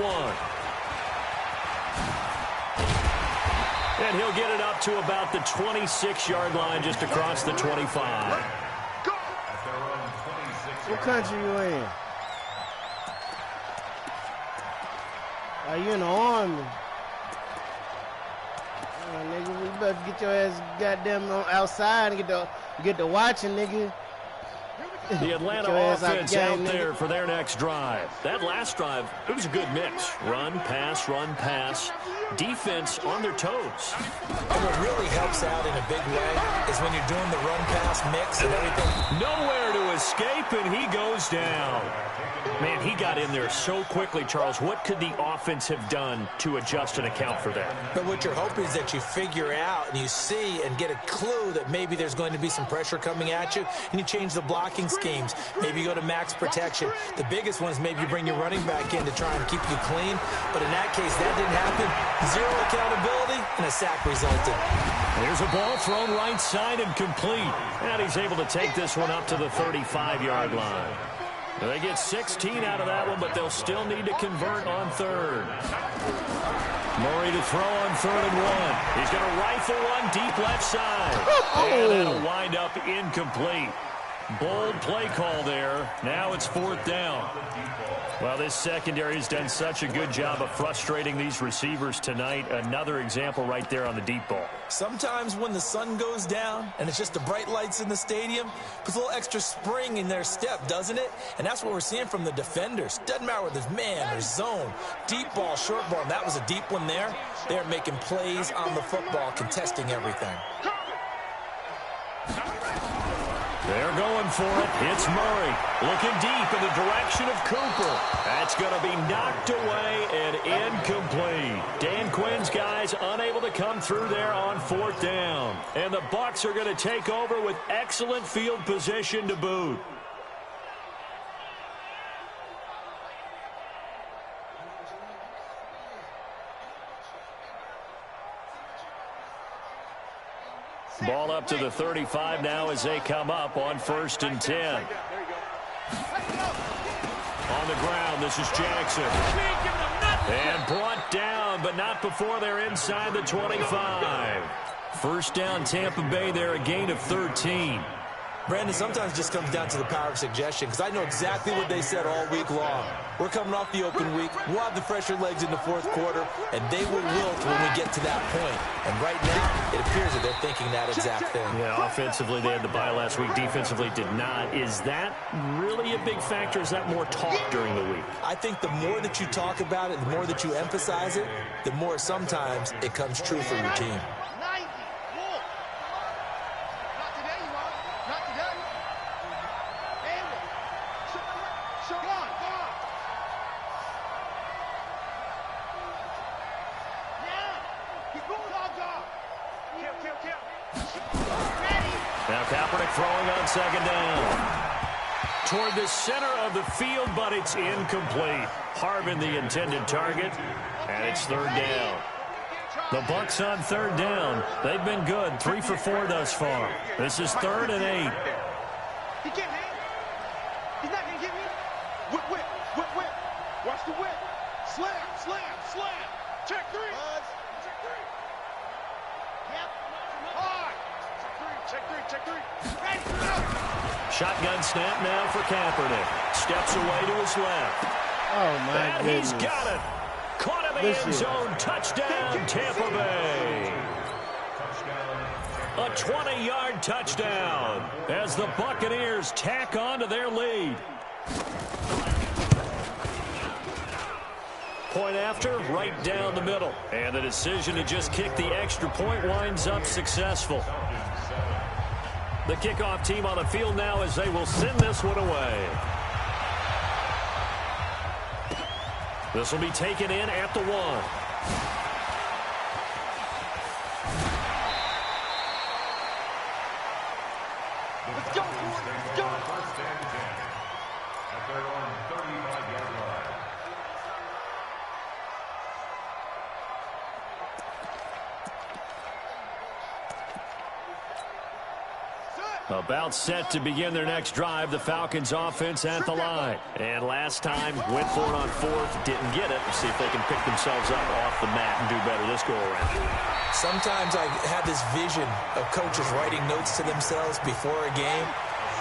S1: And he'll get it up to about the 26-yard line, just across the 25.
S3: What country you in? Are you in the army? Nigga, we better get your ass goddamn outside and get to watching, nigga.
S1: The Atlanta offense out there for their next drive. That last drive, it was a good mix. Run, pass, run, pass. Defense on their toes.
S4: And what really helps out in a big way is when you're doing the run-pass mix and everything.
S1: Nowhere to escape, and he goes down. Man, he got in there so quickly, Charles. What could the offense have done to adjust and account for that?
S4: But what you're hoping is that you figure out and you see and get a clue that maybe there's going to be some pressure coming at you, and you change the blocking schemes. Maybe you go to max protection. The biggest one is maybe you bring your running back in to try and keep you clean. But in that case, that didn't happen. Zero accountability, and a sack resulted.
S1: There's a ball thrown right side and complete. And he's able to take this one up to the 35-yard line. They get 16 out of that one, but they'll still need to convert on third. Murray to throw on 3rd and 1. He's going to rifle one deep left side. And that'll wind up incomplete. Bold play call there. Now it's 4th down. Well, this secondary has done such a good job of frustrating these receivers tonight. Another example right there on the deep ball.
S4: Sometimes when the sun goes down and it's just the bright lights in the stadium, puts a little extra spring in their step, doesn't it? And that's what we're seeing from the defenders. Doesn't matter whether it's man or zone, deep ball, short ball. And that was a deep one there. They're making plays on the football, contesting everything.
S1: They're going for it. It's Murray looking deep in the direction of Cooper. That's going to be knocked away and incomplete. Dan Quinn's guys unable to come through there on 4th down. And the Bucs are going to take over with excellent field position to boot. Ball up to the 35 now as they come up on 1st and 10. On the ground, this is Jackson. And brought down, but not before they're inside the 25. 1st down, Tampa Bay there, a gain of 13.
S4: Brandon, sometimes it just comes down to the power of suggestion, because I know exactly what they said all week long. We're coming off the open week. We'll have the fresher legs in the 4th quarter, and they will wilt when we get to that point. And right now, it appears that they're thinking that exact thing.
S1: Yeah, offensively, they had the bye last week. Defensively, did not. Is that really a big factor? Is that more talk during the week?
S4: I think the more that you talk about it, the more that you emphasize it, the more sometimes it comes true for your team.
S1: Now Kaepernick throwing on 2nd down. Toward the center of the field, but it's incomplete. Harvin the intended target, and it's 3rd down. The Bucs on 3rd down. They've been good, 3 for 4 thus far. This is 3rd and 8.
S2: He can't hang. He's not going to get me. Whip, whip, whip, whip. Watch the whip. Slam, slam, slam. Check 3. Check 3. Yep. Hard. Check 3, check 3. Ready, go.
S1: Shotgun snap now for Kaepernick. Steps away to his left.
S3: Oh, my goodness.
S1: He's got it. Caught in the end zone. Touchdown, Tampa Bay. A 20-yard touchdown as the Buccaneers tack on to their lead. Point after, right down the middle. And the decision to just kick the extra point winds up successful. The kickoff team on the field now as they will send this one away. This will be taken in at the 1.
S2: Let's go, let's go.
S10: First and 10 at their own 35-yard line.
S1: About set to begin their next drive, the Falcons offense at the line. And last time, went for it on fourth, didn't get it. See if they can pick themselves up off the mat and do better this go-around.
S4: Sometimes I have this vision of coaches writing notes to themselves before a game.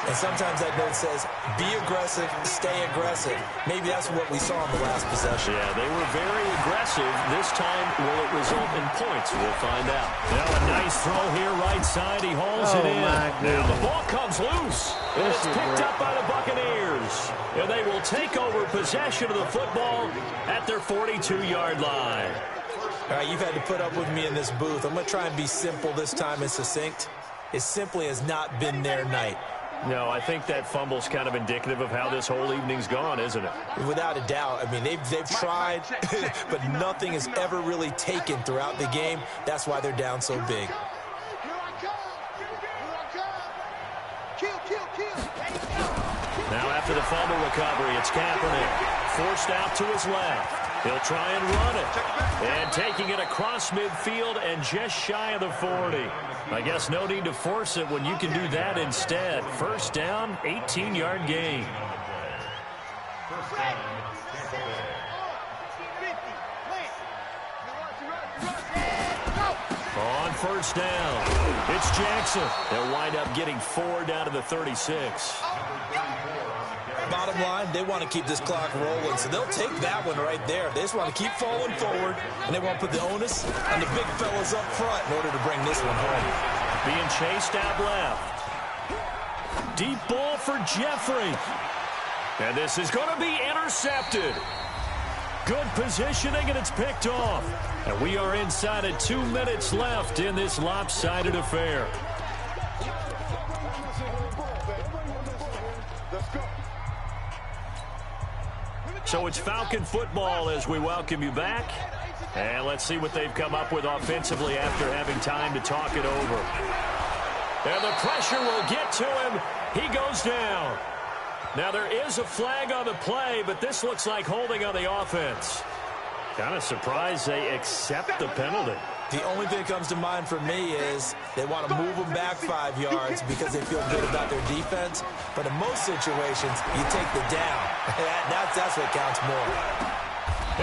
S4: And sometimes that note says, be aggressive, stay aggressive. Maybe that's what we saw in the last possession.
S1: Yeah, they were very aggressive. This time, will it result in points? We'll find out. Now a nice throw here, right side. He hauls it in. Now the ball comes loose. And it's picked up by the Buccaneers. And they will take over possession of the football at their 42-yard line.
S4: All right, you've had to put up with me in this booth. I'm going to try and be simple this time and succinct. It simply has not been their night.
S1: No, I think that fumble's kind of indicative of how this whole evening's gone, isn't it?
S4: Without a doubt. I mean, they've tried, but nothing is ever really taken throughout the game. That's why they're down so big.
S1: Now after the fumble recovery, it's Kaepernick. Forced out to his left. He'll try and run it. And taking it across midfield and just shy of the 40. I guess no need to force it when you can do that instead. First down, 18-yard gain. On first down, it's Jackson. They'll wind up getting 4 down to the 36.
S4: Bottom line, they want to keep this clock rolling, so they'll take that one right there. They just want to keep falling forward, and they want to put the onus on the big fellas up front in order to bring this one home.
S1: Being chased out left. Deep ball for Jeffrey. And this is going to be intercepted. Good positioning, and it's picked off. And we are inside of 2 minutes left in this lopsided affair. So it's Falcon football as we welcome you back. And let's see what they've come up with offensively after having time to talk it over. And the pressure will get to him. He goes down. Now there is a flag on the play, but this looks like holding on the offense. Kind of surprised they accept the penalty.
S4: The only thing that comes to mind for me is they want to move them back 5 yards because they feel good about their defense. But in most situations, you take the down. That's what counts more.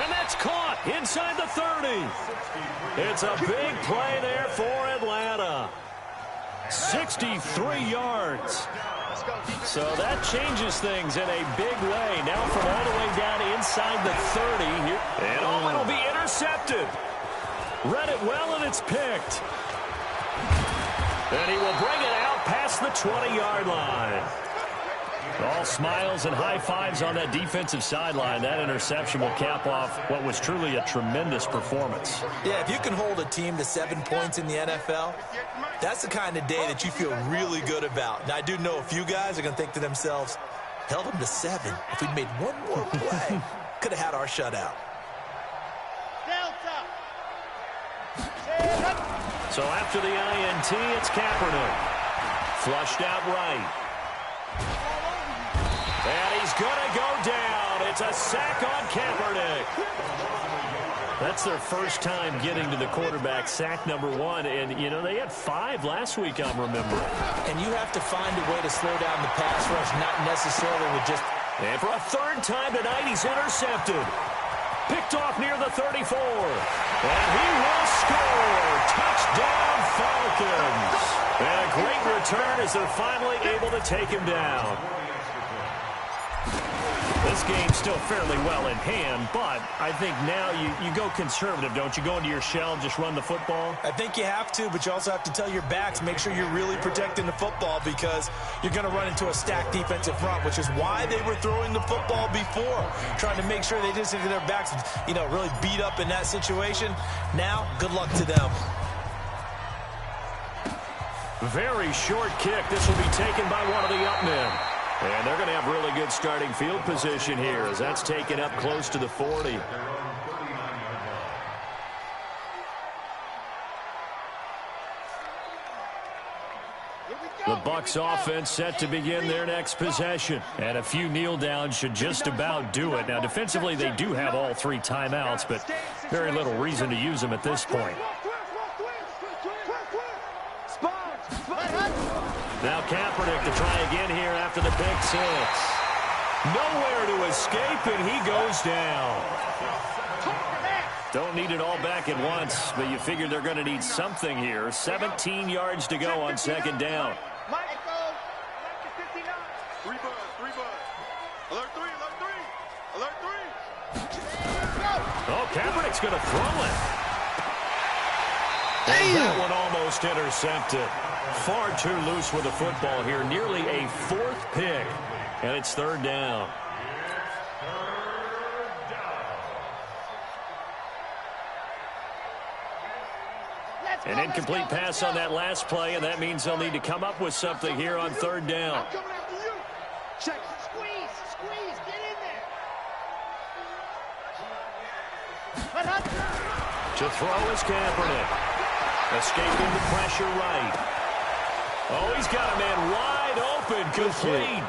S1: And that's caught inside the 30. It's a big play there for Atlanta. 63 yards. So that changes things in a big way. Now from all the way down inside the 30. And it'll be intercepted. Read it well, and it's picked. And he will bring it out past the 20-yard line. All smiles and high fives on that defensive sideline. That interception will cap off what was truly a tremendous performance.
S4: Yeah, if you can hold a team to 7 points in the NFL, that's the kind of day that you feel really good about. Now, I do know a few guys are going to think to themselves, held them to 7. If we'd made one more play, could have had our shutout.
S1: So after the INT, it's Kaepernick. Flushed out right. And he's going to go down. It's a sack on Kaepernick. That's their first time getting to the quarterback, sack number 1. And, you know, they had 5 last week, I'm remembering.
S4: And you have to find a way to slow down the pass rush, not necessarily with just...
S1: And for a 3rd time tonight, he's intercepted. Picked off near the 34. And he will score. Touchdown, Falcons. And a great return as they're finally able to take him down. This game's still fairly well in hand, but I think now you go conservative, don't you? Go into your shell and just run the football?
S4: I think you have to, but you also have to tell your backs, make sure you're really protecting the football because you're going to run into a stacked defensive front, which is why they were throwing the football before, trying to make sure they didn't get their backs, really beat up in that situation. Now, good luck to them.
S1: Very short kick. This will be taken by one of the up men. And they're going to have really good starting field position here as that's taken up close to the 40. The Bucs offense set to begin their next possession. And a few kneel downs should just about do it. Now, defensively, they do have all 3 timeouts, but very little reason to use them at this point. Now Kaepernick to try again here after the pick six. Nowhere to escape, and he goes down. Don't need it all back at once, but you figure they're going to need something here. 17 yards to go on second down. Oh, Kaepernick's going to throw it. And that one almost intercepted. Far too loose with the football here. Nearly a fourth pick. And it's third down. An incomplete pass on that last play, and that means they'll need to come up with something here on third down.
S2: Check. Squeeze, get in there.
S1: To throw is Kaepernick. Escaping the pressure right. Oh, he's got a man wide open, complete.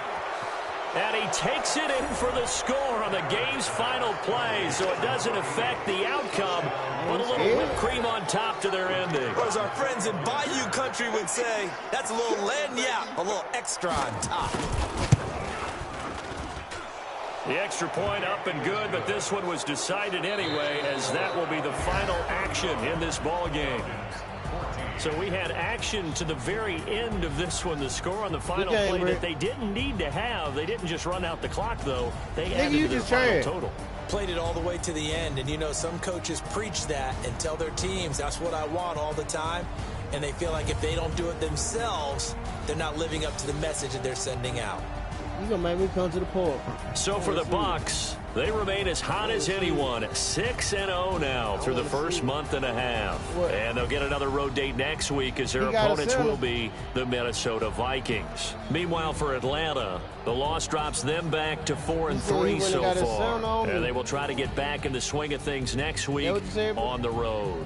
S1: And he takes it in for the score on the game's final play, so it doesn't affect the outcome, but a little whipped cream on top to their ending.
S4: Or as our friends in Bayou Country would say, that's a little lagniappe, a little extra on top.
S1: The extra point up and good, but this one was decided anyway, as that will be the final action in this ball game. So we had action to the very end of this one. The score on the final play that they didn't need to have. They didn't just run out the clock, though. They added to their final total.
S4: Played it all the way to the end, and you know some coaches preach that and tell their teams that's what I want all the time, and they feel like if they don't do it themselves, they're not living up to the message that they're sending out.
S3: You gonna make me come to the port.
S1: So for the Bucs, they remain as hot as anyone. 6-0 now through the first month and a half. And they'll get another road date next week as their opponents will be the Minnesota Vikings. Meanwhile, for Atlanta, the loss drops them back to 4-3 so far. And they will try to get back in the swing of things next week on the road.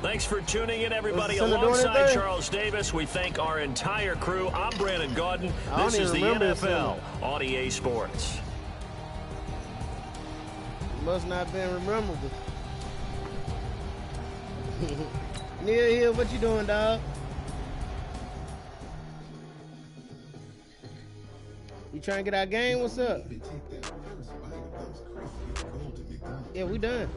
S1: Thanks for tuning in, everybody. Alongside Charles Davis, we thank our entire crew. I'm Brandon Gaudin. This is the NFL on EA Sports.
S3: Must not have been rememberable. Neil here, what you doing, dog? You trying to get our game? What's up? Yeah, we done.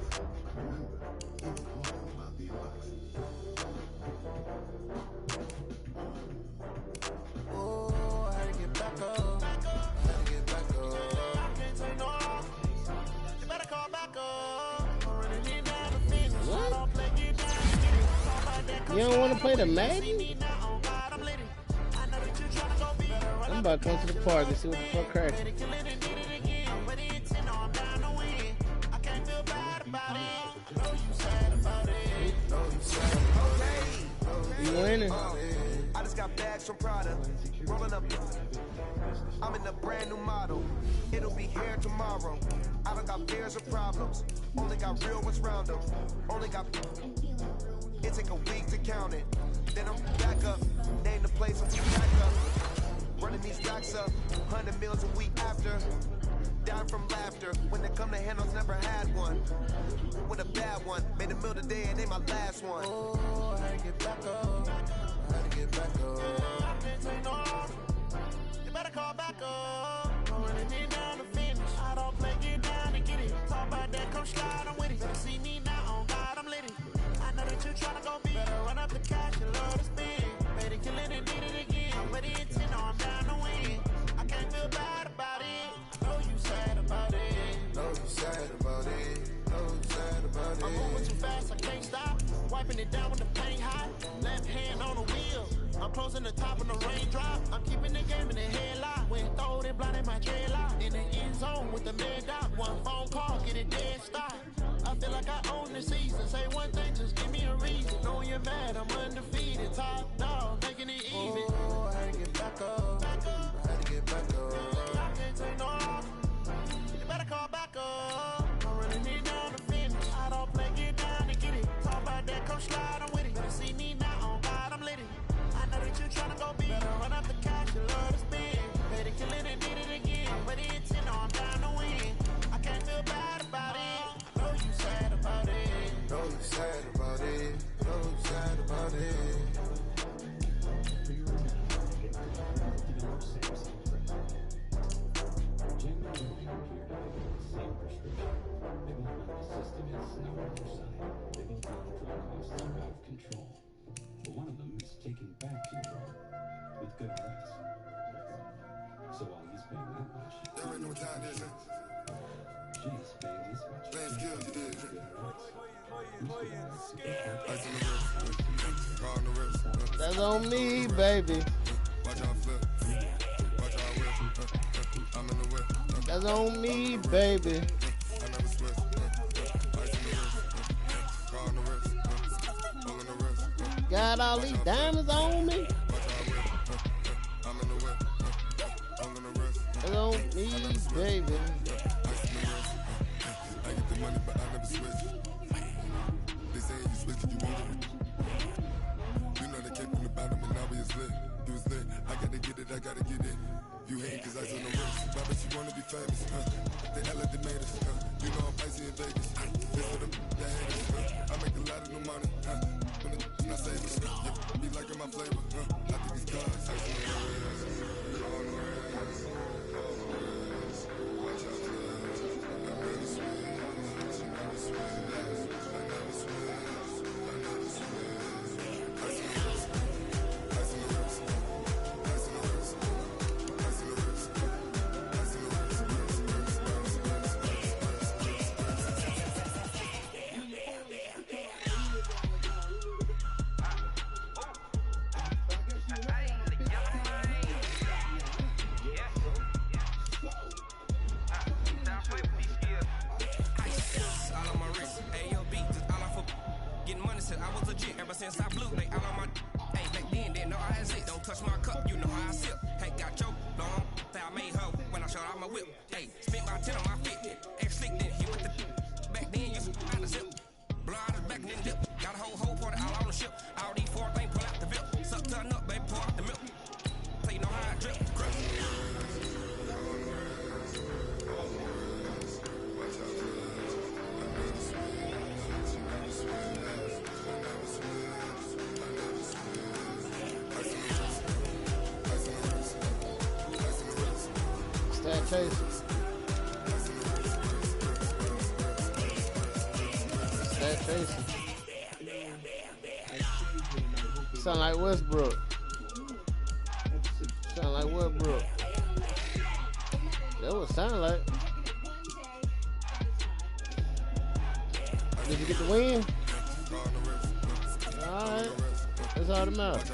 S3: You don't want to play the Madden? I'm about to come to the park and see what the fuck cracking. You winning?
S7: I just got bags from Prada. Rolling up. I'm in a brand new model. It'll be here tomorrow. I don't got fears or problems. Only got real ones round them. Only got. It take a week to count it. Then I'm back up. Name the place I'm back up. Running these stacks up. 100 meals a week after. Down from laughter. When they come to handles, never had one. With a bad one. Made a meal today and ain't my last one. Oh, I had to get back up. I had to get back up. I can't take no loss. You better call back up. I'm running it down to finish. I don't play, get down and get it. Talk about that, come slide, I'm with it. Better see me now, on God, I'm lit it. I know that you're trying to go big. Better run up the cash, you love to spend. Made it, kill it, and did it again. I'm ready to 10, I'm down to win. I can't feel bad about it. Know you sad about it. Know you sad about it. Know you sad about it. I'm moving too fast, I can't stop. Wiping it down with the paint hot. Left hand on the wheel. I'm closing the top of the raindrop. I'm keeping the game in the headlock. When throw it, blind in my dreadlock. In the end zone with the mad dot. One phone call, get it dead stop. I feel like I own the season. Say one thing, just give me a reason. Know you're mad, I'm undefeated. Top dog, making it even. Oh, I had to get back up. I had to get back up. I can't take no loss. You better call back up. I'm running it down to finish. I don't play, get down and get it. Talk about that, come slide, I'm with it. Better see me now, on God, I'm lit it. I know that you're trying to go big. Better run up the cash, you love to spend. Better kill it and did it again. But it's in, I'm down to win. I can't feel bad about it. Know you sad about it. Know you sad about it. Know you sad about it.
S3: That's on me, baby. That's on me, baby. Got all these diamonds on me. That's on me, baby.
S11: I get the money, but I never switch. They say you switch, you move it. You know they came from the bottom and now we is lit. You was lit. I gotta get it, I gotta get it. You hate cause I on the wrist. Why bet you wanna be famous, They hella they made us, You know I'm icy in Vegas. This for them, that haters, I make a lot of new money, When it's not saving, yeah, be liking my flavor, I think it's God's. Ice on the wrist. On the wrist. Watch out, I never switch. I never switch. I never switch. I never switch. Ice on the wrist. Ice on the wrist. Ice on the wrist. Ice on the wrist. Ice on the
S6: All on my wrist, AOB, just all off of getting money since I was legit. Ever since I blew, they all on my. Hey, back then, didn't know I had it. Don't touch my cup, you know how I sip. Hey, got your long, say I made her when I showed out my whip. Hey, spent my 10 on my fit. Ex-slick, then he with the. Back then, used to out the zip. Blow out his back and then dip. Got a whole party all on the ship. All these four things pull out the VIP. Suck, turn up, baby, pour out the milk. So you know how I drip.
S3: Stat chasing. Stat chasing. Sound like Westbrook. Sound like Westbrook. That would sound like. Did you get the win? Alright. That's all that matters.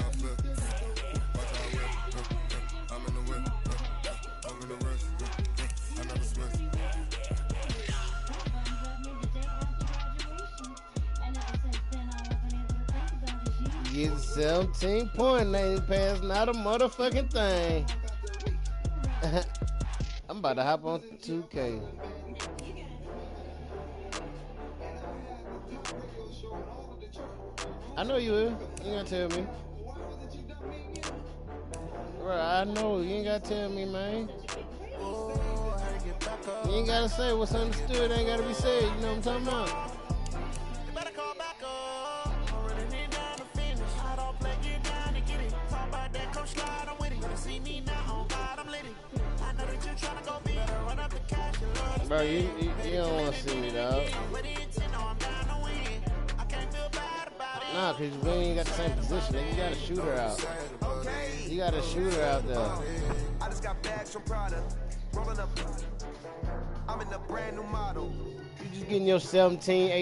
S3: Getting 17 points, ain't passing not a motherfucking thing. I'm about to hop on 2K. I know you will. You ain't gotta tell me. Bro, I know. You ain't gotta tell me, man. You ain't gotta say what's understood. Ain't gotta be said. You know what I'm talking about? Bro, you don't want to see me, dog. Nah, cause we ain't got the same position. You got a shooter out. You got a shooter out there.
S7: I just got bags from Prada. Rolling up. I'm in a brand new model.
S3: You just getting your 17,